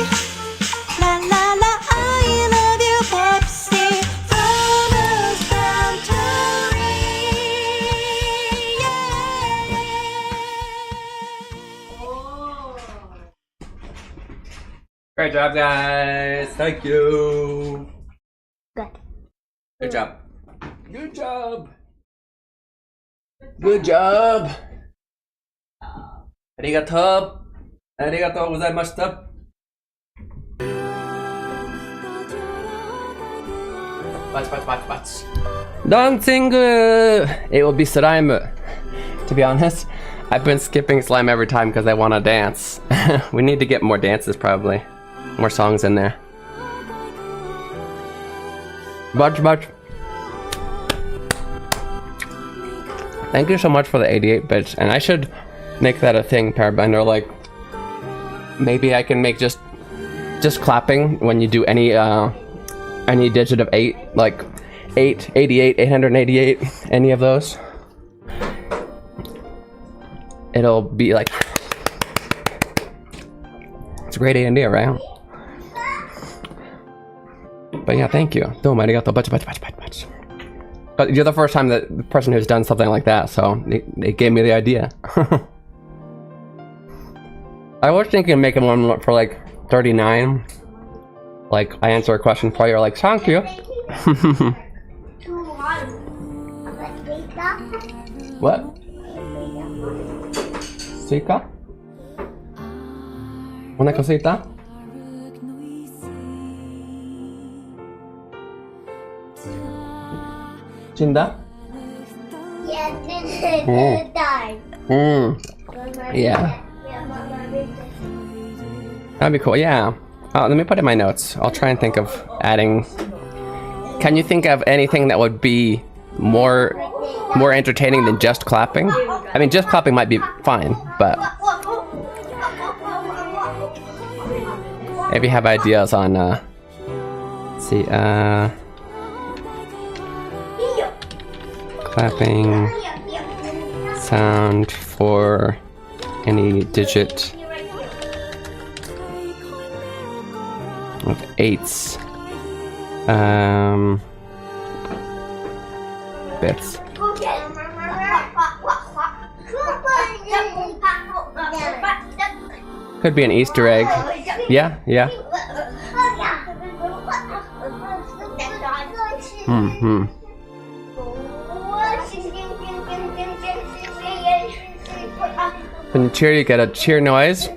la la la I love you Pepsi from a Suntory. Great job, guys. Thank you. Good. Good job. Good job. Good job. Arigato. Arigatou gozaimashita. Watch. Dancing. It will be slime. To be honest, I've been skipping slime every time because I want to dance. We need to get more dances, probably. More songs in there. But. Thank you so much for the 88 bits, and I should make that a thing, Parabender. Like, maybe I can make just clapping when you do any digit of 8, like 8, 88, 888, any of those. It'll be like, it's a great idea, right? But yeah, thank you. Domo arigato, much. But you're the first time that the person who's done something like that, so they gave me the idea. I was thinking of making one for like 39. Like, I answer a question for you, like, thank you. What? Sika? Una cosita? Chinda? Yeah. That'd be cool, yeah. Let me put in my notes. I'll try and think of adding... Can you think of anything that would be more entertaining than just clapping? I mean, just clapping might be fine, but... Maybe have ideas on, let's see, clapping sound for any digit of 8s. Bits. Could be an Easter egg. Yeah. When you cheer, you get a cheer noise,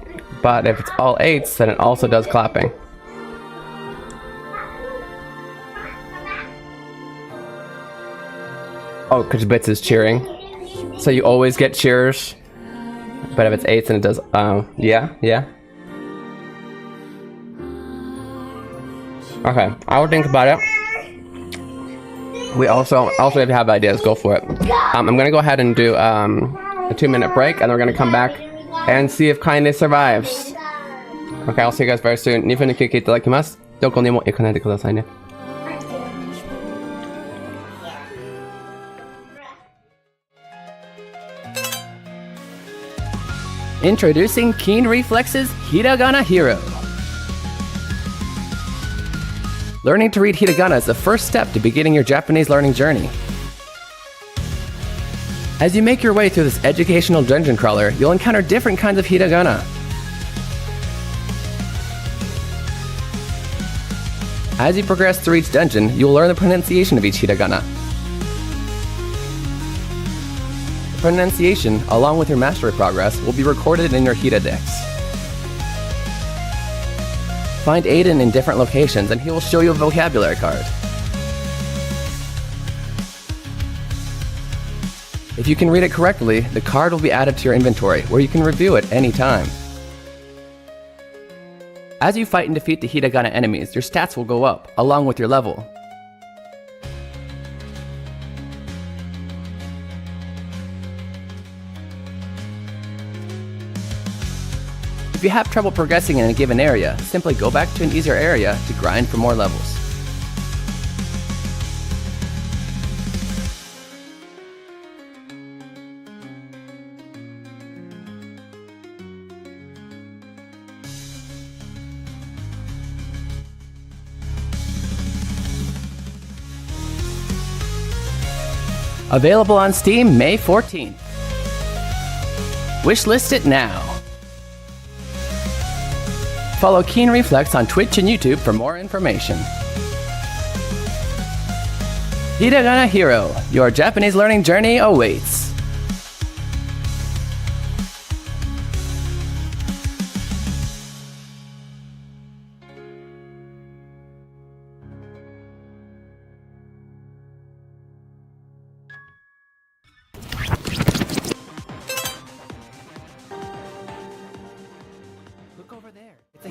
but if it's all 8s, then it also does clapping. Oh, because bits is cheering. So you always get cheers, but if it's 8s, then it does, yeah. Okay, I will think about it. We also if you have ideas, go for it. I'm gonna go ahead and do a 2-minute break, and then we're gonna come back and see if Kaine survives. Okay, I'll see you guys very soon. 2分の休憩いただきます。どこにも行かないでくださいね。Introducing Keen Reflex's Hiragana Hero. Learning to read hiragana is the first step to beginning your Japanese learning journey. As you make your way through this educational dungeon crawler, you'll encounter different kinds of hiragana. As you progress through each dungeon, you'll learn the pronunciation of each hiragana. The pronunciation, along with your mastery progress, will be recorded in your Hiradex. Find Aiden in different locations and he will show you a vocabulary card. If you can read it correctly, the card will be added to your inventory, where you can review it anytime. As you fight and defeat the hiragana enemies, your stats will go up, along with your level. If you have trouble progressing in a given area, simply go back to an easier area to grind for more levels. Available on Steam May 14th. Wishlist it now. Follow Keen Reflex on Twitch and YouTube for more information. Hiragana Hero, your Japanese learning journey awaits.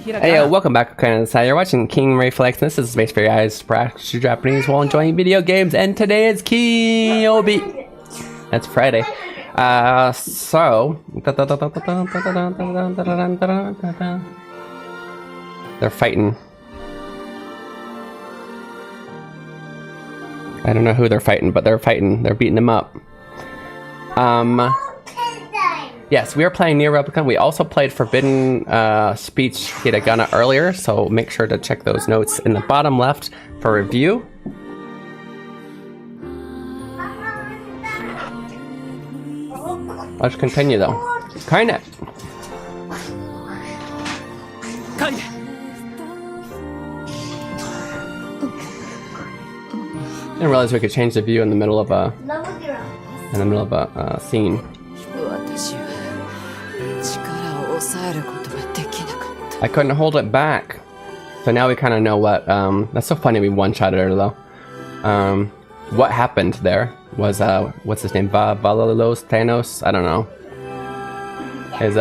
Hey, welcome back, kind of side. You're watching Keen Reflex. This is Space for Your Eyes, practice your Japanese while enjoying video games. And today is Kiyobi. That's Friday. So they're fighting. I don't know who they're fighting, but they're fighting. They're beating them up. Yes, we are playing Nier Replicant. We also played Forbidden Speech Hiragana earlier, so make sure to check those notes in the bottom left for review. Let's continue though. Kaine! Didn't realize we could change the view in the middle of a scene. I couldn't hold it back. So now we kind of know what, that's so funny we one-shotted her though. What happened there was, what's his name, Valalos Thanos? I don't know. Is,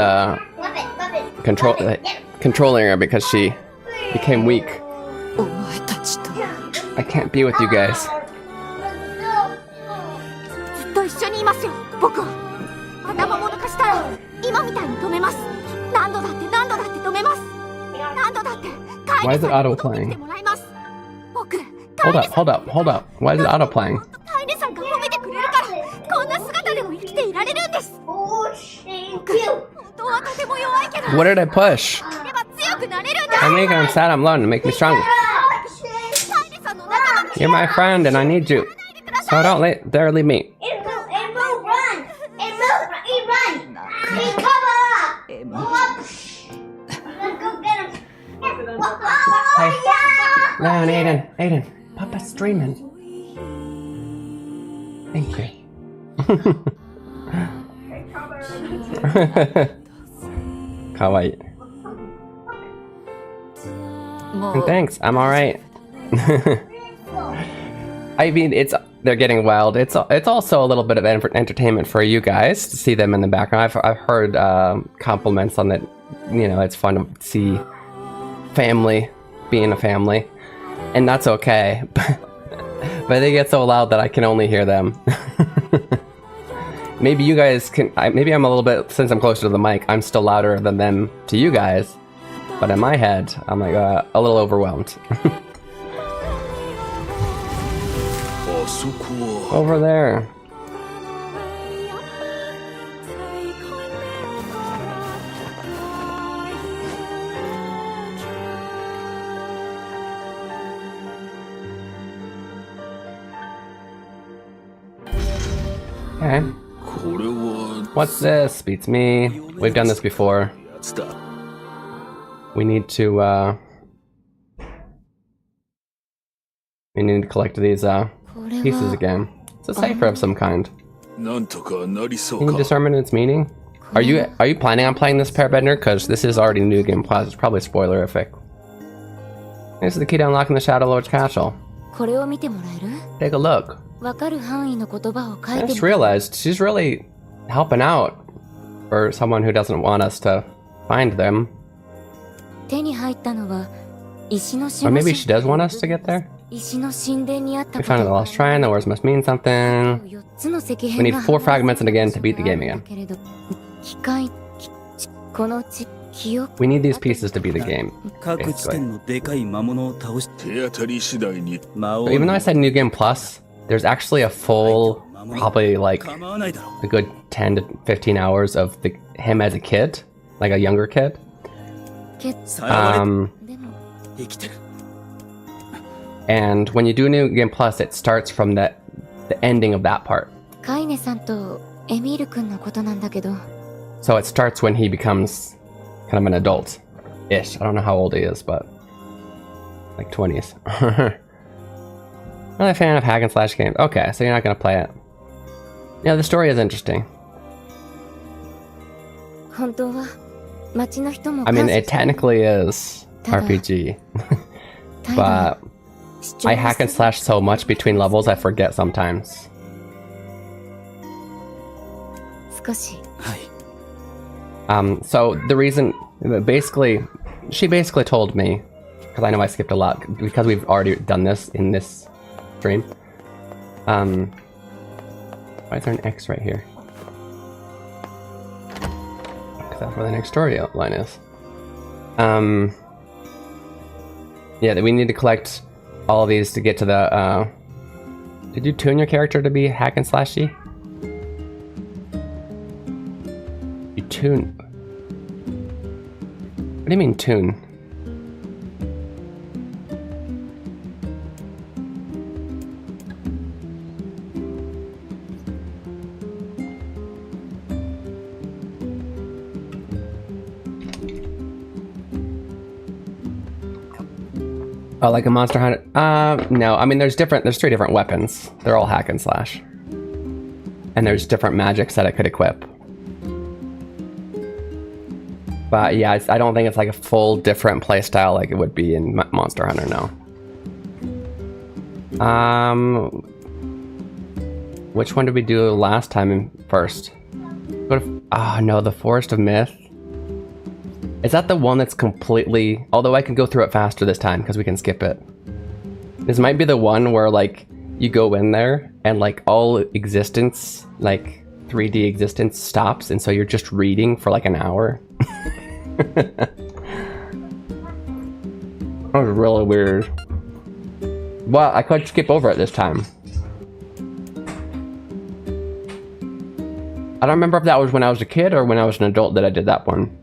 controlling her because she became weak. I can't be with you guys. Why is it auto playing? Hold up. Why is it auto playing? What did I push? I'm making him sad, I'm learning to make me stronger. You're my friend and I need you. So don't dare leave me. Hey. No, Aiden. Papa's streaming. Thank you. Kawaii. And thanks, I'm alright. I mean, they're getting wild. It's also a little bit of entertainment for you guys to see them in the background. I've heard compliments on that. You know, it's fun to see family being a family, and that's okay. But they get so loud that I can only hear them. maybe you guys can, maybe I'm a little bit, since I'm closer to the mic, I'm still louder than them to you guys. But in my head, I'm like a little overwhelmed. Over there. Okay. What's this? Beats me. We've done this before. We need to collect these pieces again. It's a cipher of some kind. Can you discern its meaning? Are you planning on playing this Parabender? Because this is already New Game Plus. It's probably spoilerific. This is the key to unlocking the Shadow Lord's castle. Take a look. I just realized she's really helping out for someone who doesn't want us to find them. Or maybe she does want us to get there? We found the lost shrine, the words must mean something. We need 4 fragments and again to beat the game again. We need these pieces to beat the game, basically. But even though I said New Game Plus, there's actually a full, probably like a good 10 to 15 hours of him as a kid, like a younger kid. And when you do New Game Plus, it starts from the ending of that part. So it starts when he becomes kind of an adult-ish. I don't know how old he is, but like 20s. Not a fan of hack and slash games. Okay, so you're not gonna play it. Yeah, the story is interesting. I mean, it technically is RPG, but I hack and slash so much between levels I forget sometimes. So the reason, she basically told me, because I know I skipped a lot, because we've already done this in this stream. Why is there an X right here? Because that's where the next storyline is. Yeah, we need to collect all of these to get to the, did you tune your character to be hack and slashy? You tune? What do you mean tune? Oh, like a Monster Hunter? No. I mean, there's 3 different weapons. They're all hack and slash. And there's different magics that I could equip. But yeah, I don't think it's like a full different playstyle like it would be in Monster Hunter, no. Which one did we do last time first? Oh no, the Forest of Myth. Is that the one that's completely... Although I can go through it faster this time because we can skip it. This might be the one where like you go in there and like all existence, like 3D existence stops, and so you're just reading for like an hour. That was really weird. Well, I could skip over it this time. I don't remember if that was when I was a kid or when I was an adult that I did that one.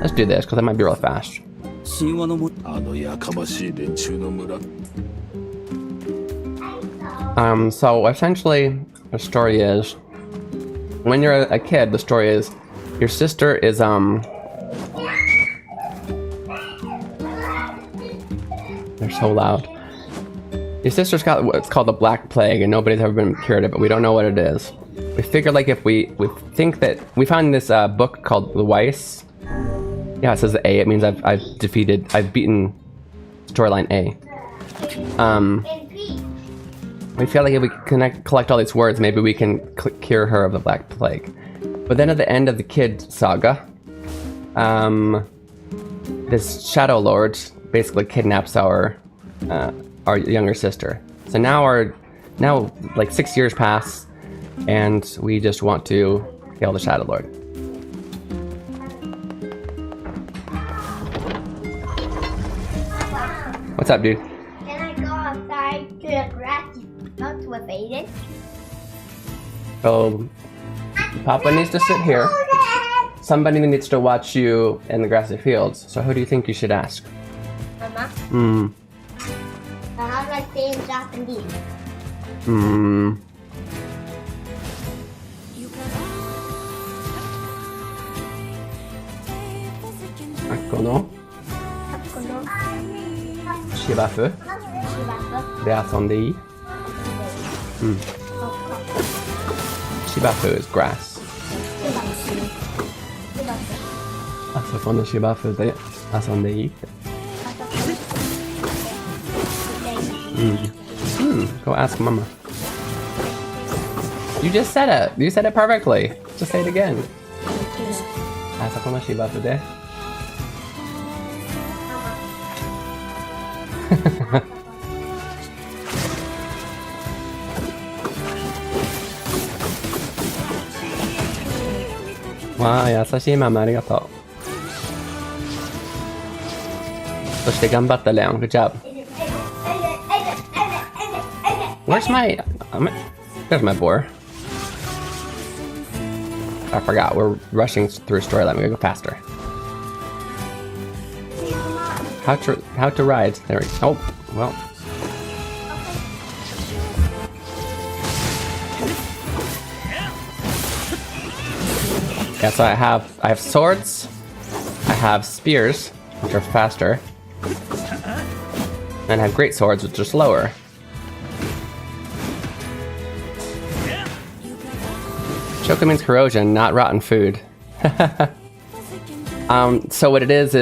Let's do this, because it might be real fast. So essentially, the story is, when you're a kid, the story is, your sister is, they're so loud. Your sister's got what's called the Black Plague, and nobody's ever been cured of it, but we don't know what it is. We figured, like, if we think that, we found this book called The Weiss. Yeah, it says A. It means I've beaten storyline A. We feel like if we collect all these words, maybe we can cure her of the Black Plague. But then at the end of the kid saga, this Shadow Lord basically kidnaps our younger sister. So now like 6 years pass. And we just want to kill the Shadow Lord. What's up, dude? Can I go outside to the grass, not to a faded? Oh, Papa needs to sit here. Somebody needs to watch you in the grassy fields. So who do you think you should ask? Mama, Hmm. how do I say in Japanese? Hmm. Akono Shibafu de Asondei. Hmm. Shibafu is grass. Asokono Shibafu de Asondei. Go ask Mama. You just said it. You said it perfectly. Just say it again. Asokono Shibafu de. Wow, 優しいママありがとう。そして頑張ったレオン。Good job. Where's my... There's my boar. I forgot. We're rushing through a story. Let me go faster. How to ride. There we go. Oh, well. Yeah, so I have swords, I have spears, which are faster, and I have great swords, which are slower. Choco means corrosion, not rotten food. So what it is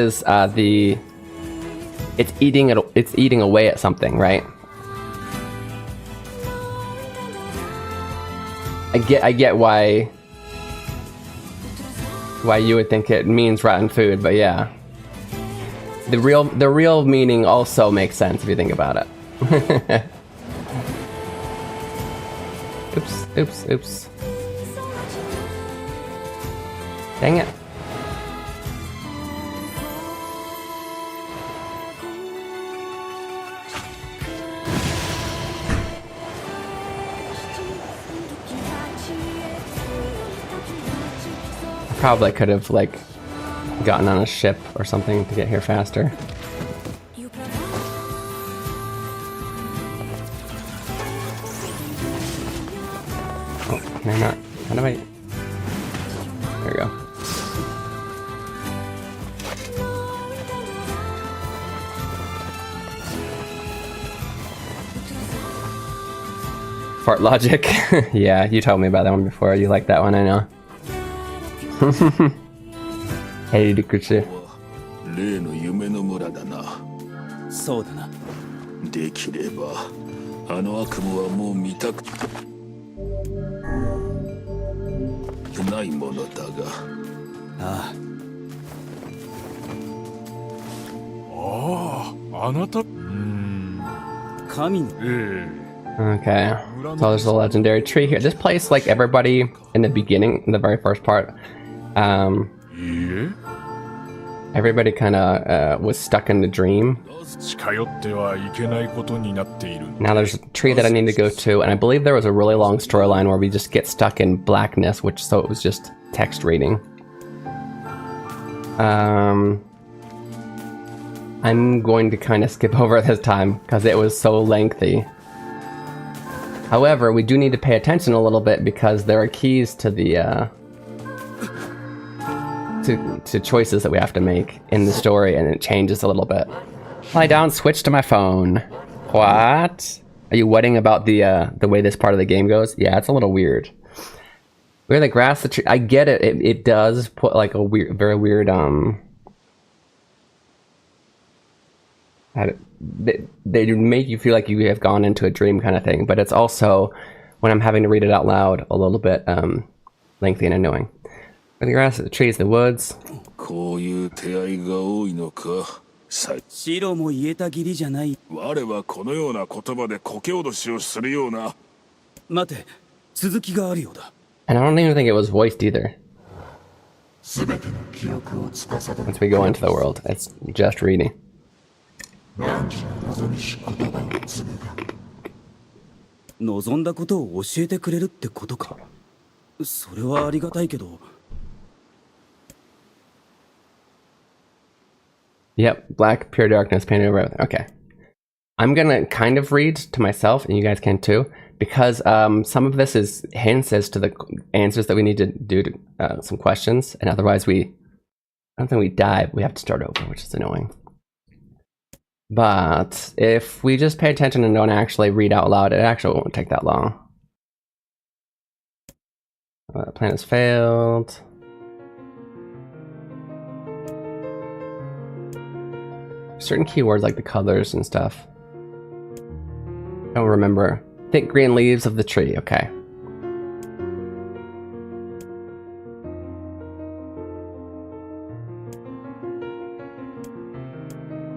it's eating away at something, right? I get why you would think it means rotten food, but yeah. The real meaning also makes sense if you think about it. Oops. Dang it. Probably could have like gotten on a ship or something to get here faster. Oh, can I not? How do I? There we go. Fart logic. Yeah, you told me about that one before. You like that one, I know. Hey, Rikuchi. 例の夢の村だな。そうだな。できればあの悪夢はもう見たくないものだが。あああなた。神の。Okay, so there's a legendary tree here. This place, like everybody in the beginning, in the very first part, everybody kind of was stuck in the dream. Now there's a tree that I need to go to, and I believe there was a really long storyline where we just get stuck in blackness, so it was just text reading. I'm going to kind of skip over this time because it was so lengthy. However, we do need to pay attention a little bit because there are keys to the to choices that we have to make in the story, and it changes a little bit. Lie down, switch to my phone. What? Are you wetting about the way this part of the game goes? Yeah, it's a little weird. Where the grass, the tree. I get it. It does put like a weird, very weird they make you feel like you have gone into a dream kind of thing, but it's also, when I'm having to read it out loud, a little bit lengthy and annoying. The grass, the trees, the woods. こういう手合いが多いのか。白も言えたぎりじゃない。我はこのような言葉で苔脅しをするような。待て、続きがあるようだ。 And I don't even think it was voiced either. Once we go into the world, it's just reading. 望んだことを教えてくれるってことか。それはありがたいけど。 Yep, black, pure darkness painted over everything. Okay. I'm gonna kind of read to myself, and you guys can too, because some of this is hints as to the answers that we need to do to some questions, and otherwise I don't think we die, we have to start over, which is annoying. But if we just pay attention and don't actually read out loud, it actually won't take that long. Plan has failed. Certain keywords like the colors and stuff. I don't remember. Thick green leaves of the tree, okay.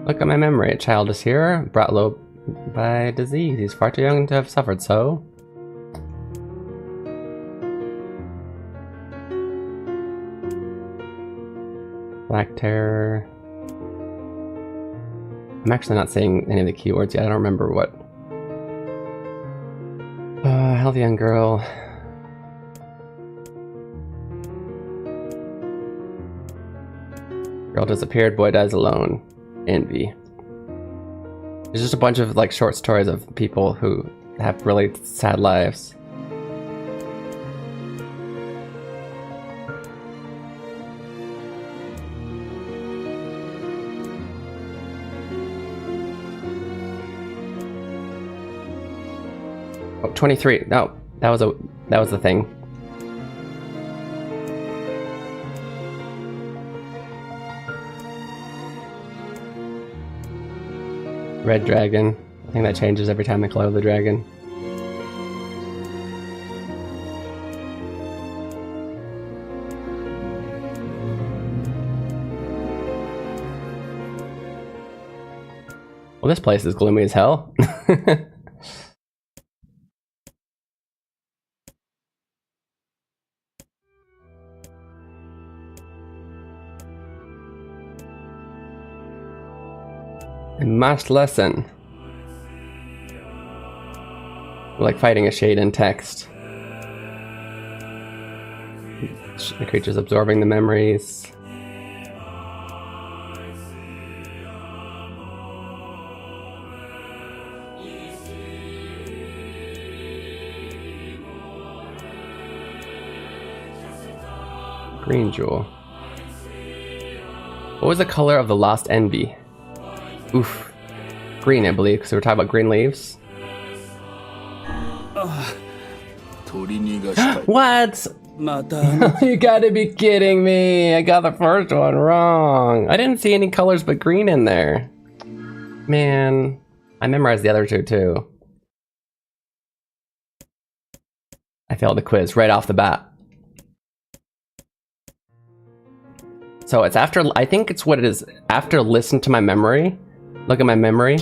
Look at my memory. A child is here, brought low by disease. He's far too young to have suffered so. Black terror. I'm actually not saying any of the keywords yet. I don't remember what. Healthy young girl. Girl disappeared, boy dies alone. Envy. There's just a bunch of like short stories of people who have really sad lives. Oh, 23. No, that was the thing. Red dragon. I think that changes every time they clone the dragon. Well, this place is gloomy as hell. I must listen. Like fighting a shade in text. The creature's absorbing the memories. Green jewel. What was the color of the lost envy? Oof. Green, I believe, because we were talking about green leaves. What? You gotta be kidding me. I got the first one wrong. I didn't see any colors but green in there. Man, I memorized the other two too. I failed the quiz right off the bat. So it's after, I think it's what it is, after listen to my memory. Look at my memory.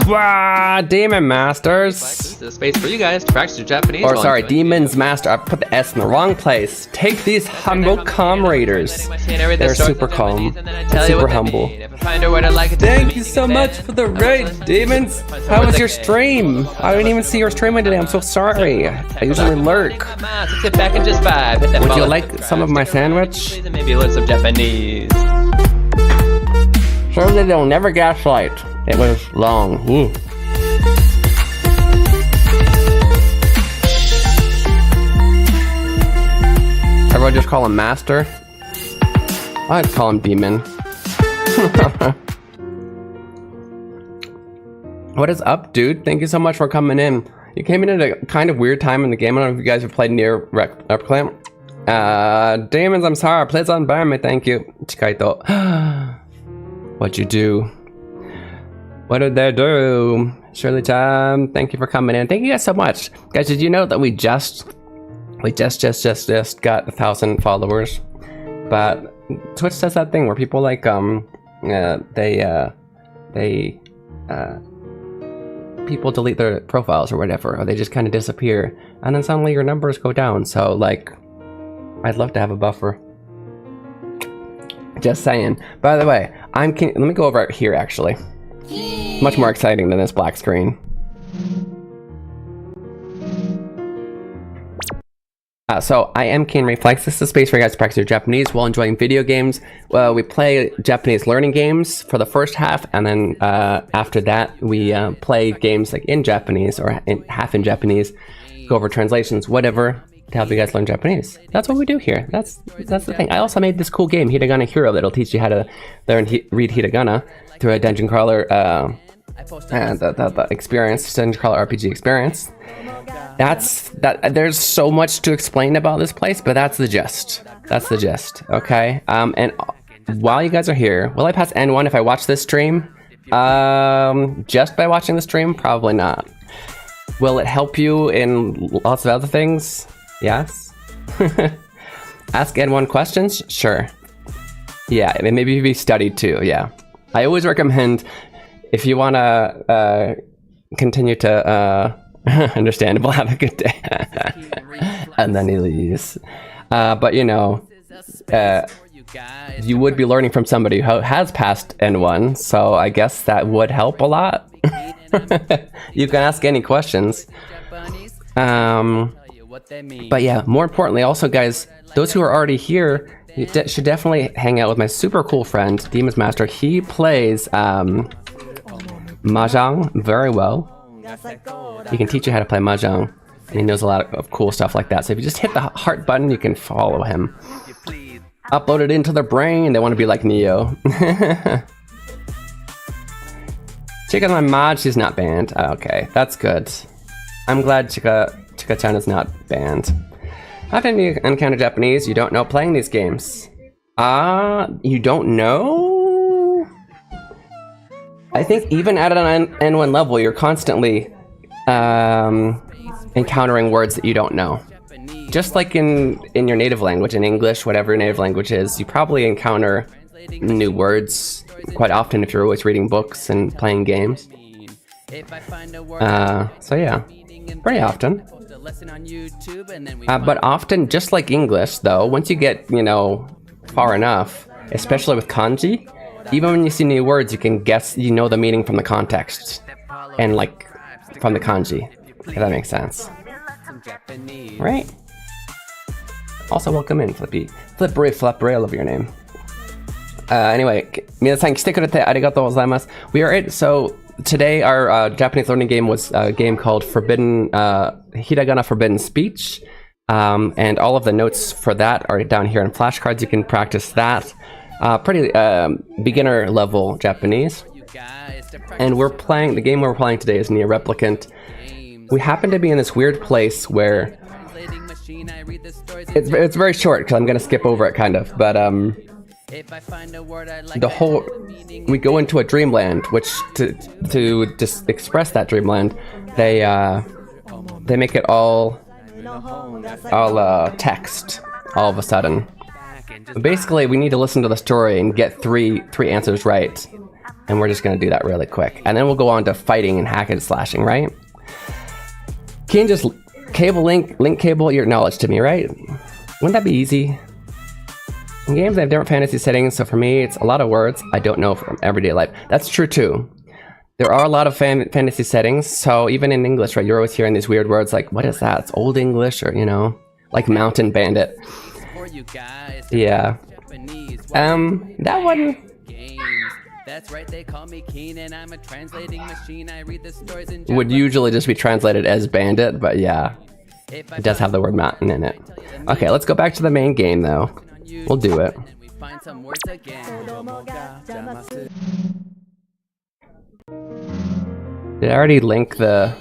Wow, Demon Masters. This is a space for you guys to practice your Japanese. Or sorry, Demon's Master. I put the S in the wrong place. Take these humble comraders. They're super calm, super humble. Thank you so much for the raid, Demons. How was your stream? I didn't even see your stream today. I'm so sorry. I usually lurk. Sit back and just vibe. Would you like some of my sandwich? Maybe learn some Japanese. Surely they'll never gaslight. It was long. Ooh. Everyone just call him Master. I'd call him Demon. What is up, dude? Thank you so much for coming in. You came in at a kind of weird time in the game. I don't know if you guys have played Nier Replicant. Demons, I'm sorry. Please unban me. Thank you. Chikaito. What'd you do? What did they do? Shirley Time, thank you for coming in. Thank you guys so much. Guys, did you know that we just got 1,000 followers? But Twitch does that thing where people like people delete their profiles or whatever, or they just kind of disappear, and then suddenly your numbers go down. So like, I'd love to have a buffer. Just saying. By the way, let me go over here actually. Much more exciting than this black screen. So I am Keen Reflex. This is a space for you guys to practice your Japanese while enjoying video games. We play Japanese learning games for the first half, and then after that we play games like in Japanese or half in Japanese, go over translations, whatever, to help you guys learn Japanese. That's what we do here. That's the thing. I also made this cool game, Hiragana Hero, that'll teach you how to learn read hiragana through a dungeon crawler the experience, dungeon crawler RPG experience. There's so much to explain about this place, but that's the gist. That's the gist, okay? And while you guys are here, will I pass N1 if I watch this stream? Just by watching the stream? Probably not. Will it help you in lots of other things? Yes. Ask N1 questions? Sure. Yeah, maybe be studied too, yeah. I always recommend, if you want to continue to understandable, have a good day. And then he leaves. But you know, you would be learning from somebody who has passed N1, so I guess that would help a lot. You can ask any questions. But yeah, more importantly, also guys, those who are already here, you should definitely hang out with my super cool friend, Demon's Master. He plays Mahjong very well. He can teach you how to play Mahjong, and he knows a lot of cool stuff like that. So if you just hit the heart button, you can follow him. Upload it into their brain. They want to be like Neo. Check out my mod. She's not banned. Okay, that's good. I'm glad Chika-chan is not banned. Often you encounter Japanese you don't know playing these games. You don't know? I think even at an N1 level, you're constantly encountering words that you don't know. Just like in your native language, in English, whatever your native language is, you probably encounter new words quite often if you're always reading books and playing games. So yeah, pretty often. But often, just like English, though, once you get, you know, far enough, especially with kanji, even when you see new words, you can guess, you know the meaning from the context, and like from the kanji, if that makes sense. Right? Also, welcome in, Flippy. Flippery, I love your name. Anyway, 皆さん来てくれてありがとうございます。We are it. So today our Japanese learning game was a game called Hiragana Forbidden Speech. And all of the notes for that are down here in flashcards. You can practice that. Pretty beginner level Japanese. And we're playing, the game we're playing today is Nier Replicant. We happen to be in this weird place where it's very short because I'm going to skip over it kind of, but we go into a dreamland, which to just express that dreamland, they make it all text all of a sudden. Basically, we need to listen to the story and get three answers right, and we're just gonna do that really quick, and then we'll go on to fighting and hack and slashing, right? Can just link cable your knowledge to me, right? Wouldn't that be easy? In games, they have different fantasy settings, so for me, it's a lot of words I don't know from everyday life. That's true too. There are a lot of fantasy settings, so even in English, right, you're always hearing these weird words like, what is that? It's Old English, or, you know, like Mountain Bandit. Yeah. That one... would usually just be translated as bandit, but yeah. It does have the word mountain in it. Okay, let's go back to the main game, though. We'll do it. Did I already link the...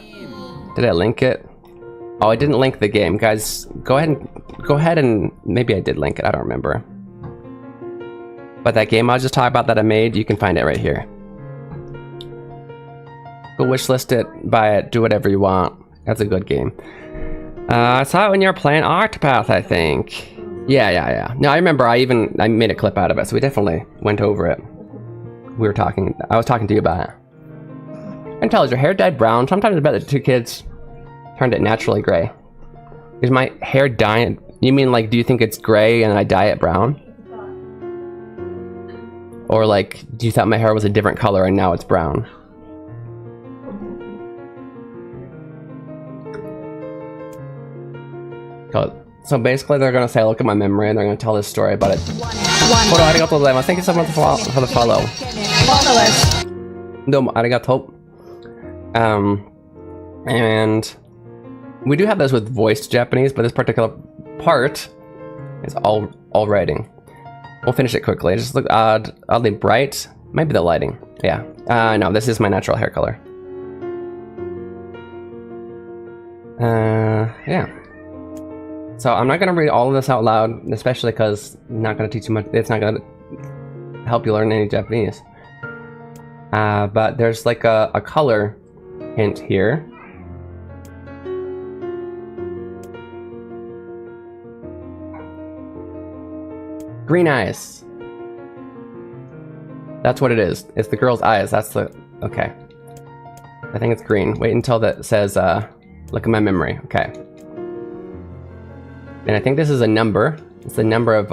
Did I link it? Oh, I didn't link the game. Guys, go ahead and... Maybe I did link it, I don't remember. But that game I was just talking about that I made, you can find it right here. Go wishlist it, buy it, do whatever you want. That's a good game. I saw it when you were playing Octopath, I think. Yeah. No, I remember I made a clip out of it, so we definitely went over it. I was talking to you about it. can tell, is your hair dyed brown? Sometimes I bet the two kids turned it naturally gray. Is my hair dyed? You mean like, do you think it's gray and I dye it brown? Or like, do you thought my hair was a different color and now it's brown? So basically they're gonna say, look at my memory, and they're gonna tell this story about it. Arigatou gozaimasu. Thank you so much for the follow. Domo arigatou. And we do have this with voiced Japanese, but this particular part is all writing. We'll finish it quickly. It just look oddly bright. Might be the lighting. Yeah. No, this is my natural hair color. Yeah. So I'm not gonna read all of this out loud, especially because I'm not gonna teach you much. It's not gonna help you learn any Japanese. But there's like a color hint here. Green eyes. That's what it is. It's the girl's eyes. That's the... Okay. I think it's green. Wait until that says, look at my memory. Okay. And I think this is a number. It's the number of,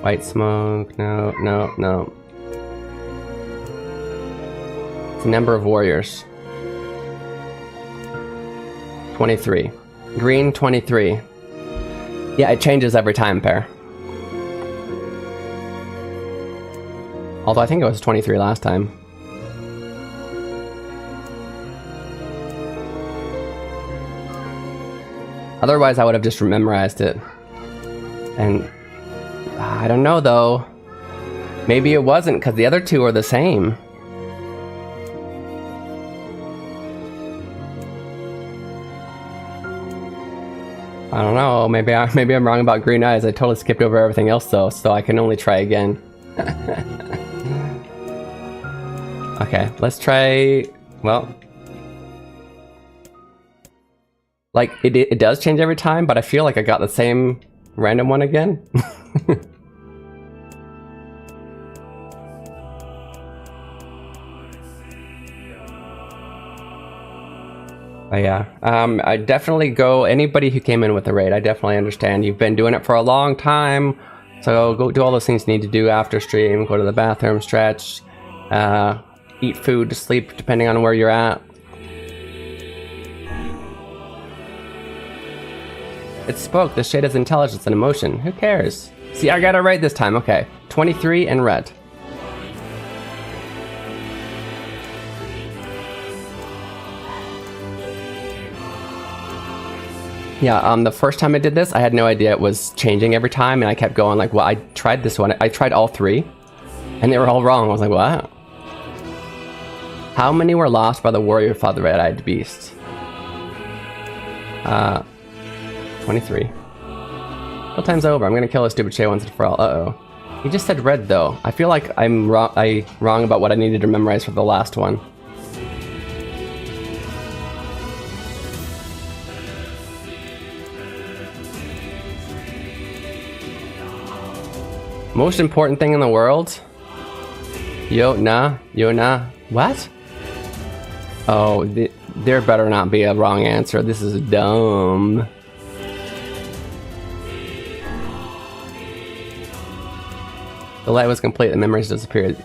white smoke. No. It's the number of warriors. 23. Green 23. Yeah, it changes every time, pair. Although I think it was 23 last time. Otherwise, I would have just memorized it. And I don't know though. Maybe it wasn't, because the other two are the same. I don't know. Maybe I'm wrong about green eyes. I totally skipped over everything else though, so I can only try again. Okay, let's try. Well, like it does change every time, but I feel like I got the same random one again. But yeah, I definitely go, anybody who came in with the raid, I definitely understand. You've been doing it for a long time, so go do all those things you need to do after stream, go to the bathroom, stretch, eat food, sleep, depending on where you're at. It spoke, the shade has intelligence and emotion. Who cares? See, I got it right this time, okay. 23 and red. Yeah, the first time I did this, I had no idea it was changing every time, and I kept going like, well, I tried this one. I tried all three, and they were all wrong. I was like, what? How many were lost by the warrior who fought the red-eyed beast? 23. Well, time's over. I'm gonna kill this stupid Shay once and for all. Uh-oh. He just said red, though. I feel like I'm wrong about what I needed to memorize for the last one. Most important thing in the world? Yo na. What? Oh, there better not be a wrong answer. This is dumb. The light was complete, the memories disappeared.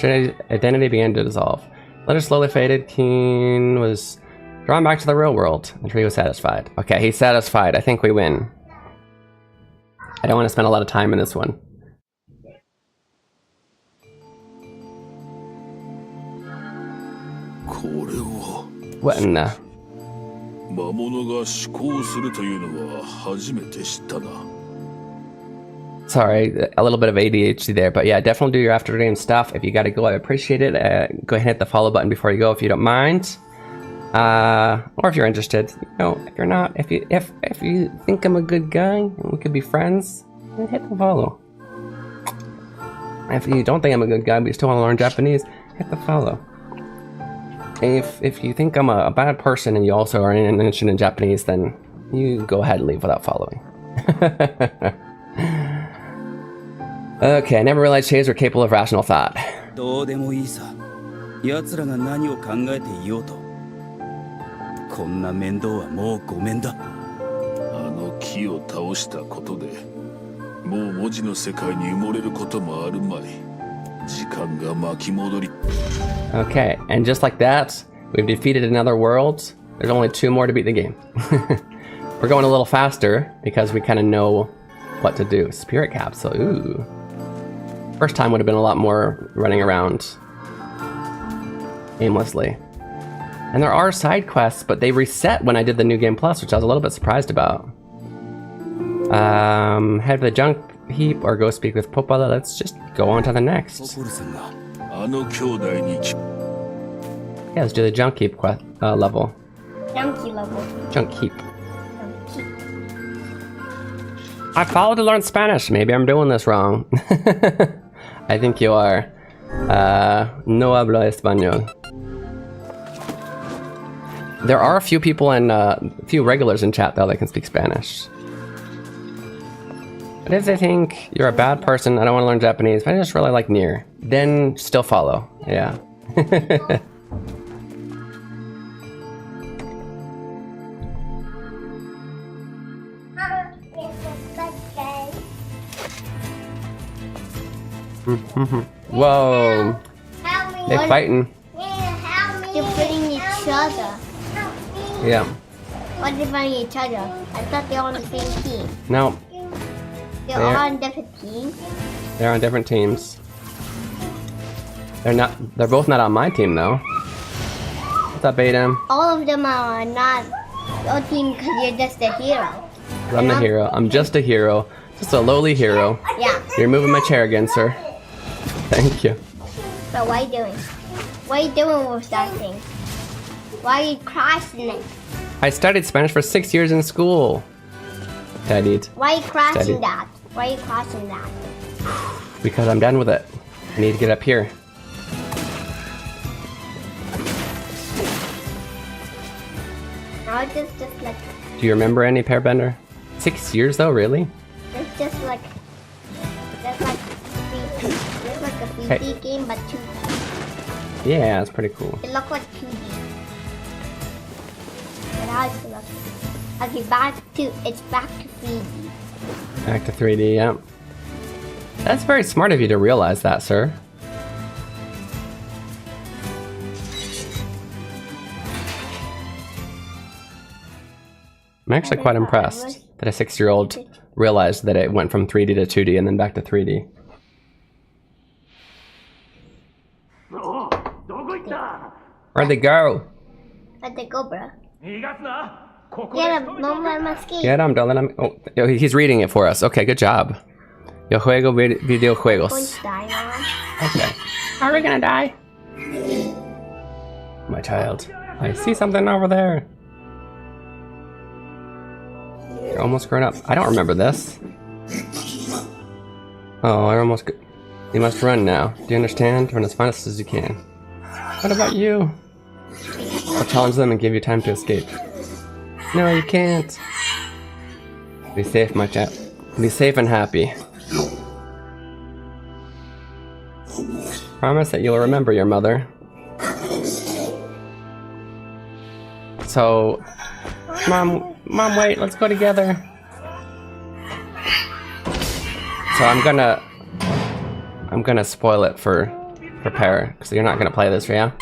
Identity began to dissolve. Letter slowly faded. Keen was drawn back to the real world. The tree was satisfied. Okay, he's satisfied. I think we win. I don't want to spend a lot of time in this one. What in the... Sorry, a little bit of ADHD there, but yeah, definitely do your after game stuff. If you gotta go, I appreciate it. Go ahead and hit the follow button before you go if you don't mind. Or if you're interested, you know, if you're not, if you think I'm a good guy and we could be friends, then hit the follow. If you don't think I'm a good guy but you still want to learn Japanese, hit the follow. If you think I'm a bad person and you also are interested in Japanese, then you go ahead and leave without following. Okay, I never realized shades were capable of rational thought. 奴らが何を考えていようとこんな面倒はもうごめんだ。あの木を倒したことでもう文字の世界に埋もれることもあるまい。時間が巻き戻り。 Okay, and just like that, we've defeated another world. There's only 2 more to beat the game. We're going a little faster because we kind of know what to do. Spirit capsule, ooh. First time would have been a lot more running around aimlessly. And there are side quests, but they reset when I did the New Game Plus, which I was a little bit surprised about. Head to the junk heap or go speak with Popala. Let's just go on to the next. ポポルさんが あの兄弟に Yeah, let's do the junk heap level. Junkie level. Junk heap. I followed to learn Spanish. Maybe I'm doing this wrong. I think you are. No hablo español. There are a few people and a few regulars in chat though that can speak Spanish. But if they think you're a bad person, I don't want to learn Japanese, but I just really like Nier, then still follow. Yeah. Whoa. They fighting. They're fighting each other. Yeah. Why are they fighting each other? I thought they were on the same team. No, They're all on different teams. they're on different teams. They're both not on my team though. What's up, Aiden? All of them are not your team because you're just a hero. I'm the hero. I'm just a hero. Just a lowly hero. Yeah. You're moving my chair again, sir. Thank you. So what are you doing? What are you doing with that thing? Why are you crashing it? I studied Spanish for 6 years in school. Studied. Why are you crashing Steady. that? Why are you crashing that? Because I'm done with it. I need to get up here. Now it's just like Do you remember any Pairbender? 6 years though, really? it's just like it's like a 3D Hey. game but 2D. Yeah, it's pretty cool. It looks like 2D. But how does it look? Okay, it's back to 3D. Back to 3D, yeah. That's very smart of you to realize that, sir. I'm actually quite impressed that a 6-year-old realized that it went from 3D to 2D and then back to 3D. どこ行った Where'd they go? Let it go, bro. 逃がすなここで Get him, no more mosquito. Get him, don't let him. Oh, he's reading it for us. Okay, good job. Yo juego Going videojuegos. to die now. Okay. Are we gonna die? My child. I see something over there. You're almost grown up. I don't remember this. Oh, I almost. You must run now. Do you understand? Run as fast as you can. What about you? I'll challenge them and give you time to escape. No, you can't. Be safe, my child. Be safe and happy. Promise that you'll remember your mother. So, Mom, wait, let's go together. So I'm gonna spoil it for Para, because you're not gonna play this, yeah?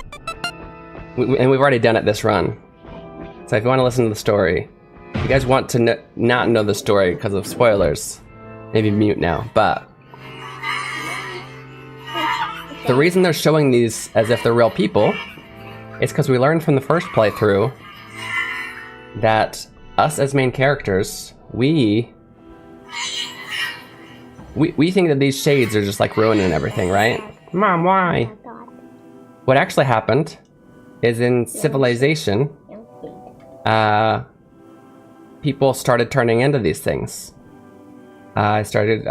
And we've already done it this run. So if you want to listen to the story, if you guys want to not know the story because of spoilers, maybe mute now, but the reason they're showing these as if they're real people is because we learned from the first playthrough that us as main characters, we think that these shades are just like ruining everything, right? Mom, why? What actually happened is in Civilization, people started turning into these things. Started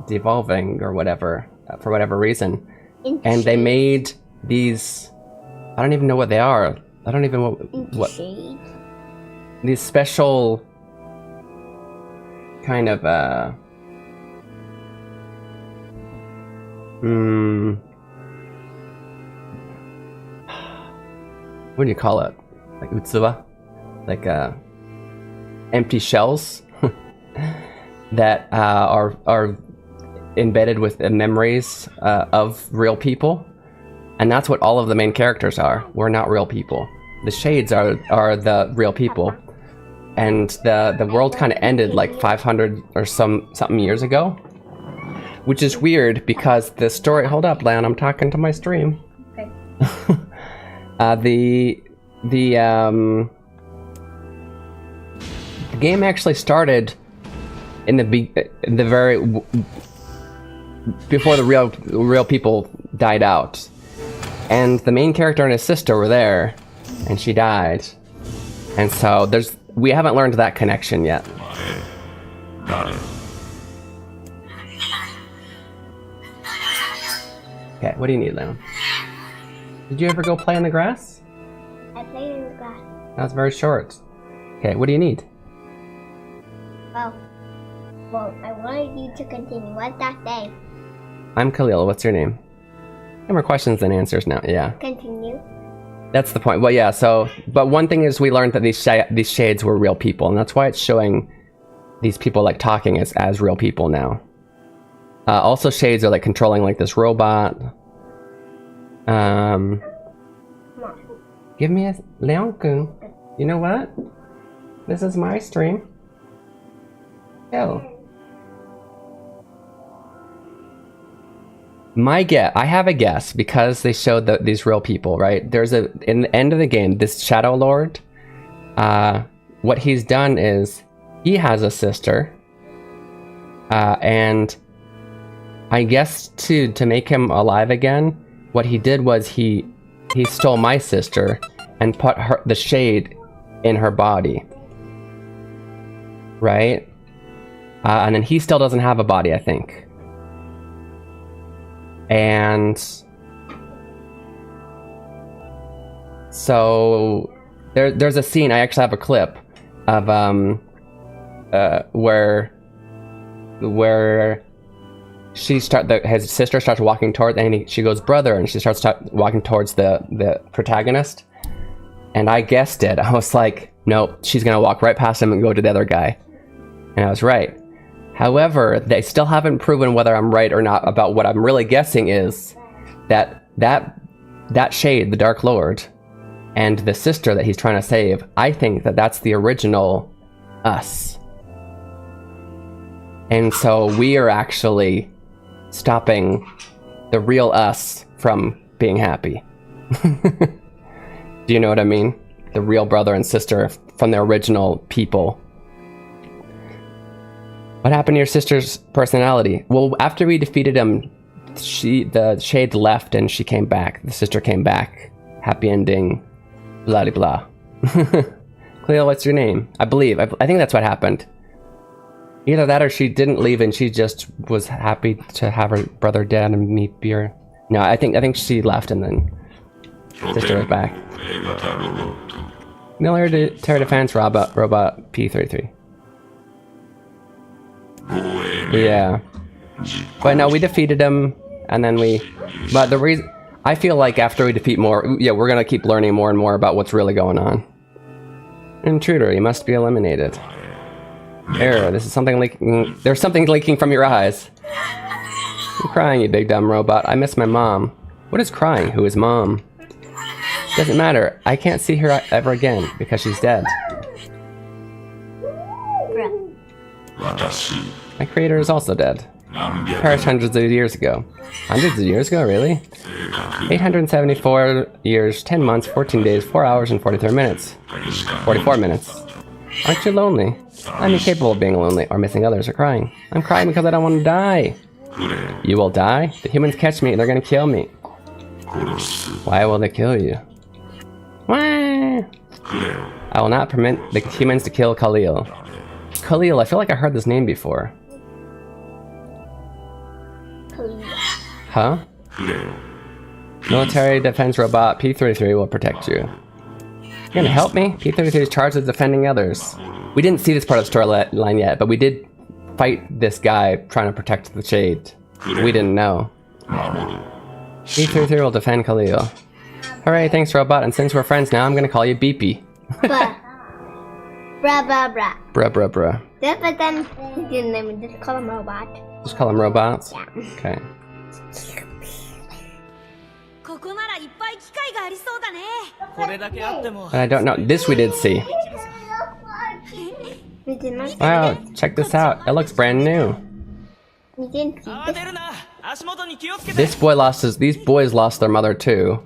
devolving or whatever, for whatever reason. And they made these, I don't even know what they are. I don't even know what these special kind of what do you call it? Like utsuba? Like empty shells that are embedded with the memories of real people. And that's what all of the main characters are. We're not real people. The shades are the real people. And the world kind of ended like 500 or something years ago. Which is weird because the story... Hold up, Leon, I'm talking to my stream. Okay. The game actually started in the very... before the real people died out. And the main character and his sister were there, and she died. And so we haven't learned that connection yet. Okay, what do you need, Leon? Did you ever go play in the grass? I played in the grass. That's very short. Okay, what do you need? Well, I wanted you to continue. What's that say? I'm Khalil, what's your name? More questions than answers now, yeah. Continue. That's the point. Well, yeah, so... But one thing is we learned that these shades were real people, and that's why it's showing these people, like, talking as real people now. Also, shades are, like, controlling, like, this robot. Give me a... Leon-kun. You know what? This is my stream. Hell. I have a guess because they showed these real people, right? In the end of the game, this Shadow Lord, what he's done is he has a sister, and I guess to make him alive again, what he did was he stole my sister and put the shade in her body, right? And then he still doesn't have a body, I think. And so there's a scene, I actually have a clip of where his sister starts walking toward, and she goes, brother, and she starts walking towards the protagonist. And I guessed it. I was like, no, she's gonna walk right past him and go to the other guy. And I was right. However, they still haven't proven whether I'm right or not about what I'm really guessing is that shade, the Dark Lord, and the sister that he's trying to save, I think that's the original us. And so we are actually stopping the real us from being happy. Do you know what I mean? The real brother and sister from the original people. What happened to your sister's personality? Well, after we defeated him, the shade left and she came back. The sister came back. Happy ending. Blah de blah. Cleo, what's your name? I think that's what happened. Either that or she didn't leave and she just was happy to have her brother dead and me be her. No, I think she left and then sister was back. Military Defense Robot P33. Yeah. But no, we defeated him, and then but the reason... I feel like after we defeat more... Yeah, we're gonna keep learning more and more about what's really going on. Intruder, you must be eliminated. Error, this is something leaking... There's something leaking from your eyes. I'm crying, you big dumb robot. I miss my mom. What is crying? Who is mom? Doesn't matter. I can't see her ever again, because she's dead. My creator is also dead. Perished hundreds of years ago. Hundreds of years ago, really? 874 years, 10 months, 14 days, 4 hours, and 43 minutes. 44 minutes. Aren't you lonely? I'm incapable of being lonely, or missing others, or crying. I'm crying because I don't want to die. You will die? The humans catch me, and they're gonna kill me. Why will they kill you? Why? I will not permit the humans to kill Khalil. Khalil, I feel like I heard this name before. Huh? Military Defense Robot P33 will protect you. You're gonna help me? P33 is charged with defending others. We didn't see this part of the storyline yet, but we did fight this guy trying to protect the shade. We didn't know. P33 will defend Khalil. Hooray, thanks robot, and since we're friends now, I'm gonna call you Beepy. Bruh. Bruh, bruh, bruh. Bruh, bruh, bruh. But then, just call him robot. Just call them robots? Yeah. Okay. But I don't know. This we did see. We did not see Wow, it. check this out. It looks brand new. We didn't see this. These boys lost their mother too.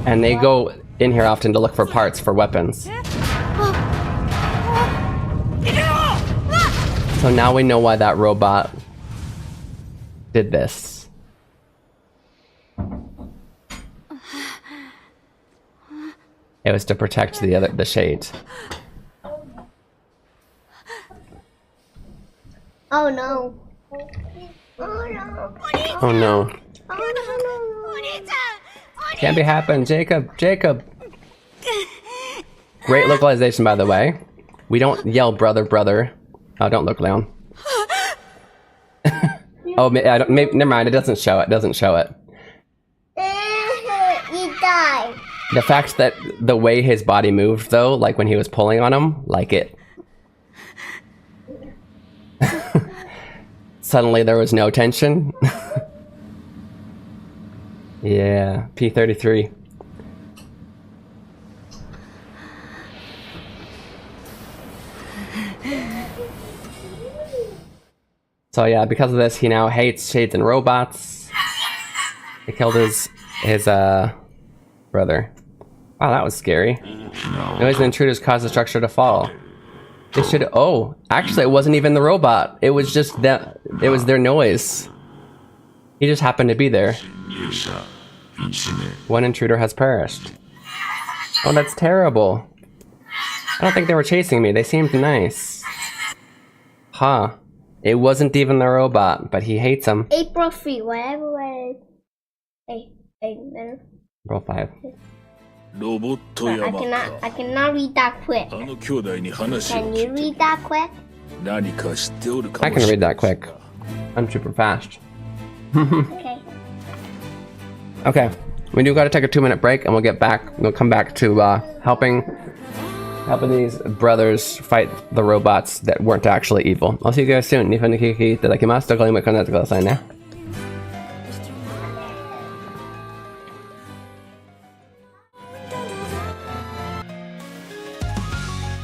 And they go in here often to look for parts for weapons. So now we know why that robot did this. It was to protect the shade. Oh no. Oh no. Oh no. Oh no. Can't be happening, Jacob. Jacob. Great localization, by the way. We don't yell brother, brother. Oh, don't look, Leon. Oh, I don't, never mind. It doesn't show it. Doesn't show it. He died. The fact that the way his body moved, though, like when he was pulling on him, like it. Suddenly there was no tension. Yeah, P33. So yeah, because of this, he now hates shades and robots. He killed his brother. Wow, that was scary. Noise and intruders cause the structure to fall. They should. Oh, actually, it wasn't even the robot. It was just that. It was their noise. He just happened to be there. One intruder has perished. Oh, that's terrible. I don't think they were chasing me. They seemed nice. Huh. It wasn't even the robot, but he hates him. April 3, whatever it is. Hey, no. Roll 5. ロボット I 山 cannot read that quick. あの兄弟に話を Can 聞 you いて read that quick? 何か知っておるか I もし can れ read な that い quick. I'm super fast. Okay. Okay, we do gotta take a 2-minute break, and we'll get back. We'll come back to helping these brothers fight the robots that weren't actually evil. I'll see you guys soon. 2分で聞いていただきます。どこにも来ないでくださいね。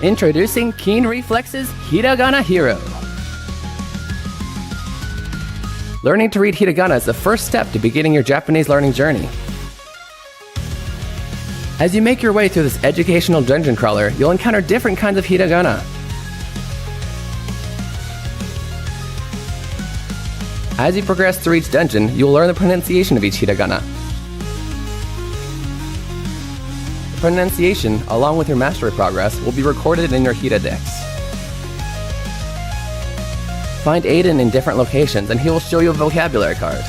Introducing Keen Reflex's Hiragana Hero. Learning to read hiragana is the first step to beginning your Japanese learning journey. As you make your way through this educational dungeon crawler, you'll encounter different kinds of hiragana. As you progress through each dungeon, you will learn the pronunciation of each hiragana. The pronunciation, along with your mastery progress, will be recorded in your Hiradex. Find Aiden in different locations and he will show you a vocabulary card.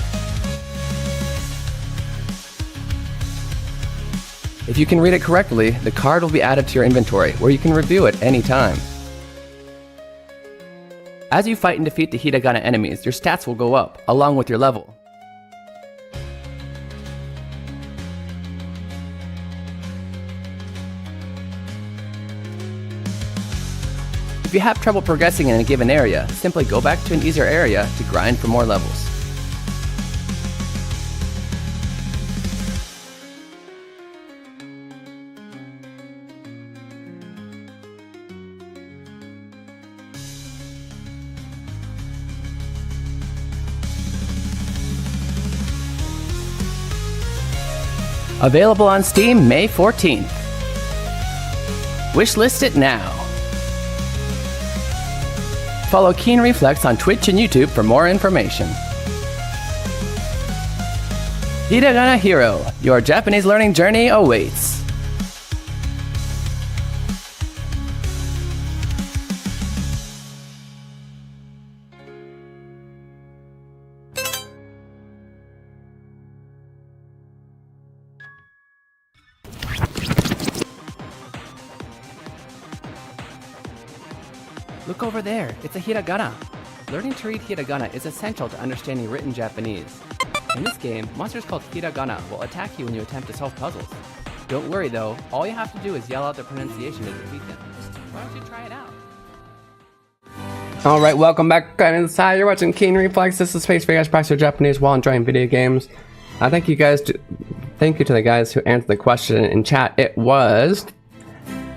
If you can read it correctly, the card will be added to your inventory, where you can review it anytime. As you fight and defeat the hiragana enemies, your stats will go up, along with your level. If you have trouble progressing in a given area, simply go back to an easier area to grind for more levels. Available on Steam May 14th. Wishlist it now. Follow Keen Reflex on Twitch and YouTube for more information. Hiragana Hero, your Japanese learning journey awaits. Look over there, it's a hiragana. learning to read hiragana is essential to understanding written Japanese. In this game, monsters called hiragana will attack you when you attempt to solve puzzles. Don't worry though, all you have to do is yell out the pronunciation to defeat them. Why don't you try it out? Alright, welcome back inside. You're watching Keen Reflex. This is Space for you guys practice your Japanese while enjoying video games. Thank you to the guys who answered the question in chat. It was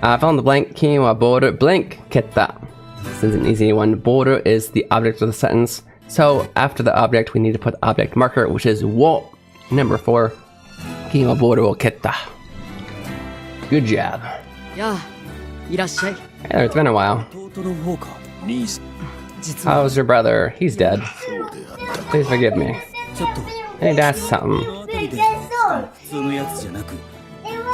fill in the blank. Keen wa boru blank ketta. This is an easy one. Boru is the object of the sentence. So after the object, we need to put the object marker, which is wo. Number 4. Keen wa boru o ketta. Good job. Yeah, irashai. Hey, it's been a while. How's your brother? He's dead. Please forgive me. Hey, that's something. 普通のやつじゃなく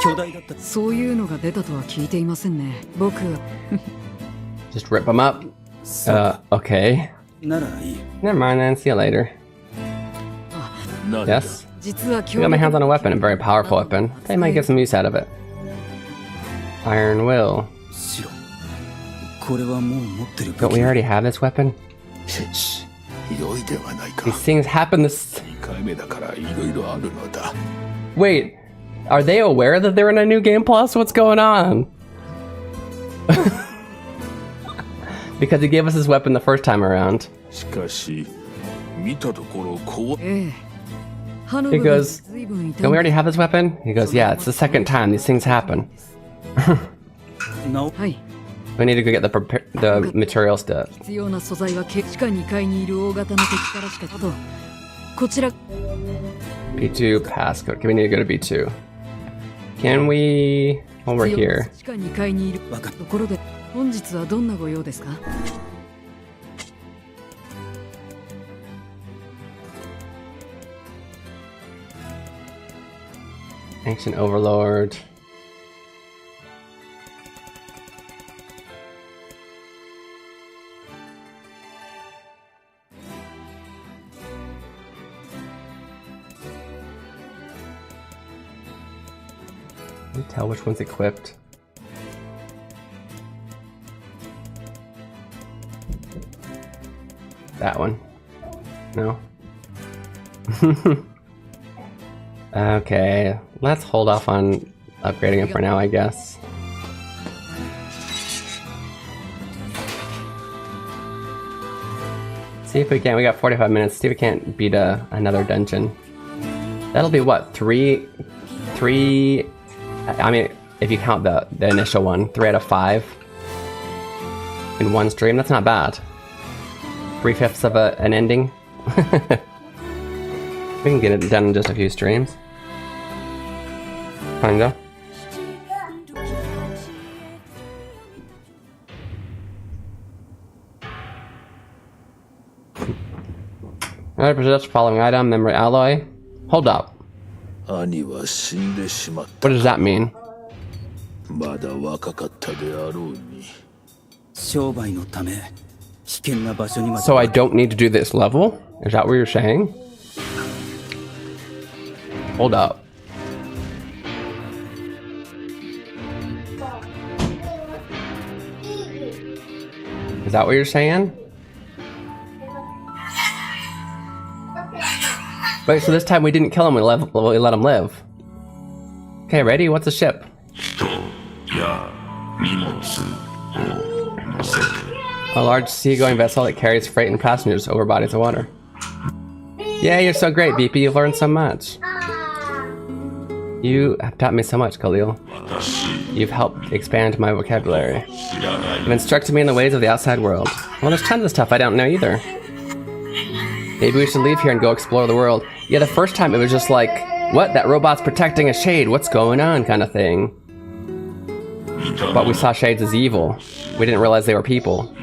巨大だった。そういうのが出たとは聞いていませんね。僕は Just rip them up. Okay. ならいい。 Never mind then. See you later. Yes. 実は I got my hands on a weapon, a very powerful weapon. They might get some use out of it. Iron will. 白。これはもう持ってる武器。 Don't we already have this weapon? 良いではないか。 These things happen this. 2回目だからいろいろあるのだ。 Wait, are they aware that they're in a new game plus? What's going on? Because he gave us his weapon the first time around. しかし見たところこう。 He goes, don't we already have this weapon? He goes, yeah, it's the second time these things happen. No. はい。 We need to go get the materials to... 必要な素材は地下2階にいる大型の敵からしか。あとこちら B2 passcode. Okay, we need to go to B2. Can we... While we're here. 地下2階にいるところで本日はどんなご用ですか？ Ancient Overlord. Can you tell which one's equipped? That one. No? Okay, let's hold off on upgrading him for now, I guess. See if we can. We got 45 minutes. See if we can't beat another dungeon. That'll be what? Three. I mean, if you count the initial one, 3 out of 5 in one stream. That's not bad. 3/5 of an ending. We can get it done in just a few streams. Kinda. Alright, possess following item, memory alloy. Hold up. 兄は死んでしまっ What does that mean? た。まだ若かったであろうに。商売のため危険な場所にまで。 So I don't need to do this level? Is that what you're saying? Hold up. Is that what you're saying? Wait, so this time we didn't kill him, we let him live. Okay, ready? What's a ship? A large seagoing vessel that carries freight and passengers over bodies of water. Yeah, you're so great, BP. You've learned so much. You have taught me so much, Khalil. You've helped expand my vocabulary. You've instructed me in the ways of the outside world. Well, there's tons of stuff I don't know either. Maybe we should leave here and go explore the world. Yeah, the first time it was just like, what? That robot's protecting a shade. What's going on? Kind of thing. But we saw shades as evil. We didn't realize they were people.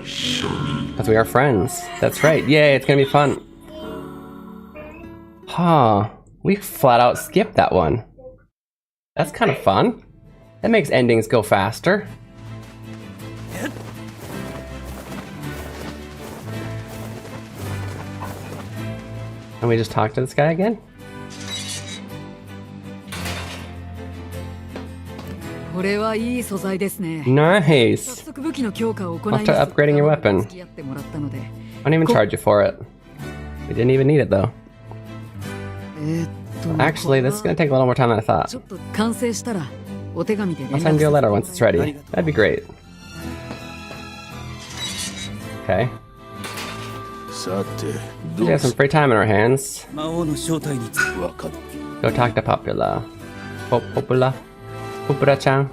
Because we are friends. That's right. Yay, it's gonna be fun. Huh. We flat out skipped that one. That's kind of fun. That makes endings go faster. And we just talk to this guy again? これはいい素材ですね。 Nice. 早速武器の強化を行います。 I'll start upgrading your weapon. 付き合ってもらったので Won't even charge you for it. We didn't even need it though. Actually, this is gonna take a little more time than I thought. ちょっと完成したらお手紙で I'll 連 send 絡 you a する letter once it's ready. That'd be great. Okay. さて We どう have some free time in our hands. 魔王の正体についてわかっ Go talk to Popula. Popula? Popula-chan?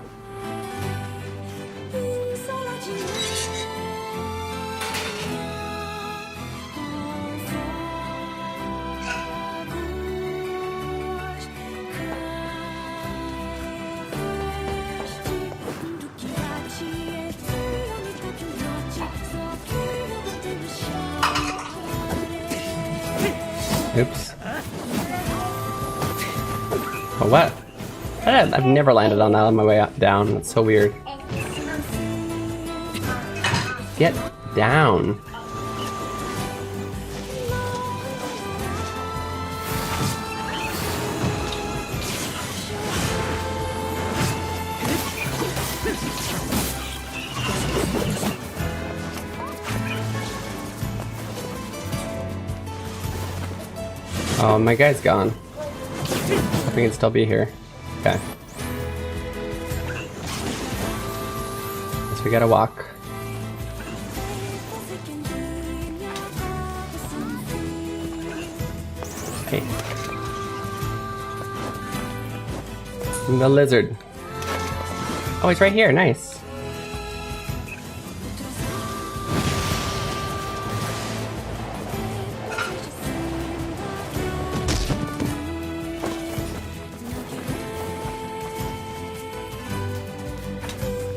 Oops. Oh, what? I've never landed on that on my way up, down. That's so weird. Get down. Oh, my guy's gone. If we can still be here. Okay. Guess we gotta walk. Hey. The lizard. Oh, he's right here. Nice.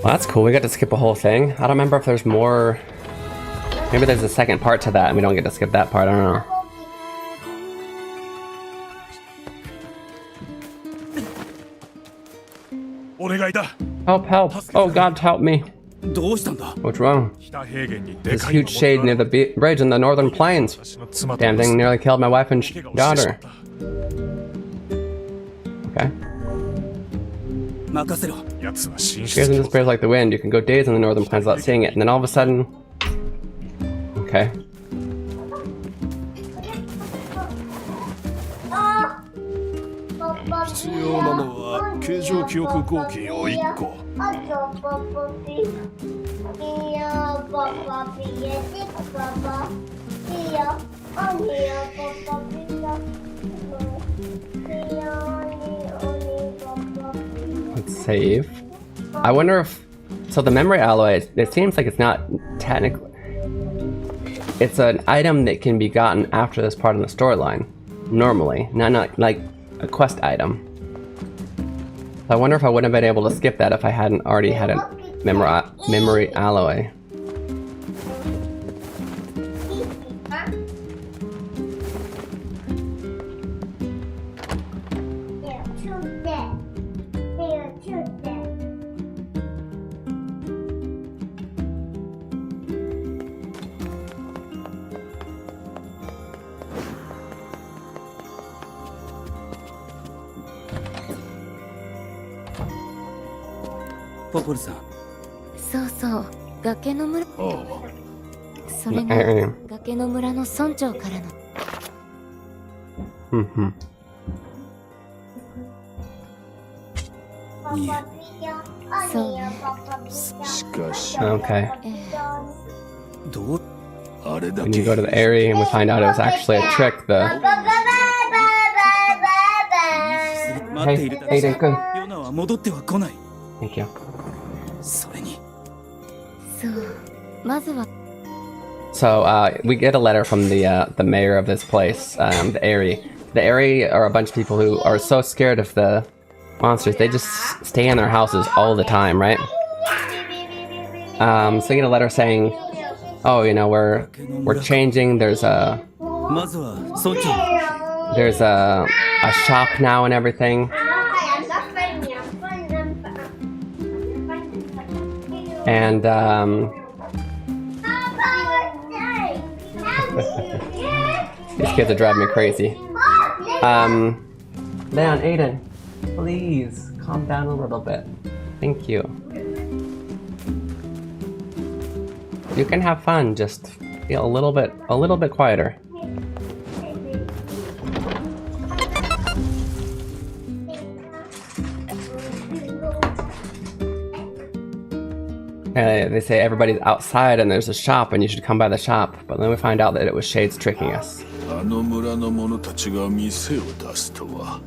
Well, that's cool. We got to skip a whole thing. I don't remember if there's more. Maybe there's a second part to that and we don't get to skip that part. I don't know. Help, help. Oh, God, help me. どうしたんだ What's wrong? This huge shade near the bridge in the northern plains. Damn thing nearly killed my wife and daughter. Okay. 任せろ She isn't disappears like the wind. You can go days in the northern plains without seeing it, and then all of a sudden... Okay. 必要なのは形状記憶合金を1個 Let's save. I wonder if... So the memory alloy, it seems like it's not technically... It's an item that can be gotten after this part of the storyline. Normally. Not like a quest item. I wonder if I wouldn't have been able to skip that if I hadn't already had a memory alloy. Popol さんそうそう崖の村それが崖の村の村長からの そうね Okay. どう あれだ When け you go to the area and we find out it was actually a trick, the... 待っているだ Hey, け Aiden, good. ヨナは戻っては来ない Thank you. それにそうまずは So, we get a letter from the mayor of this place, the Airy. The Airy are a bunch of people who are so scared of the monsters, they just stay in their houses all the time, right? So we get a letter saying, oh, you know, we're changing, there's a まずは村長 there's a shop now and everything. And, these kids are driving me crazy. Leon, Aiden, please calm down a little bit. Thank you. You can have fun, just a little bit quieter. And they say everybody's outside and there's a shop and you should come by the shop, but then we find out that it was Shades tricking us. あの村の者たちが店を出すとは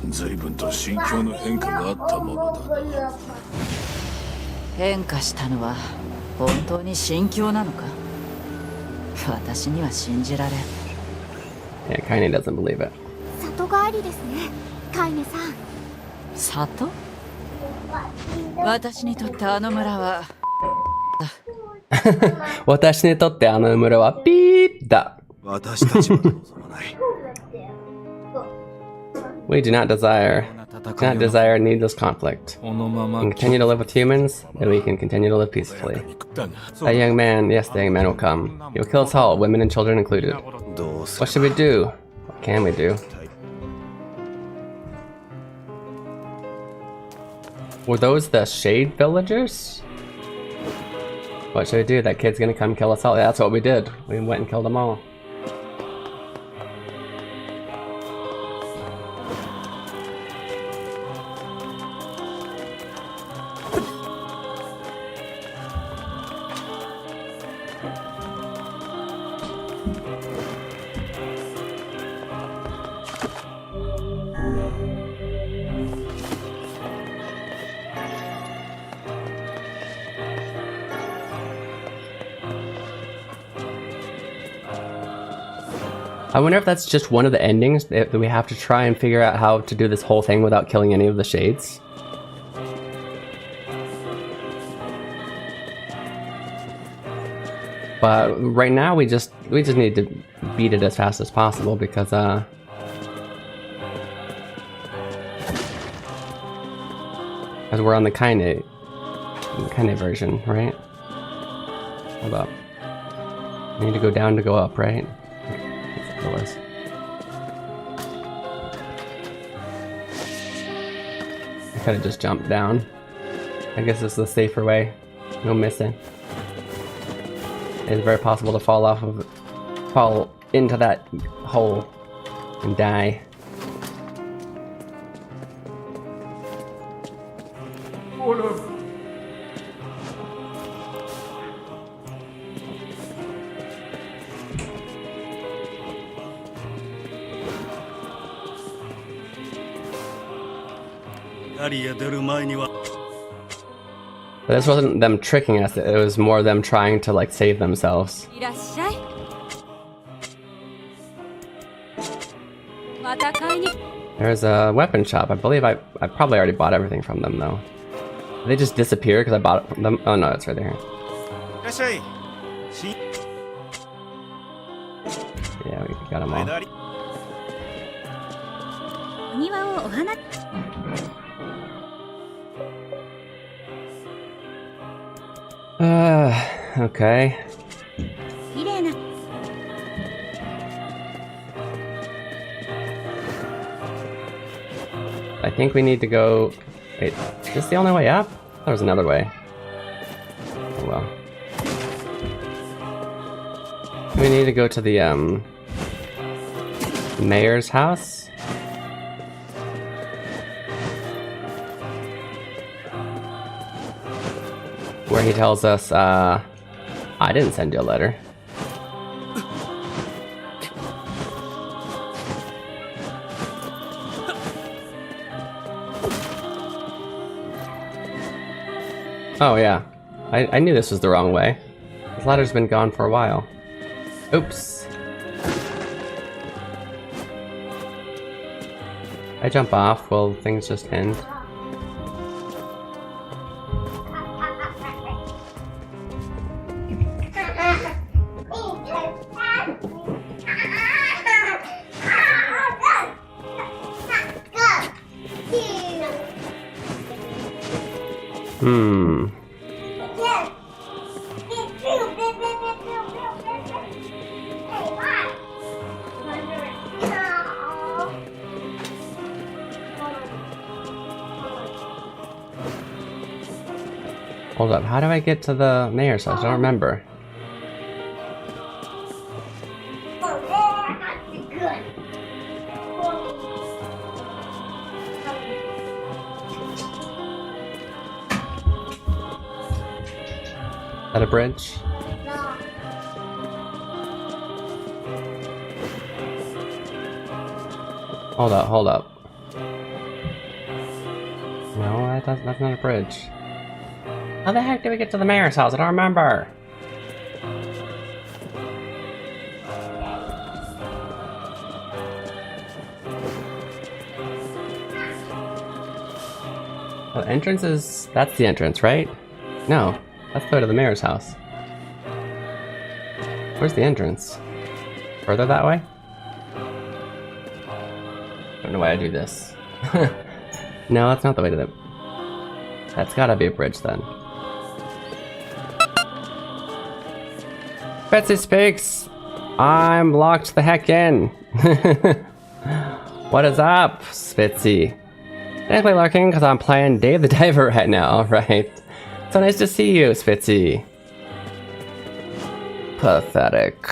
随分と心境の変化があったものだな。変化したのは本当に心境なのか？私には信じられん。 Yeah, Kaine doesn't believe it. 里帰りですね、カイネさん。里？私にとってあの村は私にとってあの村はピーだ。私たちは望まない。 We do not desire needless conflict. We can continue to live with humans, and we can continue to live peacefully. That young man, yes, the young man will come. He will kill us all, women and children included. What should we do? What can we do? Were those the Shade villagers? What should we do? That kid's gonna come kill us all. Yeah, that's what we did. We went and killed them all. I wonder if that's just one of the endings, that we have to try and figure out how to do this whole thing without killing any of the Shades. But right now we just need to beat it as fast as possible because we're on the Kaine version, right? Hold up. I need to go down to go up, right? Was. I could have just jumped down. I guess this is the safer way. No missing. It's very possible to fall into that hole and die. But this wasn't them tricking us, it was more them trying to like save themselves. There's a weapon shop. I believe I probably already bought everything from them though. Did they just disappear because I bought it from them? Oh no, it's right there. Yeah, we got them all. Okay. I think we need to go... Wait, is this the only way up? There was another way. Oh well. We need to go to the, mayor's house? Where he tells us, I didn't send you a letter. Oh yeah, I knew this was the wrong way. This ladder's been gone for a while. Oops. I jump off, will things just end? Hold up, how do I get to the mayor's house? I don't remember. that a bridge? Hold up, hold up. No, that's not a bridge. How the heck did we get to the mayor's house? I don't remember. The entrance is... that's the entrance, right? No, let's go to the mayor's house. Where's the entrance? Further that way? I don't know why I do this. No, that's not the way to the... that's gotta be a bridge then. Betsy speaks! I'm locked the heck in! What is up, Spitzy? Technically lurking because I'm playing Dave the Diver right now, right? So nice to see you, Spitzy. Pathetic.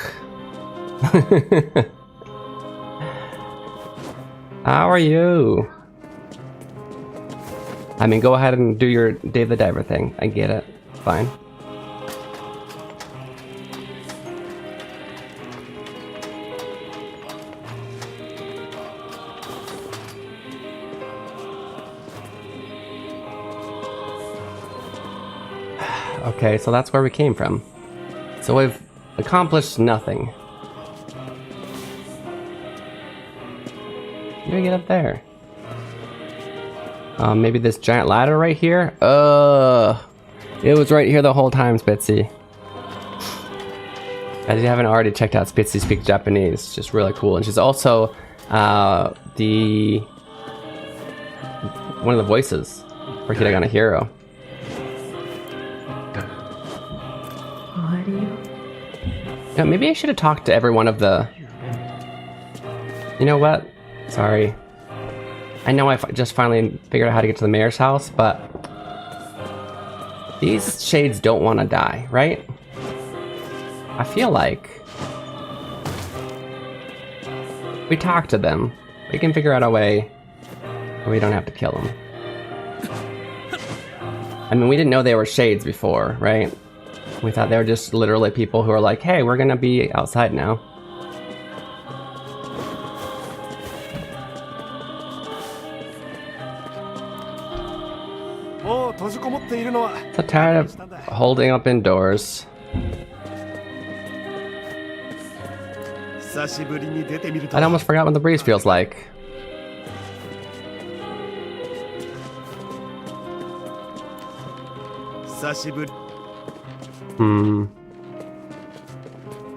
How are you? I mean, go ahead and do your Dave the Diver thing. I get it. Fine. Okay, so that's where we came from. So we've accomplished nothing. How do we get up there? Maybe this giant ladder right here? It was right here the whole time, Spitzy. If you haven't already checked out Spitzy Speaks Japanese, it's just really cool. And she's also one of the voices for Hiragana Hero. Yeah, maybe I should have talked to every one of the... You know what? Sorry. I know I just finally figured out how to get to the mayor's house, but... these shades don't want to die, right? I feel like... we talk to them. We can figure out a way where we don't have to kill them. I mean, we didn't know they were shades before, right? We thought they were just literally people who are like, hey, we're gonna be outside now. So tired of holding up indoors. I almost forgot what the breeze feels like.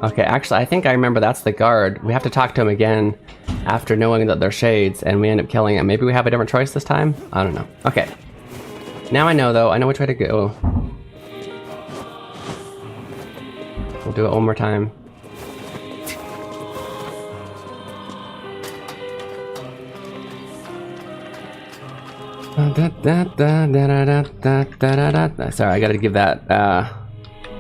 Okay, actually, I think I remember that's the guard. We have to talk to him again after knowing that they're shades, and we end up killing him. Maybe we have a different choice this time? I don't know. Okay. Now I know, though. I know which way to go. We'll do it one more time. Sorry, I gotta give that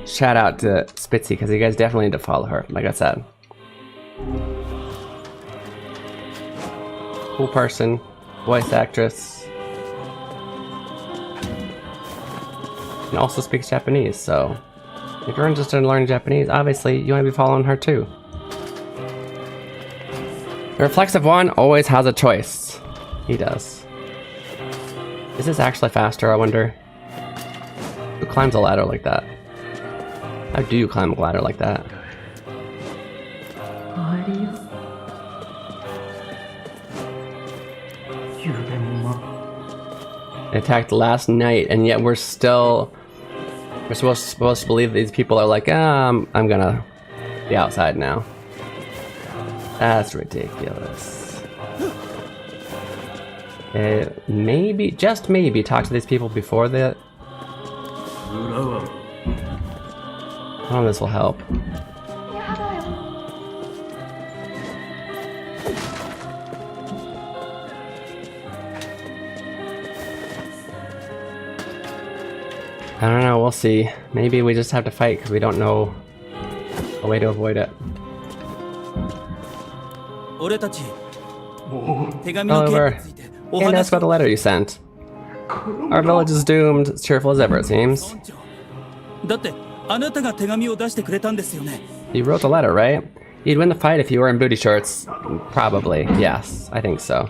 shout out to Spitzy because you guys definitely need to follow her, like I said. Cool person, voice actress, and also speaks Japanese, so if you're interested in learning Japanese, obviously you want to be following her too. The reflexive one always has a choice. He does. Is this actually faster, I wonder? Who climbs a ladder like that? How do you climb a ladder like that? They attacked last night, and yet we're supposed to believe these people are like, I'm gonna be outside now. That's ridiculous. Maybe, just maybe, talk to these people before the... Oh, this will help. I don't know, we'll see. Maybe we just have to fight because we don't know a way to avoid it. Oliver, can't ask about the letter you sent. Our village is doomed, as cheerful as ever, it seems. あなたが手紙を出してくれたんですよね。 You wrote the letter, right? You'd win the fight if you were in booty shorts. Probably. Yes, I think so.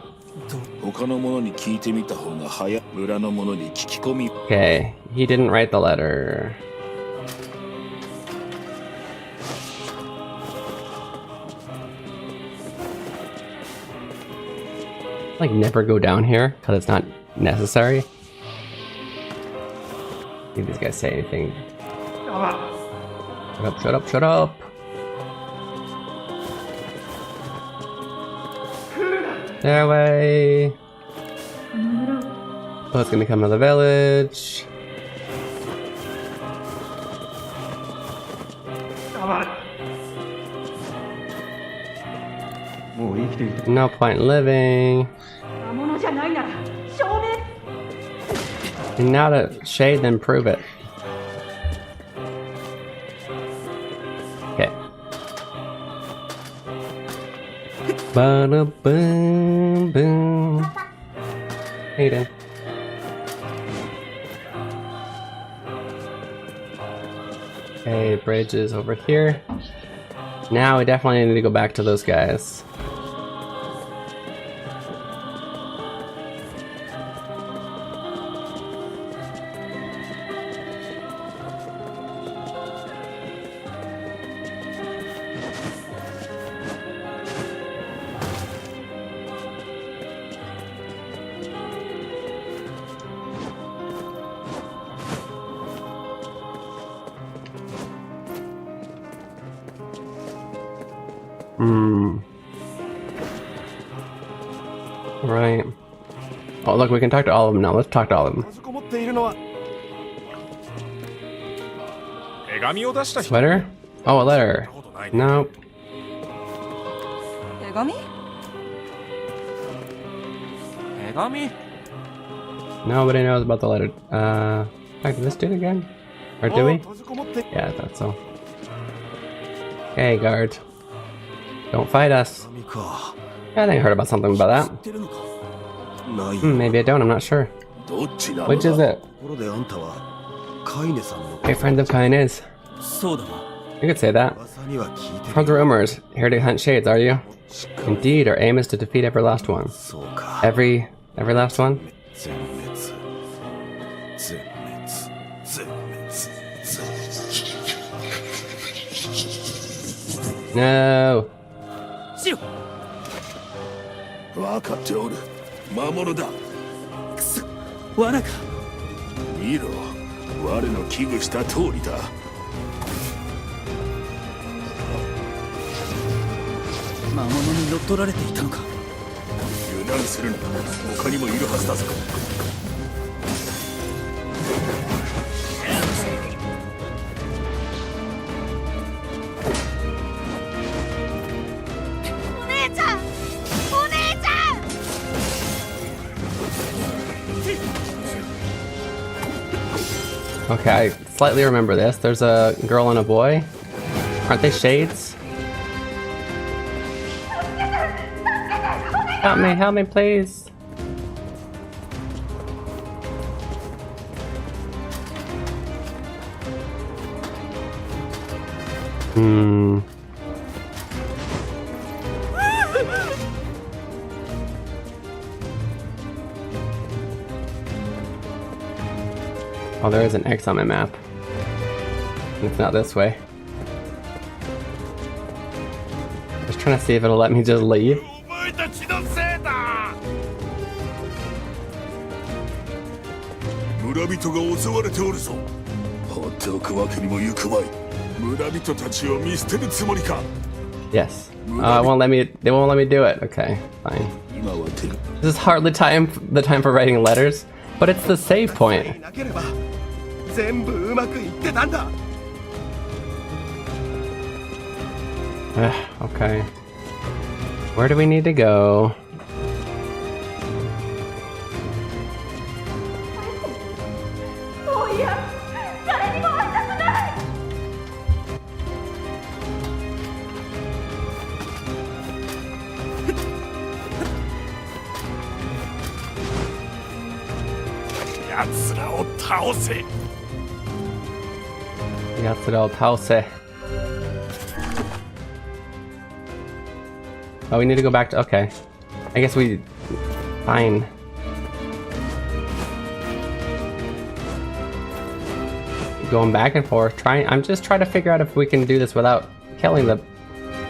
他の者に聞いてみた方が早い。村の者に聞き込み。 Okay, he didn't write the letter. Like, never go down here because it's not necessary. Did these guys say anything? Shut up, shut up, shut up. Their way. Oh, it's gonna come to the village. No point living. And now to shade, then prove it. Okay. Bada boom boom. How you doing? Okay, bridge is over here. Now we definitely need to go back to those guys. Right. Oh, look, we can talk to all of them now. Let's talk to all of them. Sweater? Oh, a letter. Nope. Nobody knows about the letter. Talk to this dude again? Or do we? Yeah, I thought so. Hey, guard. Don't fight us. I think I heard about something about that. Maybe I don't, I'm not sure. Which is it? Hey, friend of Kain is. You could say that. Heard the rumors. Here to hunt shades, are you? Indeed, our aim is to defeat every last one. Every last one? No. 分かっておる。魔物だ。くそ、罠か。見ろ、我の危惧した通りだ。魔物に乗っ取られていたのか。油断するな。他にもいるはずだぞ。Okay, I slightly remember this. There's a girl and a boy. Aren't they shades? Help me, please. Oh, there is an X on my map. It's not this way. Just trying to see if it'll let me just leave. 村人が襲われておるぞ。放っておくわけにもいくまい。村人たちを見捨てるつもりか。Yes. They won't let me do it. Okay, fine. This is hardly the time for writing letters, but it's the save point. Okay. Where do we need to go? やつらを倒せ。Oh, we need to go back to... Okay. I guess we... Fine. Going back and forth. I'm just trying to figure out if we can do this without killing the...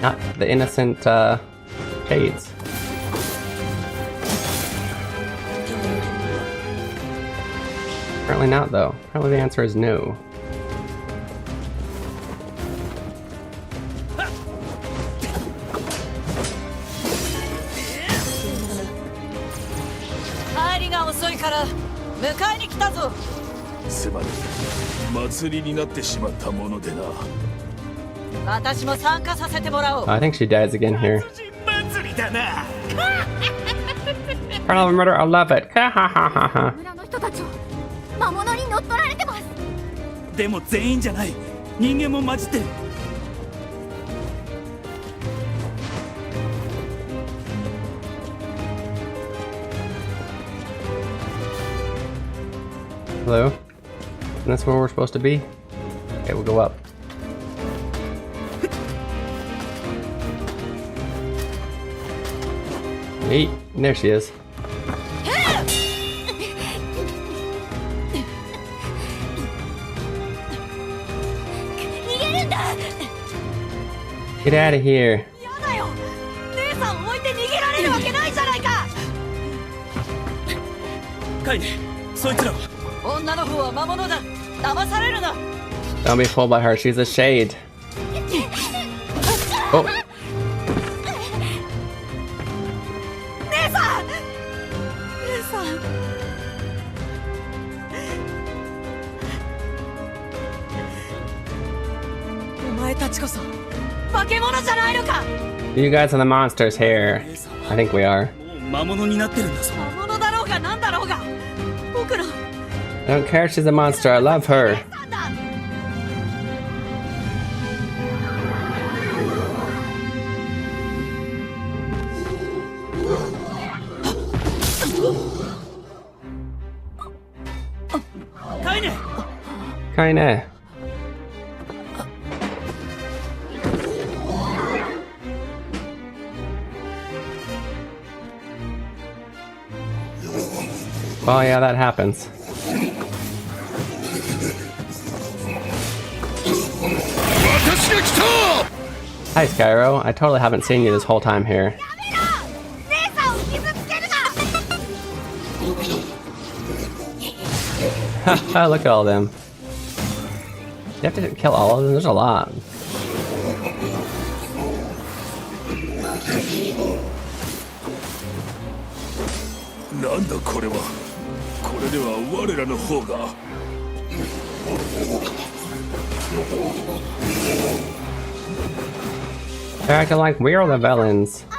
Not the innocent, shades. Apparently not, though. Apparently the answer is no. I think she dies again here. Colonel Murder, I love it. Ha ha ha ha ha. 魔物に乗っ取られてます。でも全員じゃない。人間も混じってる。Hello? Isn't this where we're supposed to be? Okay, we'll go up. Hey, there she is. Get out of here. やだよ。姉さん置いて逃げられるわけないじゃないか。カイネ、そいつらは。女の方は魔物だ。騙されるな。Don't be fooled by her. She's a shade. Oh. 姉さん。姉さん。お前たちこそ。You guys are the monsters here. I think we are. I don't care if she's a monster. I love her. Kaine. Oh yeah, that happens. Hi Skyro, I totally haven't seen you this whole time here. Haha, look at all of them. You have to kill all of them? There's a lot. They're acting like we're the villains. I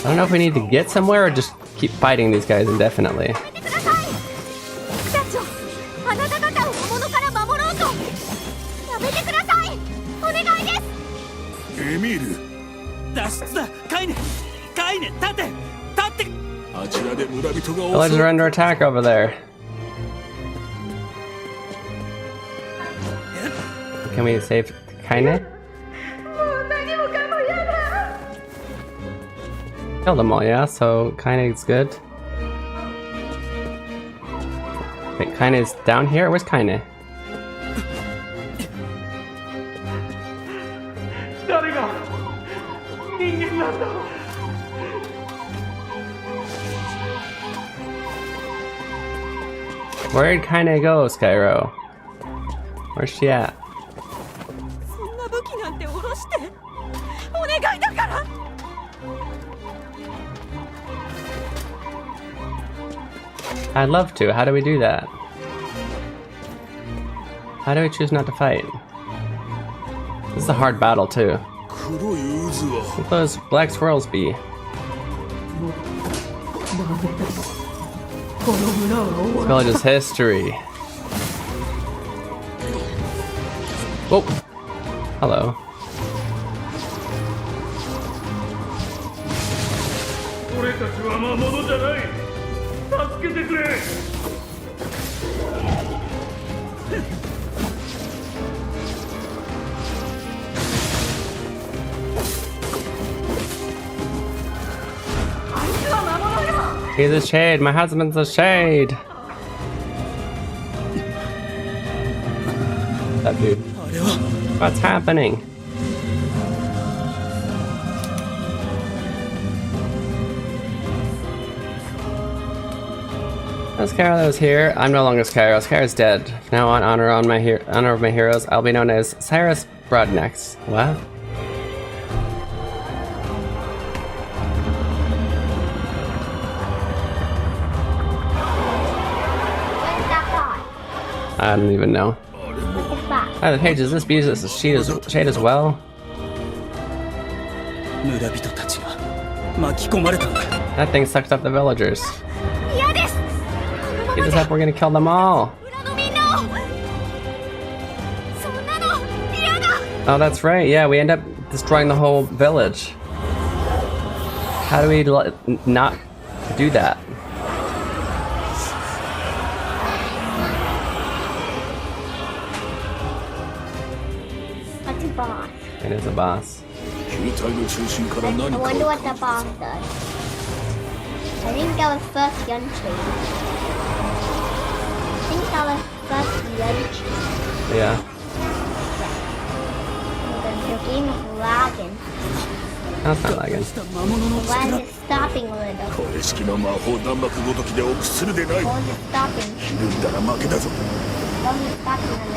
don't know if we need to get somewhere or just keep fighting these guys indefinitely. Villagers are under attack over there. Can we save Kaine? Killed them all, yeah, so Kaine is good. Wait, Kaine is down here? Where's Kaine? Where'd Kaine go, Skyro? Where's she at? I'd love to. How do we do that? How do we choose not to fight? This is a hard battle, too. What those black swirls be? This village's history. Whoa. Hello. He's a shade. My husband's a shade. What's up, dude? What's happening? Skyro's here. I'm no longer Skyro. Skyro's dead. From now on, honor of my heroes, I'll be known as Cyrus Broadnecks. What? I don't even know. Oh, hey, does this be shade as well? That thing sucked up the villagers. Get this up, we're gonna kill them all. Oh, that's right. Yeah, we end up destroying the whole village. How do we not do that? That's a boss. It is a boss. I wonder what the boss does. I think that was first gun tree. Yeah. The game is lagging. That's not lagging. Why is it stopping a little? Why is it stopping? Why is it stopping a little?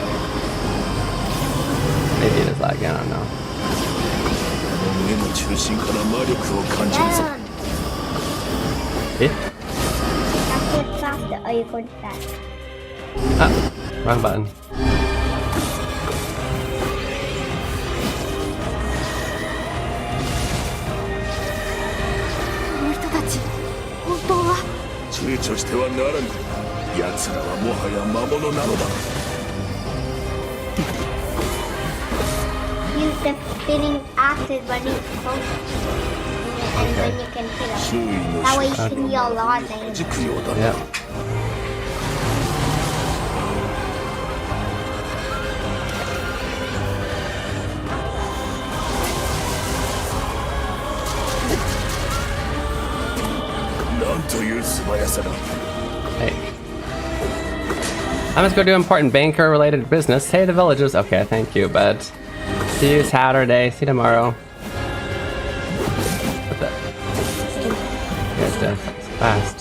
Maybe it is lagging, I don't know. Yeah. That's it faster. Are you going fast? Ah, wrong button. Use the spinning axes when it's close. And then you can kill them. That way you can heal a lot of things. Yeah. Hey. I must go do important banker related business. Hey, the villagers. Okay, thank you, bud. See you Saturday. See you tomorrow. What the? Yes, death. Fast.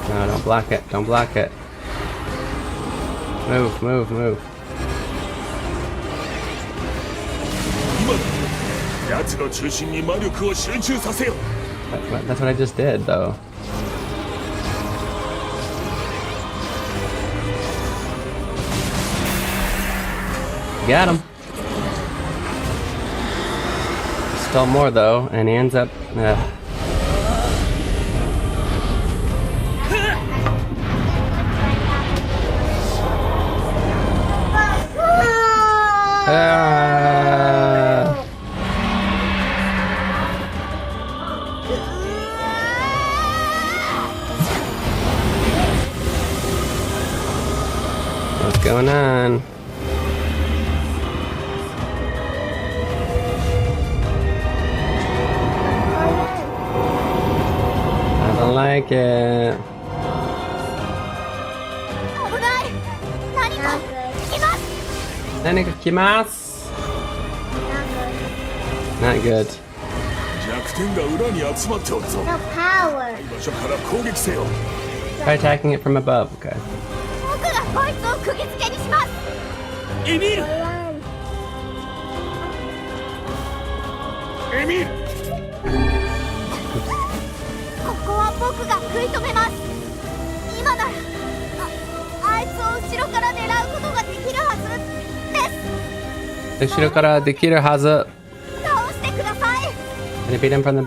No, don't block it. Don't block it. Move, move, move. That's what I just did, though. Got him. Still more, though, and he ends up... What's going on? I don't like it. Not good. No power. Try attacking it from above, okay. Can you beat him from the...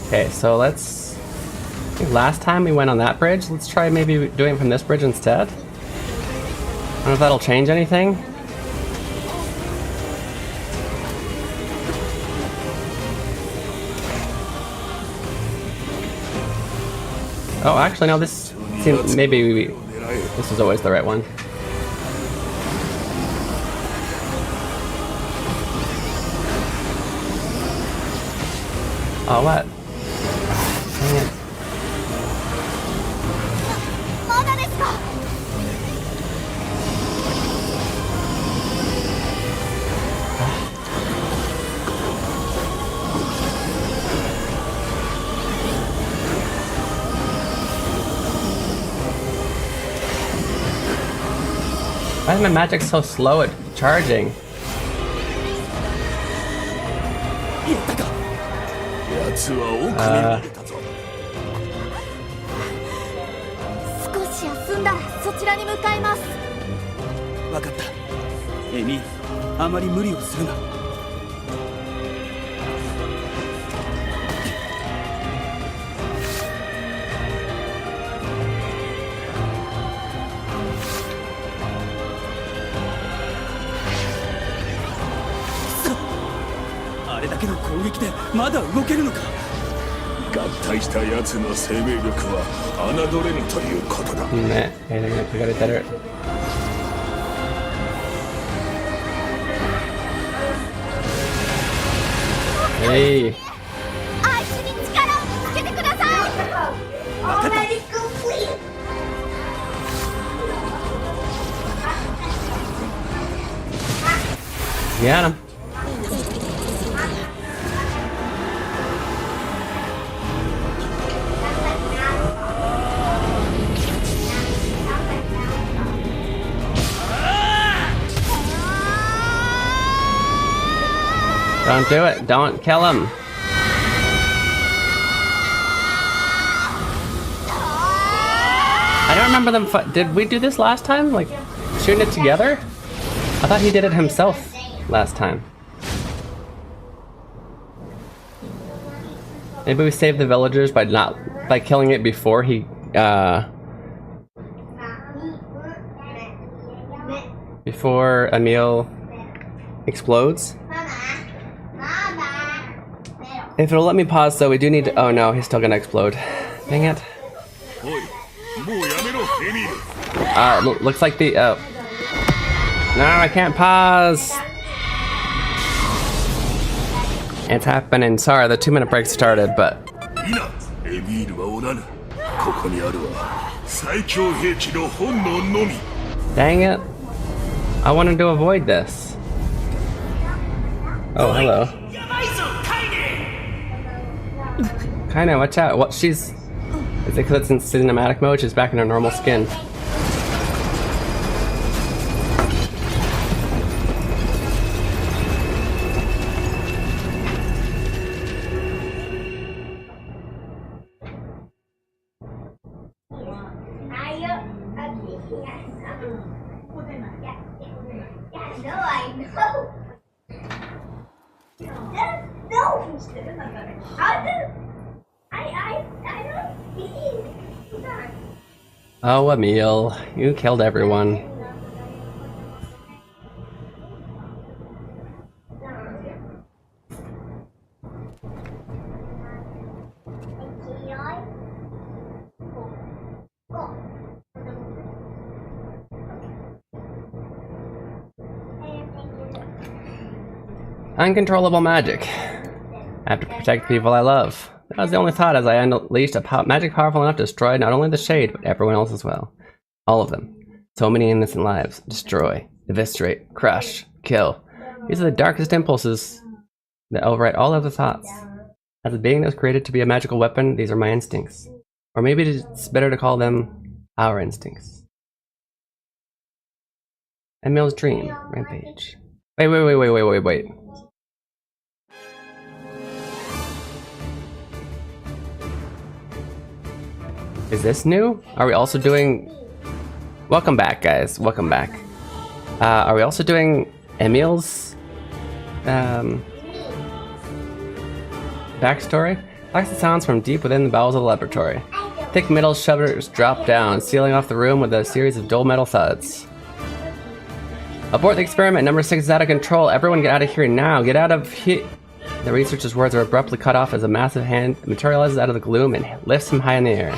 Okay, so let's... I think last time we went on that bridge. Let's try maybe doing it from this bridge instead. I don't know if that'll change anything. Oh, actually, no, this seems... Maybe this is always the right one. Oh, what? Dang it. Why is my magic so slow at charging? 奴は奥に逃げたぞ。少し休んだらそちらに向かいます。分かった。エミール、あまり無理をするな。あれだけの攻撃でまだ動けるのか。合体した奴の生命力は侮れぬということだ。ね、描かれてる。Hey. アイスに力をつけてください。Got him. Don't do it. Don't kill him. I don't remember them. Did we do this last time? Like, shooting it together? I thought he did it himself last time. Maybe we saved the villagers by killing it before he before Emil explodes. If it'll let me pause, though, we do need to. Oh no, he's still gonna explode. Dang it. Looks like the. No, I can't pause. It's happening. Sorry, the 2-minute break started, but. Dang it. I wanted to avoid this. Oh, hello. Kinda, watch out. What she's. Is it because it's in cinematic mode? She's back in her normal skin. Oh, Emil, you killed everyone. Uncontrollable magic. I have to protect the people I love. That was the only thought as I unleashed a magic powerful enough to destroy not only the Shade, but everyone else as well. All of them. So many innocent lives. Destroy, eviscerate, crush, kill. These are the darkest impulses that override all other thoughts. As a being that was created to be a magical weapon, these are my instincts. Or maybe it's better to call them our instincts. Emil's dream. Rampage. Wait. Is this new? Are we also doing... Welcome back, guys. Welcome back. Are we also doing Emil's backstory? Like the sounds from deep within the bowels of the laboratory. Thick metal shutters drop down, sealing off the room with a series of dull metal thuds. Abort the experiment. Number 6 is out of control. Everyone get out of here now. Get out of here. The researcher's words are abruptly cut off as a massive hand materializes out of the gloom and lifts him high in the air.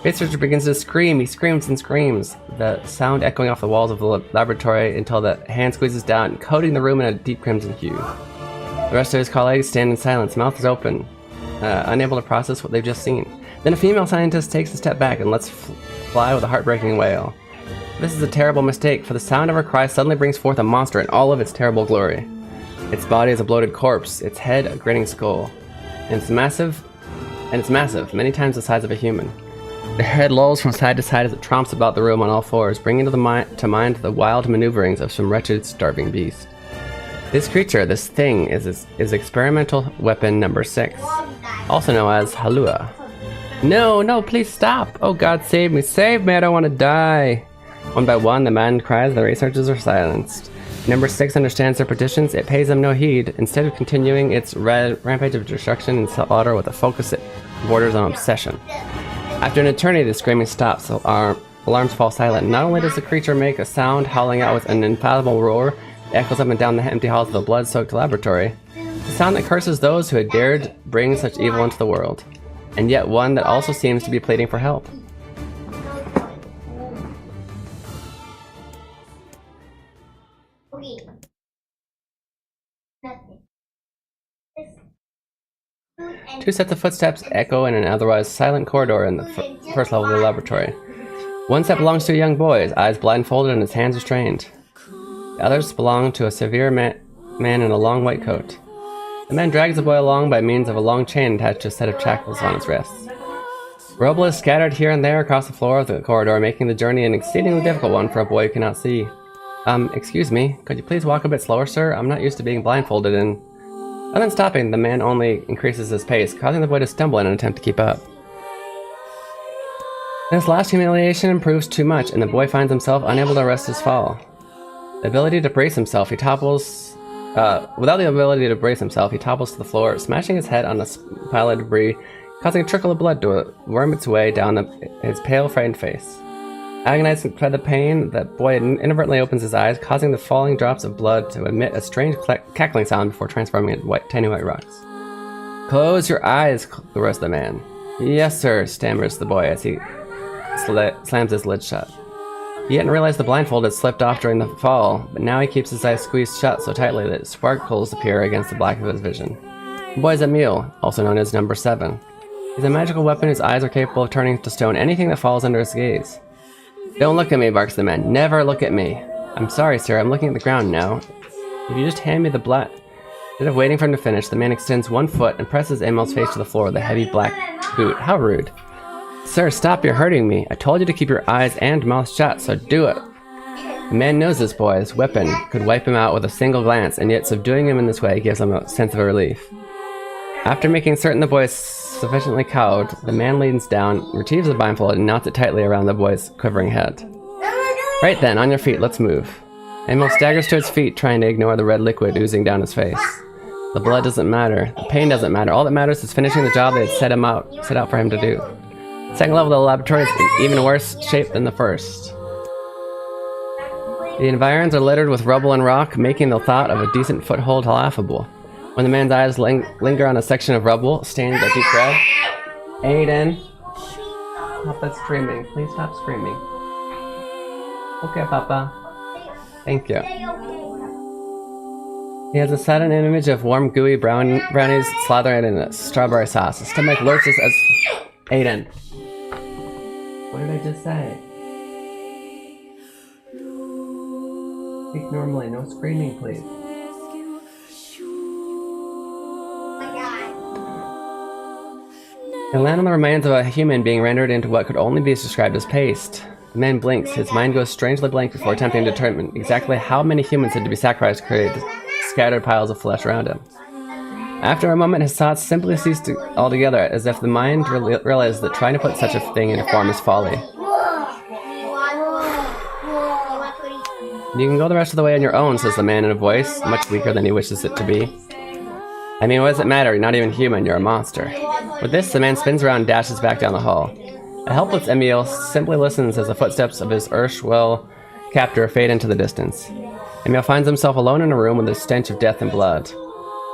Researcher begins to scream. He screams and screams, the sound echoing off the walls of the laboratory until the hand squeezes down, coating the room in a deep crimson hue. The rest of his colleagues stand in silence, mouths open, unable to process what they've just seen. Then a female scientist takes a step back and lets fly with a heartbreaking wail. This is a terrible mistake, for the sound of her cry suddenly brings forth a monster in all of its terrible glory. Its body is a bloated corpse, its head a grinning skull, and it's massive, many times the size of a human. The head lolls from side to side as it tromps about the room on all fours, bringing to mind the wild maneuverings of some wretched, starving beast. This creature, this thing, is experimental weapon number 6, also known as Halua. No, please stop! Oh God, save me, I don't want to die! One by one, the man cries, the researchers are silenced. Number 6 understands their petitions, it pays them no heed, instead of continuing its rampage of destruction and slaughter with a focus that borders on obsession. After an eternity, the screaming stops, alarms fall silent. Not only does the creature make a sound, howling out with an unfathomable roar, it echoes up and down the empty halls of the blood-soaked laboratory. A sound that curses those who had dared bring such evil into the world, and yet one that also seems to be pleading for help. Two sets of footsteps echo in an otherwise silent corridor in the first level of the laboratory. One set belongs to a young boy, his eyes blindfolded and his hands restrained. The others belong to a severe man in a long white coat. The man drags the boy along by means of a long chain attached to a set of shackles on his wrists. Rubble is scattered here and there across the floor of the corridor, making the journey an exceedingly difficult one for a boy who cannot see. Excuse me, could you please walk a bit slower, sir? I'm not used to being blindfolded and... Other than stopping, the man only increases his pace, causing the boy to stumble in an attempt to keep up. This last humiliation proves too much, and the boy finds himself unable to arrest his fall. The ability to brace himself, he topples... without the ability to brace himself, he topples to the floor, smashing his head on a pile of debris, causing a trickle of blood to worm its way down his pale, frightened face. Agonized by the pain, the boy inadvertently opens his eyes, causing the falling drops of blood to emit a strange cackling sound before transforming into tiny white rocks. Close your eyes, roars the man. Yes, sir, stammers the boy as he slams his lid shut. He hadn't realized the blindfold had slipped off during the fall, but now he keeps his eyes squeezed shut so tightly that sparkles appear against the black of his vision. The boy is Emil, also known as Number 7. He's a magical weapon whose eyes are capable of turning to stone anything that falls under his gaze. Don't look at me, barks the man. Never look at me. I'm sorry, sir. I'm looking at the ground now. If you just hand me the black... Instead of waiting for him to finish, the man extends one foot and presses Emil's face to the floor with a heavy black boot. How rude. Sir, stop. You're hurting me. I told you to keep your eyes and mouth shut, so do it. The man knows this boy. His weapon could wipe him out with a single glance, and yet subduing him in this way gives him a sense of relief. After making certain the boy is sufficiently cowed, the man leans down, retrieves the blindfold, and knots it tightly around the boy's quivering head. Right then, on your feet, let's move. Emil staggers to his feet, trying to ignore the red liquid oozing down his face. The blood doesn't matter. The pain doesn't matter. All that matters is finishing the job they had set out for him to do. The second level of the laboratory is in even worse shape than the first. The environs are littered with rubble and rock, making the thought of a decent foothold laughable. When the man's eyes linger on a section of rubble, stained a deep red. Aiden! Stop that screaming. Please stop screaming. Okay, Papa. Thank you. He has a sudden image of warm, gooey brownies slathered in a strawberry sauce. His stomach lurches as... Aiden. What did I just say? Speak normally. No screaming, please. They land on the remains of a human being rendered into what could only be described as paste. The man blinks, his mind goes strangely blank before attempting to determine exactly how many humans had to be sacrificed to create the scattered piles of flesh around him. After a moment, his thoughts simply cease altogether, as if the mind realized that trying to put such a thing into form is folly. You can go the rest of the way on your own, says the man in a voice, much weaker than he wishes it to be. I mean, what does it matter? You're not even human, you're a monster. With this, the man spins around and dashes back down the hall. A helpless Emil simply listens as the footsteps of his erstwhile captor fade into the distance. Emil finds himself alone in a room with a stench of death and blood.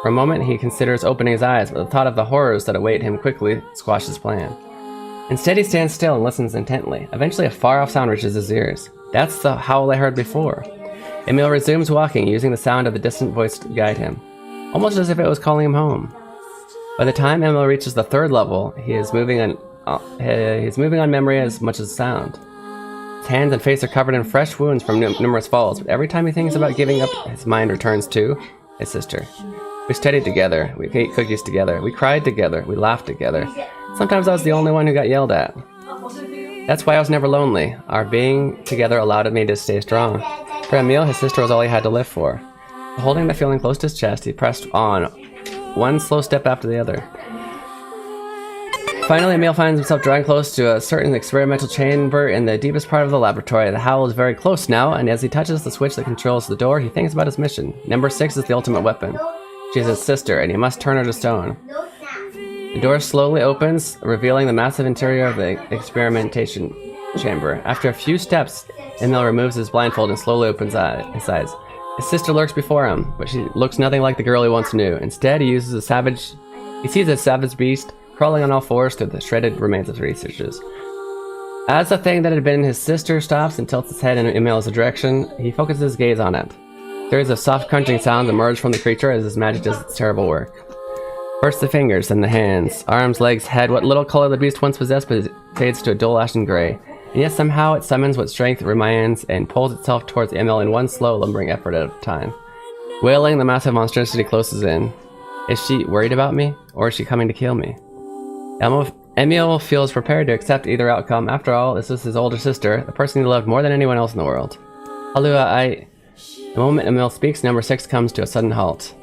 For a moment, he considers opening his eyes, but the thought of the horrors that await him quickly squashes his plan. Instead, he stands still and listens intently. Eventually, a far-off sound reaches his ears. That's the howl I heard before. Emil resumes walking, using the sound of the distant voice to guide him, almost as if it was calling him home. By the time Emil reaches the 3rd level, he is moving on memory as much as sound. His hands and face are covered in fresh wounds from numerous falls, but every time he thinks about giving up, his mind returns to his sister. We studied together, we ate cookies together, we cried together, we laughed together. Sometimes I was the only one who got yelled at. That's why I was never lonely. Our being together allowed me to stay strong. For Emil, his sister was all he had to live for. Holding the feeling close to his chest, he pressed on, one slow step after the other. Finally, Emil finds himself drawing close to a certain experimental chamber in the deepest part of the laboratory. The howl is very close now, and as he touches the switch that controls the door, he thinks about his mission. Number 6 is the ultimate weapon. She is his sister, and he must turn her to stone. The door slowly opens, revealing the massive interior of the experimentation chamber. After a few steps, Emil removes his blindfold and slowly opens his eyes. His sister lurks before him, but she looks nothing like the girl he once knew. Instead, he sees a savage beast crawling on all fours through the shredded remains of researchers. As the thing that had been his sister stops and tilts its head in Emil's direction, he focuses his gaze on it. Series of soft crunching sounds emerge from the creature as his magic does its terrible work. First the fingers, then the hands, arms, legs, head. What little color the beast once possessed, but it fades to a dull ashen gray. And yet somehow it summons what strength it reminds and pulls itself towards Emil in one slow, lumbering effort at a time. Wailing, the massive monstrosity closes in. Is she worried about me, or is she coming to kill me? Emil feels prepared to accept either outcome. After all, this is his older sister, the person he loved more than anyone else in the world. Halua, The moment Emil speaks, number 6 comes to a sudden halt.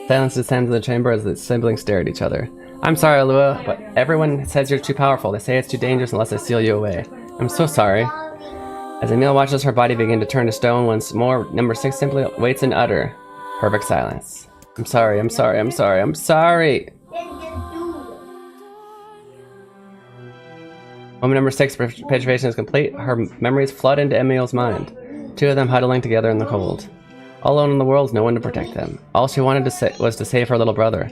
Silence descends in the chamber as the siblings stare at each other. I'm sorry, Alua, but everyone says you're too powerful. They say it's too dangerous unless I seal you away. I'm so sorry. As Emil watches her body begin to turn to stone once more, number 6 simply waits in utter, perfect silence. I'm sorry, I'm sorry, I'm sorry, I'm sorry! Moment number 6, petrification is complete. Her memories flood into Emil's mind. 2 of them huddling together in the cold. All alone in the world, no one to protect them. All she wanted was to save her little brother.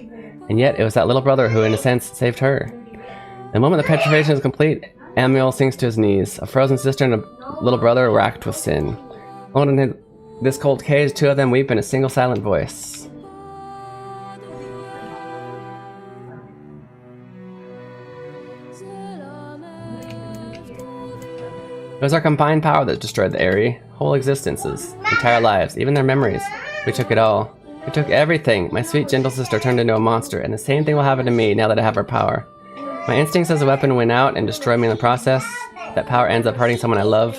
And yet, it was that little brother who, in a sense, saved her. The moment the petrification is complete, Emil sinks to his knees. A frozen sister and a little brother racked with sin. Alone in this cold cage, 2 of them weep in a single silent voice. It was our combined power that destroyed the Aerie. Whole existences, entire lives, even their memories. We took it all. We took everything. My sweet, gentle sister turned into a monster, and the same thing will happen to me now that I have her power. My instincts as a weapon win out and destroy me in the process. That power ends up hurting someone I love.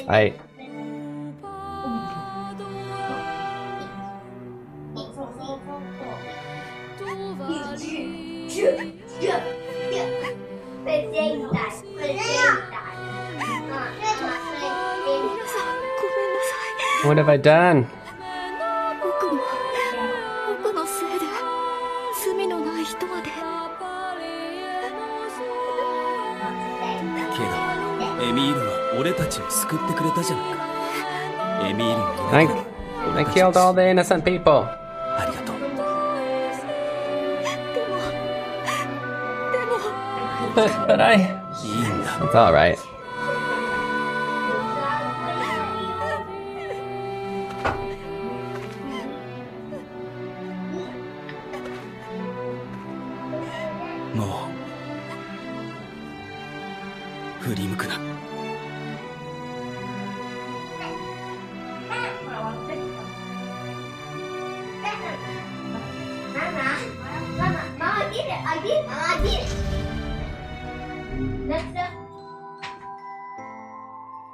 What have I done? I killed all the innocent people. But it's alright.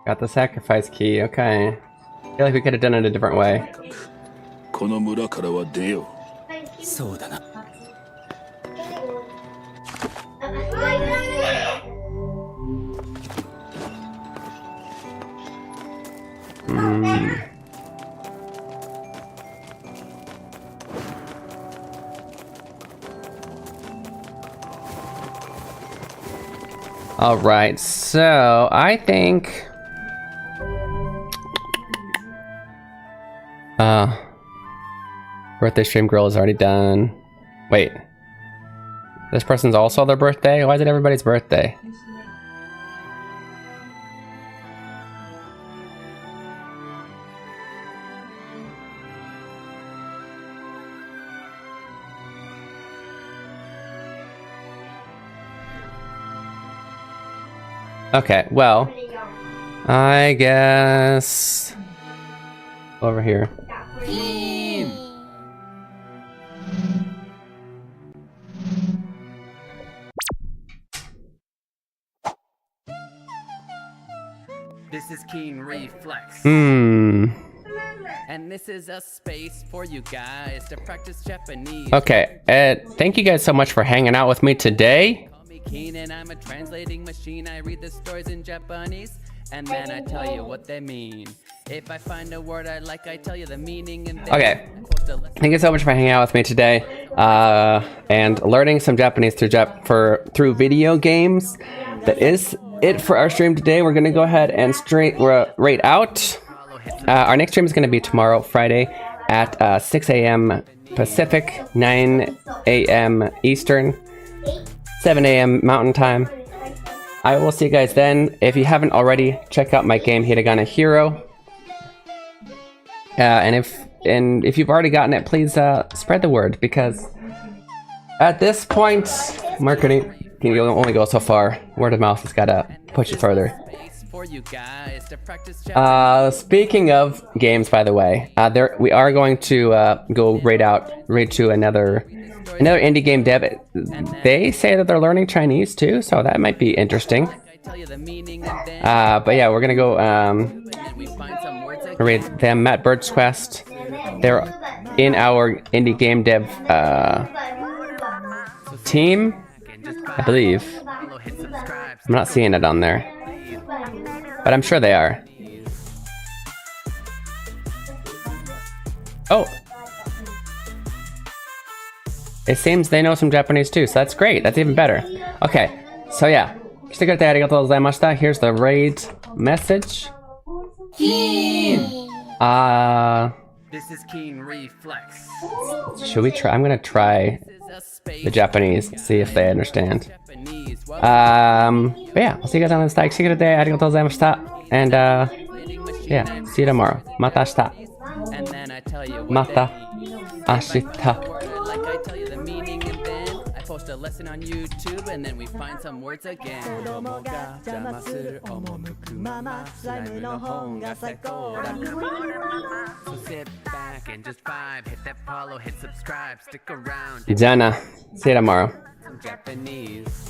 Got the sacrifice key, okay. I feel like we could have done it a different way. Alright, so I think birthday stream girl is already done. Wait. This person's also their birthday? Why is it everybody's birthday? Okay, well, I guess over here. This is Keen Reflex. And this is a space for you guys to practice Japanese. Okay, thank you guys so much for hanging out with me today. Call me Keen and I'm a translating machine. I read the stories in Japanese and then I tell you what they mean. If I find a word I like, I tell you the meaning and then Okay, thank you so much for hanging out with me today and learning some Japanese through video games. That is it for our stream today. We're gonna go ahead and rate out. Our next stream is going to be tomorrow, Friday, at 6 a.m. Pacific, 9 a.m. Eastern, 7 a.m. Mountain Time. I will see you guys then. If you haven't already, check out my game Hiragana Hero. And if you've already gotten it, please spread the word, because at this point, marketing can only go so far. Word of mouth has got to push it further. Speaking of games, by the way, we are going to go raid to another indie game dev. They say that they're learning Chinese too, so that might be interesting. But yeah, we're gonna go raid them. Matt Bird's Quest. They're in our indie game dev team, I believe. I'm not seeing it on there, but I'm sure they are. Oh! It seems they know some Japanese too, so that's great. That's even better. Okay, so yeah. Here's the raid message. This is Keen Reflex. Should we try? I'm gonna try the Japanese, see if they understand. But yeah, I'll see you guys on the next day. And yeah, see you tomorrow. Mata ashita. Mata ashita. Post a lesson on YouTube and then we find some words again. So sit back and just vibe, hit that follow, hit subscribe, stick around. Jana, see you tomorrow. Japanese.